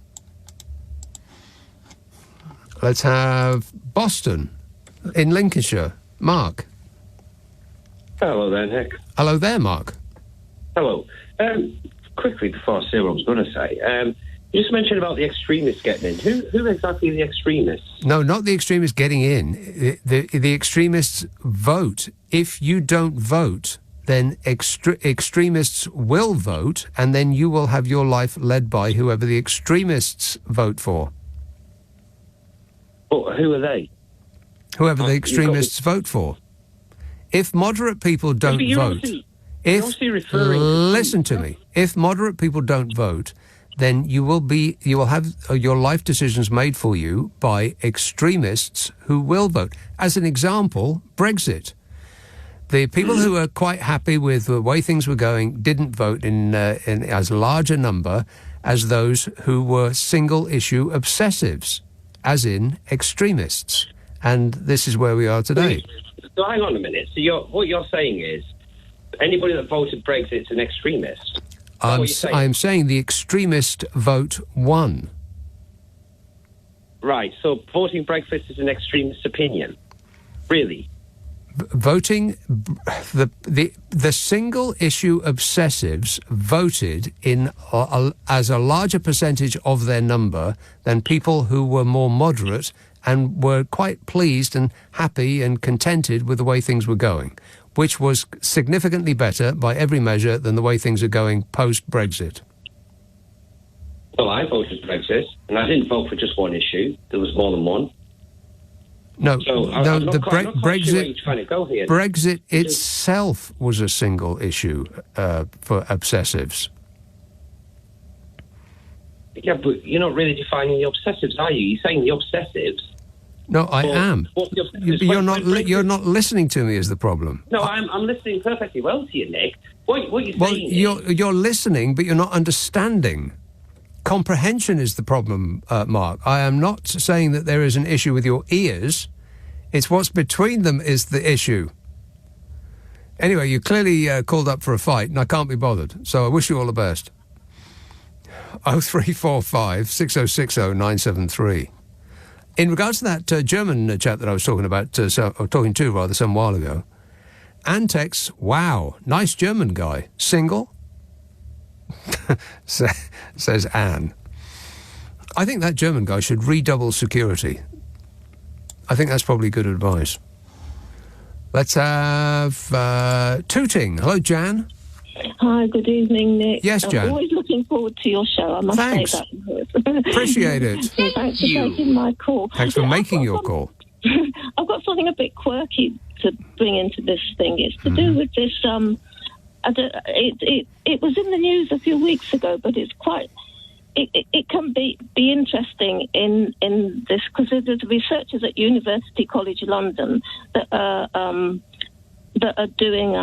Let's have Boston in Lincolnshire. Mark. Hello there, Nick. Hello there, Mark. Hello. Quickly, before I say what I was going to say, you just mentioned about the extremists getting in. Who exactly are the extremists? No, not the extremists getting in. The extremists vote. If you don't vote, then extremists will vote, and then you will have your life led by whoever the extremists vote for. But who are they? Whoever the extremists vote for. If moderate people don't vote... Listen to me. If moderate people don't vote, then you will have your life decisions made for you by extremists who will vote. As an example, Brexit. The people who are quite happy with the way things were going didn't vote in as large a number as those who were single-issue obsessives, as in extremists. And this is where we are today. So hang on a minute. So what you're saying is anybody that voted Brexit is an extremist? I'm saying the extremist vote won. Right, so voting Brexit is an extremist opinion? Really? Voting, the single-issue obsessives voted in as a larger percentage of their number than people who were more moderate and were quite pleased and happy and contented with the way things were going, which was significantly better by every measure than the way things are going post-Brexit. Well, I voted Brexit, and I didn't vote for just one issue. There was more than one. No, so Brexit itself was a single issue for obsessives. Yeah, but you're not really defining the obsessives, are you? You're saying the obsessives. No, I am. You're not listening to me is the problem. No, I'm listening perfectly well to you, Nick. What you're saying you're listening, but you're not understanding. Comprehension is the problem, Mark. I am not saying that there is an issue with your ears. It's what's between them is the issue. Anyway, you clearly called up for a fight, and I can't be bothered. So I wish you all the best. 0345 6060 973. In regards to that German chap that I was talking about, talking to some while ago, Antex, wow, nice German guy. Single? Says Anne. I think that German guy should redouble security. I think that's probably good advice. Let's have Tooting. Hello, Jan. Hi, good evening, Nick. Yes, Jan. I'm always looking forward to your show, I must Thanks. say that. Appreciate it. So thanks for taking my call. Thanks for making your call. I've got something a bit quirky to bring into this thing. It's to do with this, it was in the news a few weeks ago, but it's quite... It can be interesting in this, because there's researchers at University College London that are doing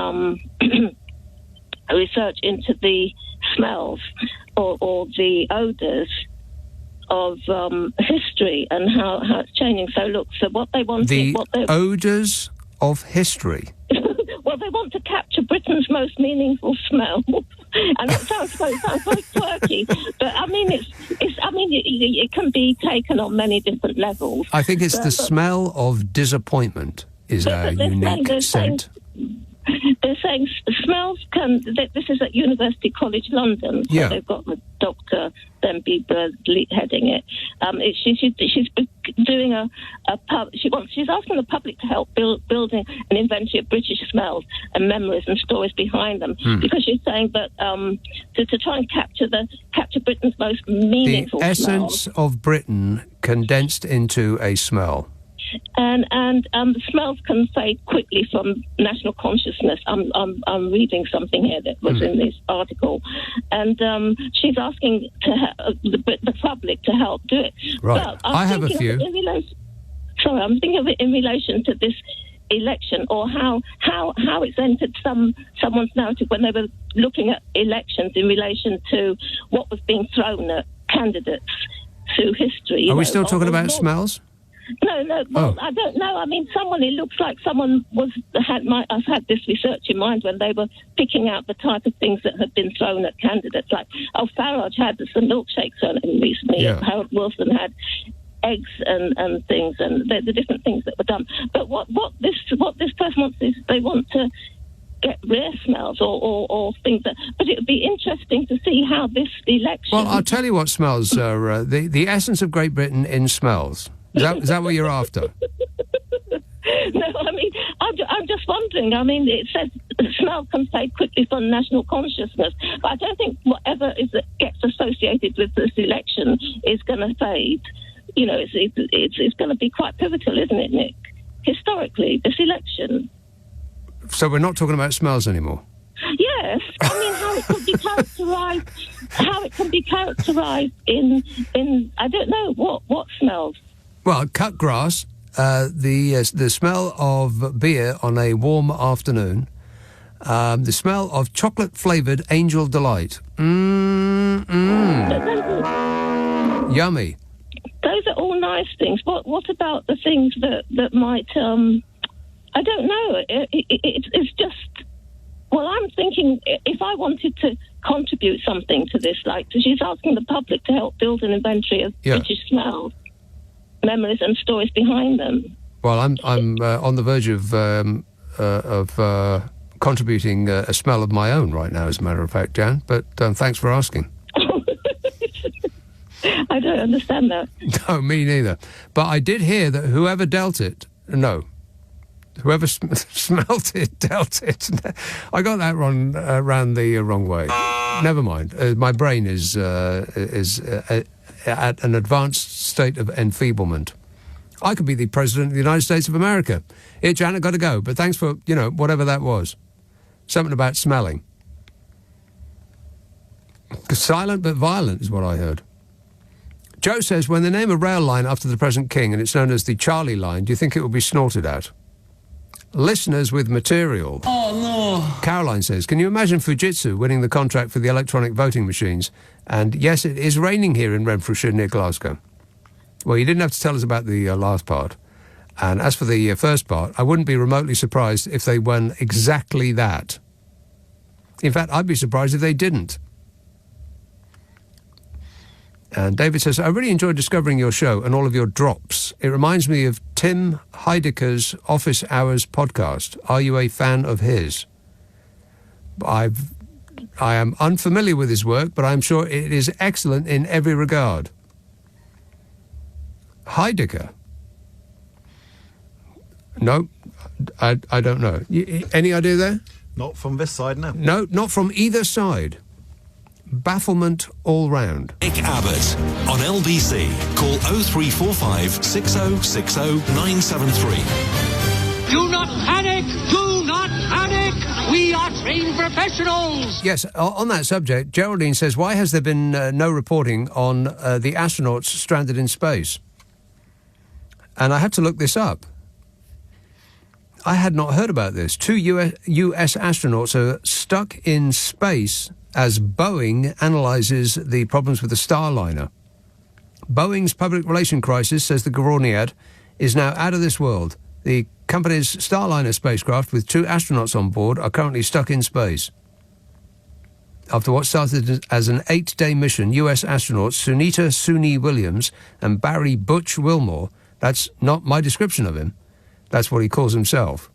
research into the smells or the odours of history and how it's changing. So look, so what they want the odours of history. Well, they want to capture Britain's most meaningful smell, and it sounds very quirky. But I mean, it can be taken on many different levels. I think it's the smell of disappointment is our unique scent. They're saying smells can. This is at University College London. So they've got the Dr. Denby Bird heading it. She's doing a pub. She's asking the public to help building an inventory of British smells and memories and stories behind them. Because she's saying that to try and capture Britain's most meaningful the essence smells. of Britain condensed into a smell. And the smells can fade quickly from national consciousness. I'm reading something here that was in this article, and she's asking the public to help do it. Right, But I have a few. I'm thinking of it in relation to this election, or how it's entered someone's narrative when they were looking at elections in relation to what was being thrown at candidates through history. Are we still talking about smells? No. Well, I don't know. I mean, it looks like someone I've had this research in mind when they were picking out the type of things that had been thrown at candidates. Like, Farage had some milkshakes thrown at him recently. Yeah. Harold Wilson had eggs and things, and the different things that were done. But what this person wants is they want to get rare smells or things that. But it would be interesting to see how this election. Well, I'll tell you what smells are the essence of Great Britain in smells. Is that what you're after? No, I mean, I'm just wondering. I mean, it says smell can fade quickly from national consciousness, but I don't think whatever gets associated with this election is going to fade. You know, it's going to be quite pivotal, isn't it, Nick? Historically, this election. So we're not talking about smells anymore? Yes, I mean how it could be characterised in I don't know what smells. Well, cut grass, the smell of beer on a warm afternoon, the smell of chocolate-flavoured Angel Delight. Yummy. Those are all nice things. What about the things that might? I don't know. It's just. Well, I'm thinking if I wanted to contribute something to this, like she's asking the public to help build an inventory of British smells, memories and stories behind them. Well, I'm on the verge of contributing a smell of my own right now, as a matter of fact, Jan. But thanks for asking. I don't understand that. No, me neither. But I did hear that whoever smelt it, dealt it. I got that round the wrong way. Never mind. My brain is at an advanced state of enfeeblement. I could be the President of the United States of America. Here, Jan, I've got to go. But thanks for, whatever that was. Something about smelling. Silent but violent is what I heard. Joe says, when they name a rail line after the present king and it's known as the Charlie Line, do you think it will be snorted out? Listeners with material. Oh, no. Caroline says, can you imagine Fujitsu winning the contract for the electronic voting machines? And yes, it is raining here in Renfrewshire near Glasgow. Well, you didn't have to tell us about the last part. And as for the first part, I wouldn't be remotely surprised if they won exactly that. In fact, I'd be surprised if they didn't. And David says, I really enjoyed discovering your show and all of your drops. It reminds me of Tim Heidecker's Office Hours podcast. Are you a fan of his? I am unfamiliar with his work, but I'm sure it is excellent in every regard. Heidecker? No, I don't know. Any idea there? Not from this side, no. No, not from either side. Bafflement all round. Nick Abbott on LBC. Call 0345 6060 973. Do not panic! Do not panic! We are trained professionals! Yes, on that subject, Geraldine says, why has there been no reporting on the astronauts stranded in space? And I had to look this up. I had not heard about this. 2 US astronauts are stuck in space as Boeing analyses the problems with the Starliner. Boeing's public relation crisis, says the Goroniad, is now out of this world. The company's Starliner spacecraft with 2 astronauts on board are currently stuck in space. After what started as an 8-day mission, US astronauts Sunita Suni Williams and Barry Butch Wilmore, that's not my description of him, that's what he calls himself,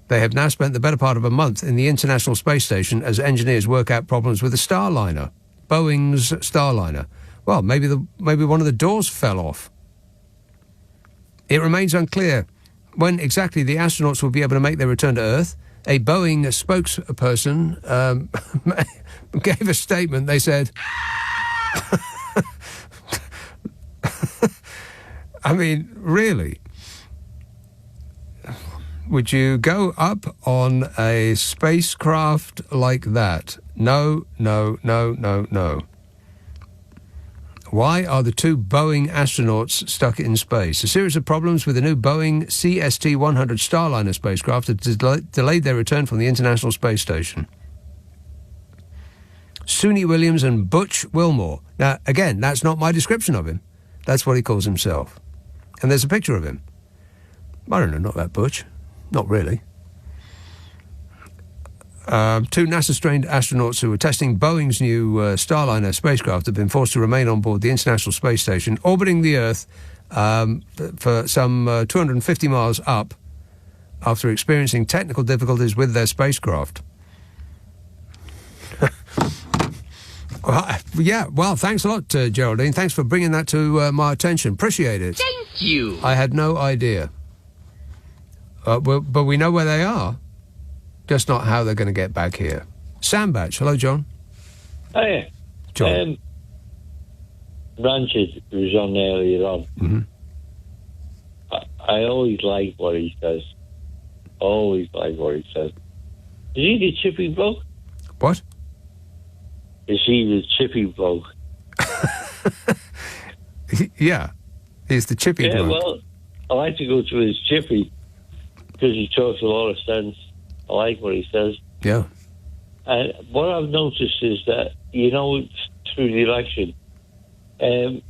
They have now spent the better part of a month in the International Space Station as engineers work out problems with the Starliner, Boeing's Starliner. Well, maybe one of the doors fell off. It remains unclear when exactly the astronauts will be able to make their return to Earth. A Boeing spokesperson gave a statement. They said, I mean, really? Would you go up on a spacecraft like that? No. Why are the two Boeing astronauts stuck in space? A series of problems with the new Boeing CST-100 Starliner spacecraft have delayed their return from the International Space Station. Suni Williams and Butch Wilmore. Now, again, that's not my description of him. That's what he calls himself. And there's a picture of him. I don't know, not that Butch. Not really. Two NASA-trained astronauts who were testing Boeing's new Starliner spacecraft have been forced to remain on board the International Space Station, orbiting the Earth for some 250 miles up after experiencing technical difficulties with their spacecraft. Well, thanks a lot, Geraldine. Thanks for bringing that to my attention. Appreciate it. Thank you. I had no idea. But we know where they are. Just not how they're going to get back here. Sam Batch. Hello, John. Hiya. John. Ranches was on earlier on. Mm-hmm. I always like what he says. Always like what he says. Is he the chippy bloke? What? Is he the chippy bloke? Yeah. He's the chippy bloke. Well, I like to go to his chippy because he talks a lot of sense. I like what he says. Yeah. And what I've noticed is that, through the election, I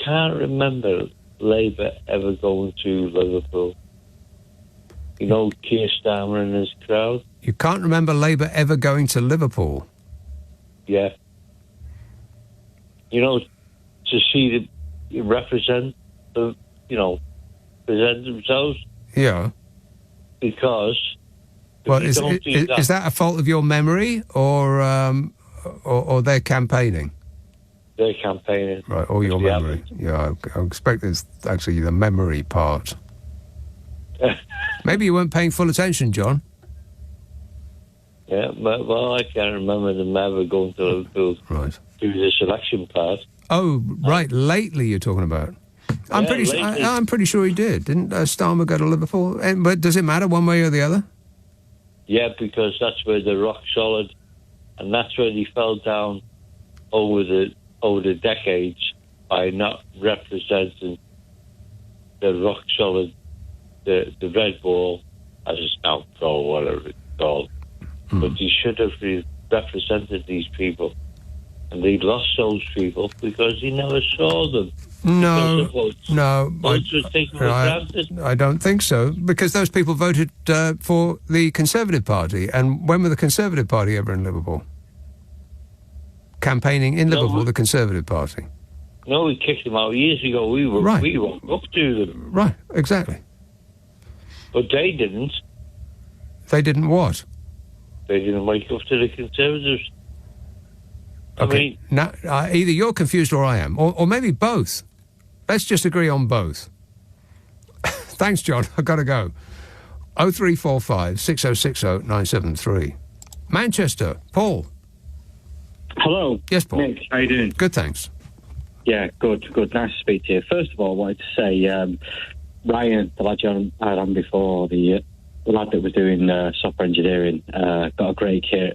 can't remember Labour ever going to Liverpool. Keir Starmer and his crowd. You can't remember Labour ever going to Liverpool? Yeah. To see the represent themselves. Yeah. Because is that a fault of your memory or their campaigning? Their campaigning. Right, or your memory. Yeah, I expect it's actually the memory part. Maybe you weren't paying full attention, John. Yeah, well, I can't remember them ever going to Liverpool do the selection part. Oh, right, lately you're talking about. I'm pretty sure he did. Didn't Starmer go to Liverpool? But does it matter one way or the other? Yeah, because that's where they're rock solid, and that's where he fell down over the decades by not representing the rock solid, the red ball, as it's now called, whatever it's called. But he should have represented these people, and he lost those people because he never saw them. No, I don't think so, because those people voted for the Conservative Party. And when were the Conservative Party ever in Liverpool? Campaigning in Liverpool, the Conservative Party. No, we kicked them out years ago. We walked up to them. Right, exactly. But they didn't. They didn't what? They didn't wake up to the Conservatives. Okay. Now, either you're confused or I am, or maybe both. Let's just agree on both. Thanks, John. I've got to go. 0345 6060 973. Manchester, Paul. Hello. Yes, Paul. Nick, how you doing? Good, thanks. Yeah, good. Nice to speak to you. First of all, I wanted to say Ryan, the lad you had on before, the lad that was doing software engineering, got a great career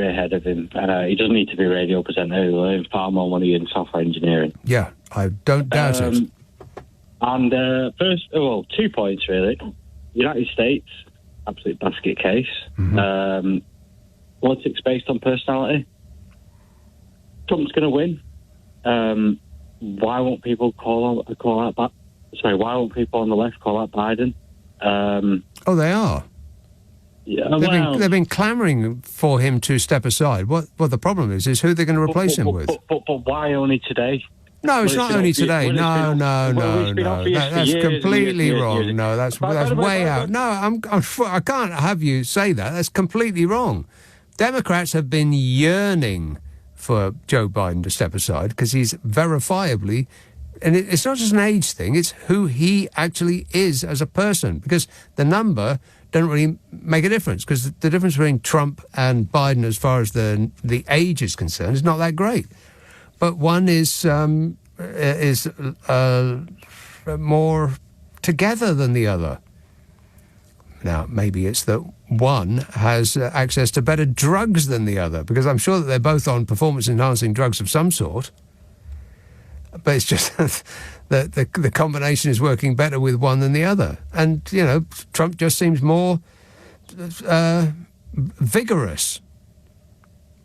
ahead of him. He doesn't need to be a radio presenter. He'll earn far more money in software engineering. Yeah, I don't doubt it. And 2 points, really. United States, absolute basket case. Mm-hmm. Politics based on personality. Trump's going to win. Why won't people why won't people on the left call out Biden? They are. Yeah, they've been clamouring for him to step aside. What the problem is who they're going to replace him with. But why only today? No, it's not only today. No. That's completely wrong. No, that's way out. No, I can't have you say that. That's completely wrong. Democrats have been yearning for Joe Biden to step aside because he's verifiably, and it's not just an age thing, it's who he actually is as a person, because the number doesn't really make a difference, because the difference between Trump and Biden as far as the age is concerned is not that great. But one is more together than the other. Now, maybe it's that one has access to better drugs than the other, because I'm sure that they're both on performance-enhancing drugs of some sort. But it's just that the combination is working better with one than the other. And, Trump just seems more vigorous.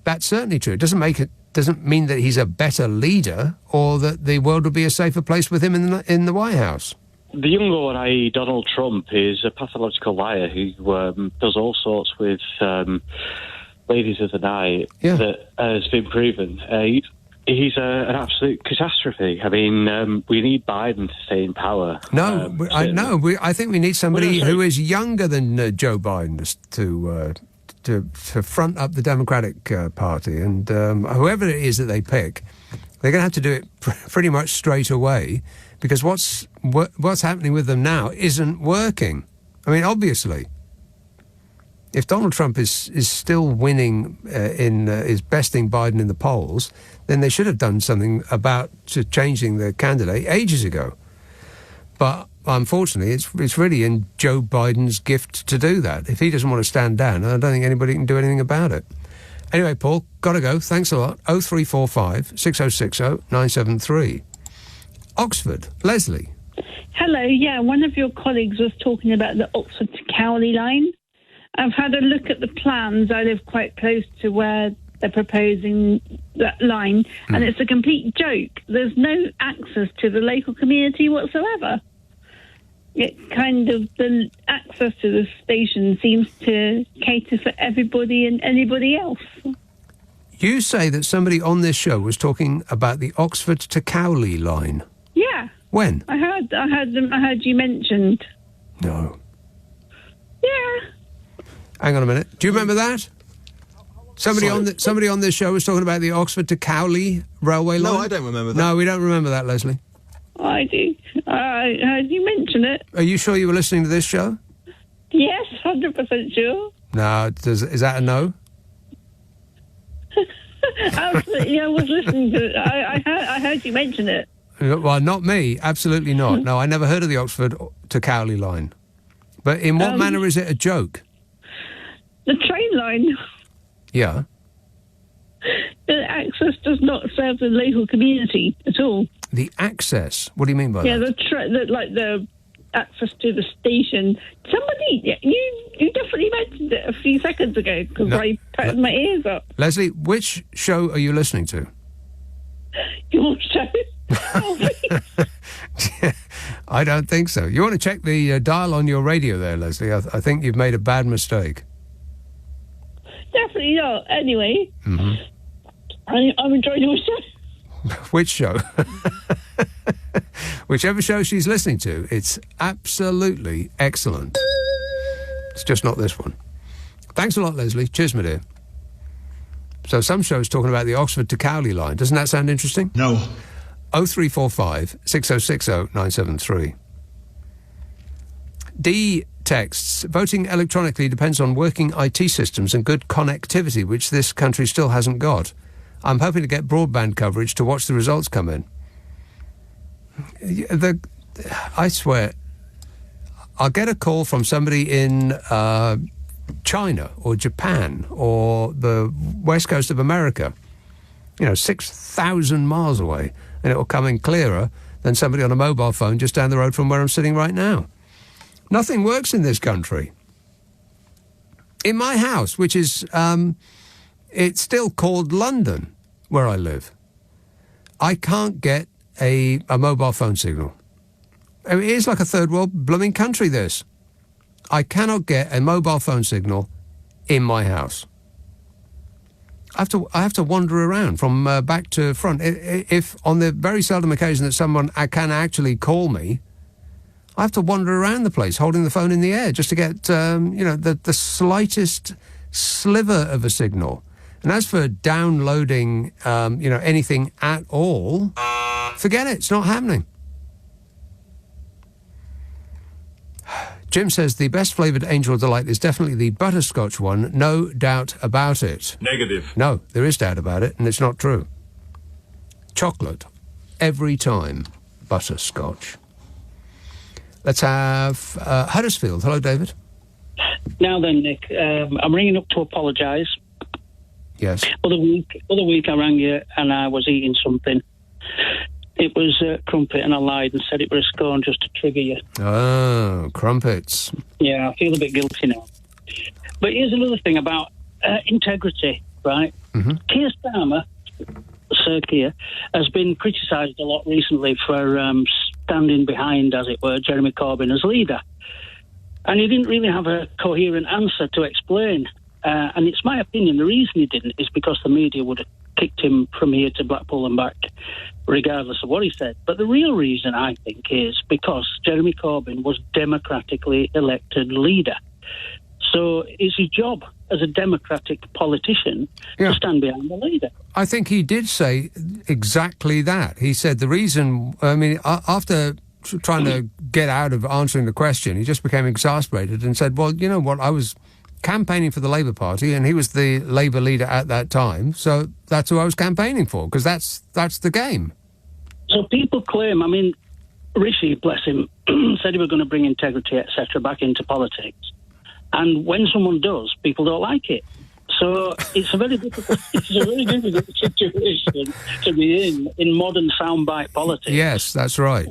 That's certainly true. It doesn't mean that he's a better leader or that the world will be a safer place with him in the White House. The younger guy, Donald Trump, is a pathological liar who does all sorts with ladies of the night that has been proven. He's an absolute catastrophe. I mean, we need Biden to stay in power. No, I think we need somebody who is younger than Joe Biden to front up the Democratic Party. And whoever it is that they pick, they're going to have to do it pretty much straight away, because what's happening with them now isn't working. I mean, obviously, if Donald Trump is still winning is besting Biden in the polls, then they should have done something about changing the candidate ages ago. But unfortunately, it's really in Joe Biden's gift to do that. If he doesn't want to stand down, I don't think anybody can do anything about it. Anyway, Paul, got to go. Thanks a lot. 0345 6060 973. Oxford, Leslie. Hello, one of your colleagues was talking about the Oxford to Cowley line. I've had a look at the plans. I live quite close to where they're proposing that line, and it's a complete joke. There's no access to the local community whatsoever. The access to the station seems to cater for everybody and anybody else. You say that somebody on this show was talking about the Oxford to Cowley line. Yeah. When? I heard you mentioned. No. Yeah. Hang on a minute. Do you remember that? Somebody on this show was talking about the Oxford to Cowley railway line? No, I don't remember that. No, we don't remember that, Leslie. I do. I heard you mention it. Are you sure you were listening to this show? Yes, 100% sure. No, is that a no? Absolutely, I was listening to it. I heard you mention it. Well, not me. Absolutely not. No, I never heard of the Oxford to Cowley line. But in what manner is it a joke? The train line. Yeah. The access does not serve the local community at all. The access? What do you mean by that? Yeah, the access to the station. Somebody, you definitely mentioned it a few seconds ago, because I put my ears up. Leslie, which show are you listening to? Your show. I don't think so. You want to check the dial on your radio there, Leslie? I think you've made a bad mistake. Definitely not. Anyway, I'm enjoying your show. Which show? Whichever show she's listening to, it's absolutely excellent. It's just not this one. Thanks a lot, Leslie. Cheers, my dear. So some shows talking about the Oxford to Cowley line. Doesn't that sound interesting? No. 0345 6060 973. D texts, voting electronically depends on working IT systems and good connectivity, which this country still hasn't got. I'm hoping to get broadband coverage to watch the results come in. I swear, I'll get a call from somebody in China or Japan or the west coast of America, 6,000 miles away, and it will come in clearer than somebody on a mobile phone just down the road from where I'm sitting right now. Nothing works in this country. In my house, which is, it's still called London, where I live, I can't get a mobile phone signal. I mean, it is like a third world blooming country, this. I cannot get a mobile phone signal in my house. I have to wander around from back to front. If on the very seldom occasion that someone can actually call me, I have to wander around the place holding the phone in the air just to get, the slightest sliver of a signal. And as for downloading, anything at all, forget it. It's not happening. Jim says the best flavoured Angel Delight is definitely the butterscotch one. No doubt about it. Negative. No, there is doubt about it, and it's not true. Chocolate. Every time. Butterscotch. Let's have Huddersfield. Hello, David. Now then, Nick, I'm ringing up to apologise. Yes. Other week I rang you and I was eating something. It was crumpet and I lied and said it was a scone just to trigger you. Oh, crumpets. Yeah, I feel a bit guilty now. But here's another thing about integrity, right? Mm-hmm. Keir Starmer, Sir Keir, has been criticised a lot recently for standing behind, as it were, Jeremy Corbyn as leader. And he didn't really have a coherent answer to explain. And it's my opinion the reason he didn't is because the media would have kicked him from here to Blackpool and back, regardless of what he said. But the real reason, I think, is because Jeremy Corbyn was democratically elected leader. So it's his job as a democratic politician to stand behind the leader. I think he did say exactly that. He said the reason, after trying to get out of answering the question, he just became exasperated and said, well, you know what, I was campaigning for the Labour Party and he was the Labour leader at that time, so that's who I was campaigning for, because that's the game. So people claim, Rishi, bless him, said he was going to bring integrity, etc., back into politics. And when someone does, people don't like it. So it's a very difficult situation to be in modern soundbite politics. Yes, that's right.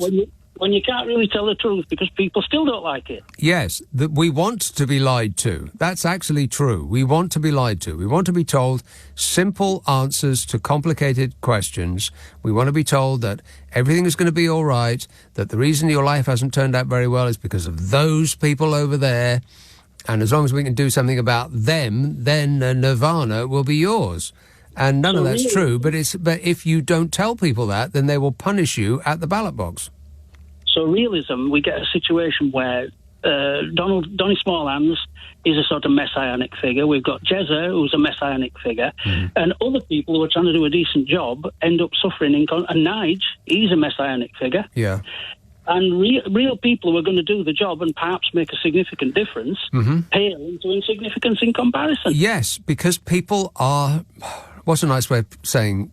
When you can't really tell the truth because people still don't like it. Yes, we want to be lied to. That's actually true. We want to be lied to. We want to be told simple answers to complicated questions. We want to be told that everything is going to be all right, that the reason your life hasn't turned out very well is because of those people over there. And as long as we can do something about them, then nirvana will be yours. And none of that's true, but if you don't tell people that, then they will punish you at the ballot box. So realism, we get a situation where Donny Smallhands is a sort of messianic figure. We've got Jezza, who's a messianic figure. Mm. And other people who are trying to do a decent job end up suffering. And Nige, he's a messianic figure. Yeah. And real people who are going to do the job and perhaps make a significant difference pale into insignificance in comparison. Yes, because people are... What's a nice way of saying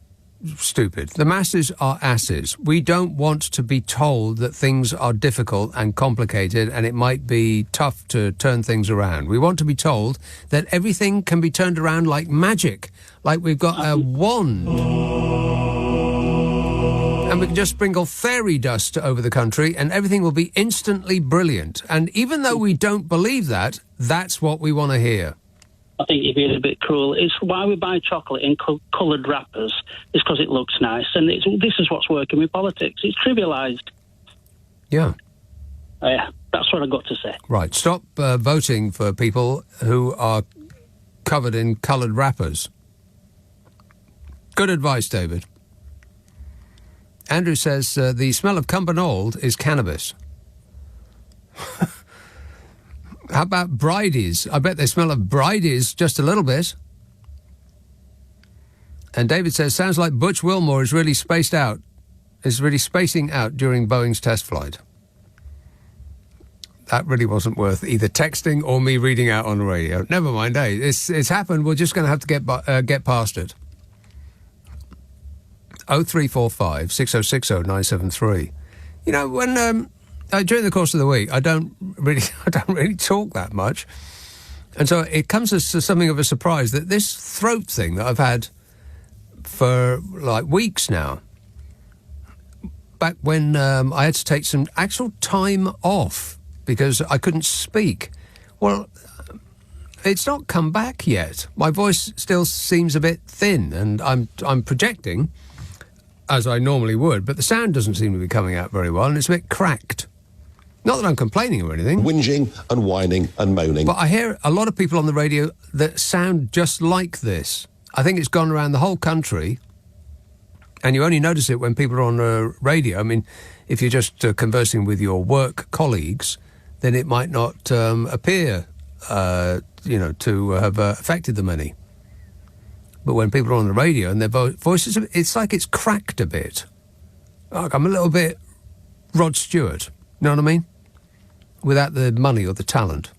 stupid? The masses are asses. We don't want to be told that things are difficult and complicated and it might be tough to turn things around. We want to be told that everything can be turned around like magic, like we've got a wand. And we can just sprinkle fairy dust over the country and everything will be instantly brilliant. And even though we don't believe that, that's what we want to hear. I think you're being a bit cruel. It's why we buy chocolate in coloured wrappers. It's because it looks nice. And this is what's working with politics. It's trivialised. Yeah. Yeah, that's what I've got to say. Right. Stop voting for people who are covered in coloured wrappers. Good advice, David. Andrew says the smell of Cumbernauld is cannabis. How about Bridie's? I bet they smell of Bridie's just a little bit. And David says, sounds like Butch Wilmore is really spacing out during Boeing's test flight. That really wasn't worth either texting or me reading out on the radio. Never mind, it's happened. We're just going to have to get past it. 0345 6060 973. You know, when during the course of the week, I don't really talk that much, and so it comes as something of a surprise that this throat thing that I've had for like weeks now. Back when I had to take some actual time off because I couldn't speak. Well, it's not come back yet. My voice still seems a bit thin, and I'm projecting, as I normally would, but the sound doesn't seem to be coming out very well, and it's a bit cracked. Not that I'm complaining or anything. Whinging and whining and moaning. But I hear a lot of people on the radio that sound just like this. I think it's gone around the whole country, and you only notice it when people are on radio. I mean, if you're just conversing with your work colleagues, then it might not appear, to have affected them any. But when people are on the radio and their voices, it's like it's cracked a bit. Like I'm a little bit Rod Stewart, you know what I mean? Without the money or the talent.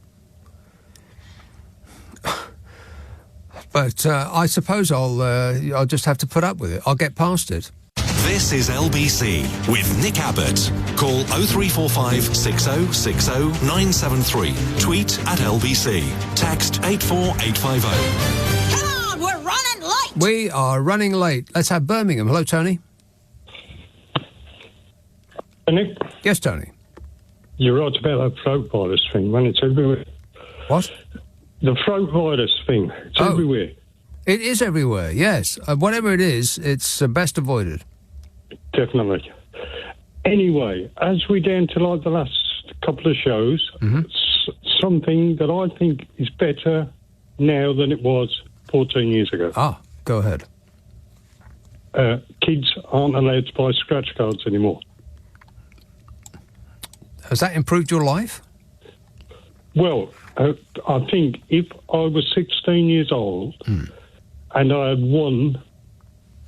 But I suppose I'll just have to put up with it. I'll get past it. This is LBC with Nick Abbott. Call 0345 6060 973. Tweet at LBC. Text 84850. Come on, we're running late. We are running late. Let's have Birmingham. Hello, Tony. Nick? Yes, Tony. You're right about that throat virus thing, when it's everywhere. What? The throat virus thing. It's everywhere. It is everywhere, yes. Whatever it is, it's best avoided. Definitely. Anyway, as we down to like the last couple of shows, something that I think is better now than it was 14 years ago. Ah, go ahead. Kids aren't allowed to buy scratch cards anymore. Has that improved your life? Well, I think if I was 16 years old and I had won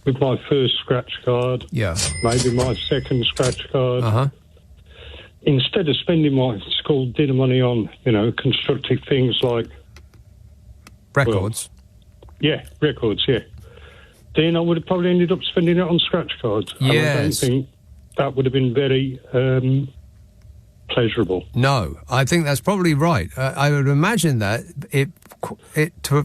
with my first scratch card, maybe my second scratch card, instead of spending my school dinner money on, constructive things like... Records? Records, then I would have probably ended up spending it on scratch cards. Yes. And I don't think that would have been very... pleasurable. No, I think that's probably right. I would imagine that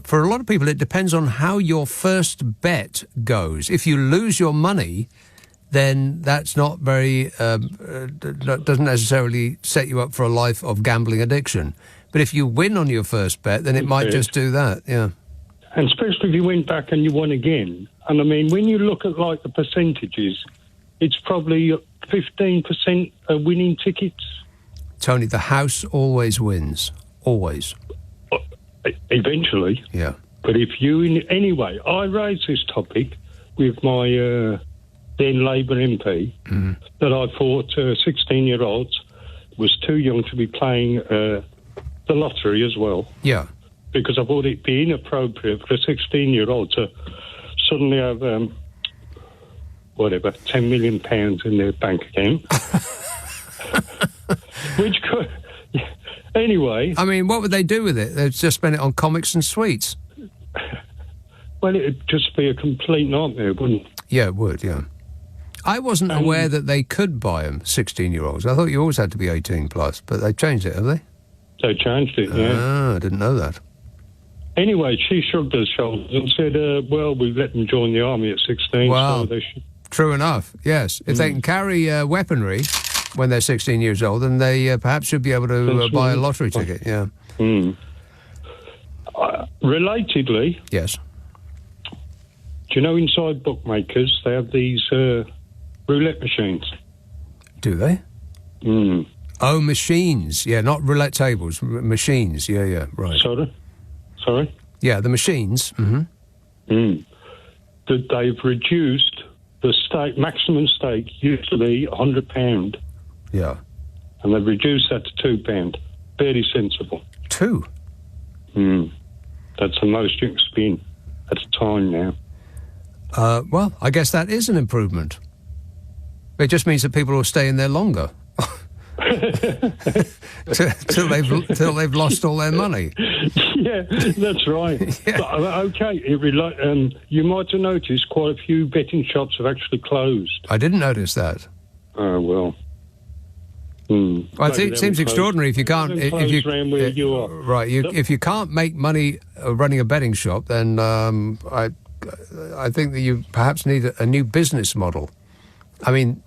for a lot of people, it depends on how your first bet goes. If you lose your money, then that's not very, doesn't necessarily set you up for a life of gambling addiction. But if you win on your first bet, then it might just do that, yeah. And especially if you went back and you won again. And I mean, when you look at like the percentages, it's probably 15% are winning tickets. Tony, the house always wins. Always. Eventually. Yeah. But if you... Anyway, I raised this topic with my then Labour MP that I thought 16-year-olds was too young to be playing the lottery as well. Yeah. Because I thought it'd be inappropriate for a 16-year-old to suddenly have, 10 million pounds in their bank account. Which could... Anyway... I mean, what would they do with it? They'd just spend it on comics and sweets. Well, it'd just be a complete nightmare, wouldn't it? Yeah, it would, yeah. I wasn't aware that they could buy them, 16-year-olds. I thought you always had to be 18 plus, but they've changed it, have they? They changed it, yeah. Ah, I didn't know that. Anyway, she shrugged her shoulders and said, we've let them join the army at 16, well, so they should... True enough, yes. If they can carry weaponry when they're 16 years old, then they perhaps should be able to buy a lottery ticket, yeah. Relatedly... Yes. Do you know inside bookmakers, they have these roulette machines? Do they? Oh, machines. Yeah, not roulette tables, machines. Yeah, right. Sorry? Yeah, the machines. That they've reduced the maximum stake used to be £100. Yeah. And they've reduced that to £2. Very sensible. £2? That's the most you can spin at a time now. Well, I guess that is an improvement. It just means that people will stay in there longer. till they've lost all their money. Yeah, that's right. Yeah. But, okay, you might have noticed quite a few betting shops have actually closed. I didn't notice that. Oh, well. Well, it seems extraordinary if you can't... If you can't make money running a betting shop, then I think that you perhaps need a new business model. I mean,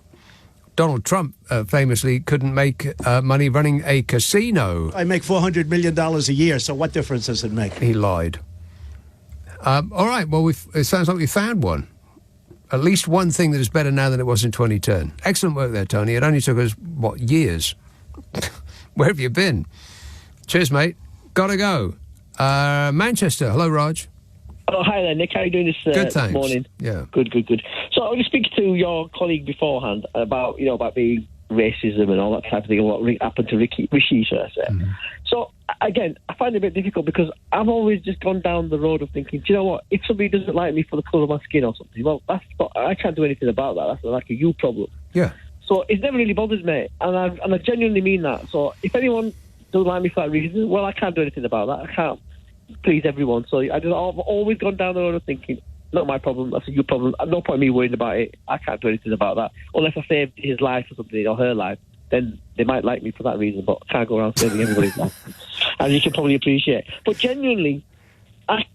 Donald Trump famously couldn't make money running a casino. I make $400 million a year, so what difference does it make? He lied. All right, well, it sounds like we found one. At least one thing that is better now than it was in 2010. Excellent work there, Tony. It only took us, years? Where have you been? Cheers, mate. Gotta go. Manchester. Hello, Raj. Oh, hi there, Nick. How are you doing Good, thanks. morning? Yeah. Good. So I was speaking to your colleague beforehand about the racism and all that type of thing, and what happened to Rishi, should I say. So, again, I find it a bit difficult because I've always just gone down the road of thinking, do you know what, if somebody doesn't like me for the colour of my skin or something, well, I can't do anything about that. That's like a you problem. Yeah. So it never really bothers me, and I genuinely mean that. So if anyone doesn't like me for that reason, well, I can't do anything about that. I can't please everyone. So I've always gone down the road of thinking, not my problem, that's a you problem. No point in me worrying about it. I can't do anything about that. Unless I saved his life or something, or her life, then they might like me for that reason, but I can't go around saving everybody's life. As you can probably appreciate. But genuinely, I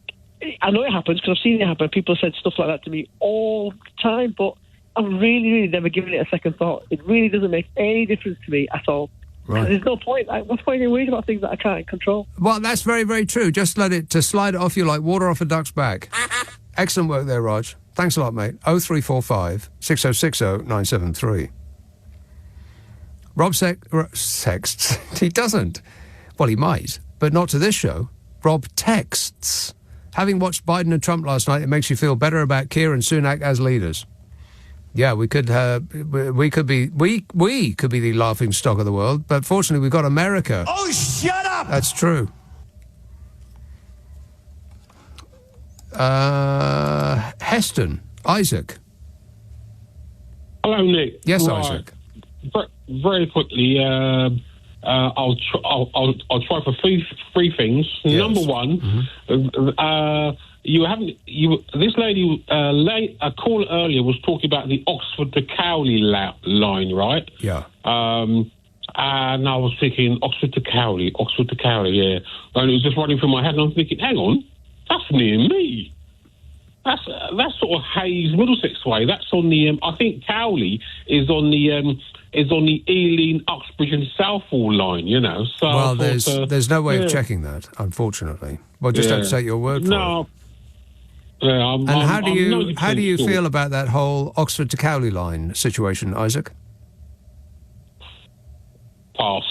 know it happens because I've seen it happen. People said stuff like that to me all the time, but I've really never given it a second thought. It really doesn't make any difference to me at all. Right. There's no point. What's the point in worrying about things that I can't control? Well, that's very, very true. Just let it to slide it off you like water off a duck's back. Excellent work there, Raj. Thanks a lot, mate. 0345 6060 973. Rob sexts. He doesn't. Well, he might, but not to this show. Rob texts. Having watched Biden and Trump last night, it makes you feel better about Keir and Sunak as leaders. Yeah, we could be the laughing stock of the world, but fortunately we've got America. Oh, shut up! That's true. Heston, Isaac. Hello, Nick. Yes, right. Isaac. Very quickly, I'll try for three things. Yes. Number one, this lady, a call earlier was talking about the Oxford to Cowley line, right? Yeah. And I was thinking Oxford to Cowley, yeah. And it was just running through my head, and I was thinking, hang on, that's near me. That's sort of Hayes, Middlesex way. That's on the. I think Cowley is on the Ealing, Uxbridge, and Southall line. You know. So well, there's no way of checking that, unfortunately. Well, just have to take your word for it. Yeah, and how do you feel about that whole Oxford to Cowley line situation, Isaac? Pass.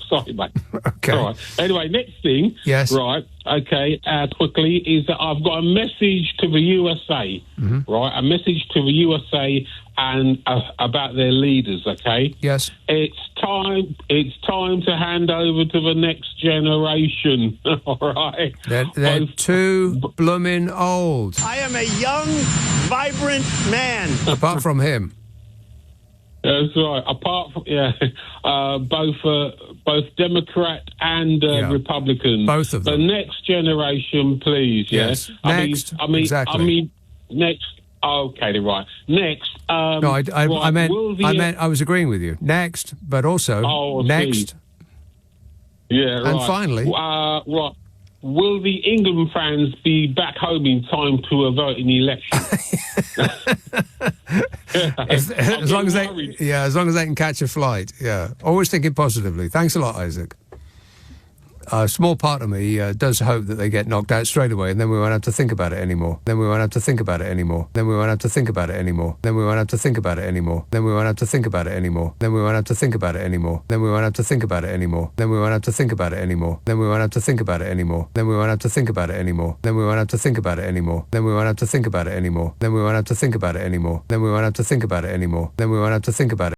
Sorry, mate. Okay. All right. Anyway, next thing. Yes. Right. Okay. Quickly is that I've got a message to the USA. Mm-hmm. Right. A message to the USA and about their leaders. Okay. Yes. It's time to hand over to the next generation. All right. They're too blooming old. I am a young, vibrant man. Apart from him. That's right. Apart from both Democrat and Republican. Both of them. The next generation, please. Yes. Next. Exactly. I mean, next. Okay, then right. Next. No, I meant. I was agreeing with you. Next, but also next. Yeah. Right. And finally. Right. Will the England fans be back home in time to vote in the election? as long as they can catch a flight. Yeah, always thinking positively. Thanks a lot, Isaac. A small part of me does hope that they get knocked out straight away, and then we won't have to think about it anymore. Then we won't have to think about it anymore. Then we won't have to think about it anymore. Then we won't have to think about it anymore. Then we won't have to think about it anymore. Then we won't have to think about it anymore. Then we won't have to think about it anymore. Then we won't have to think about it anymore. Then we won't have to think about it anymore. Then we won't have to think about it anymore. Then we won't have to think about it anymore. Then we won't have to think about it anymore. Then we won't have to think about it anymore. Then we won't have to think about it anymore. Then we won't have to think about it.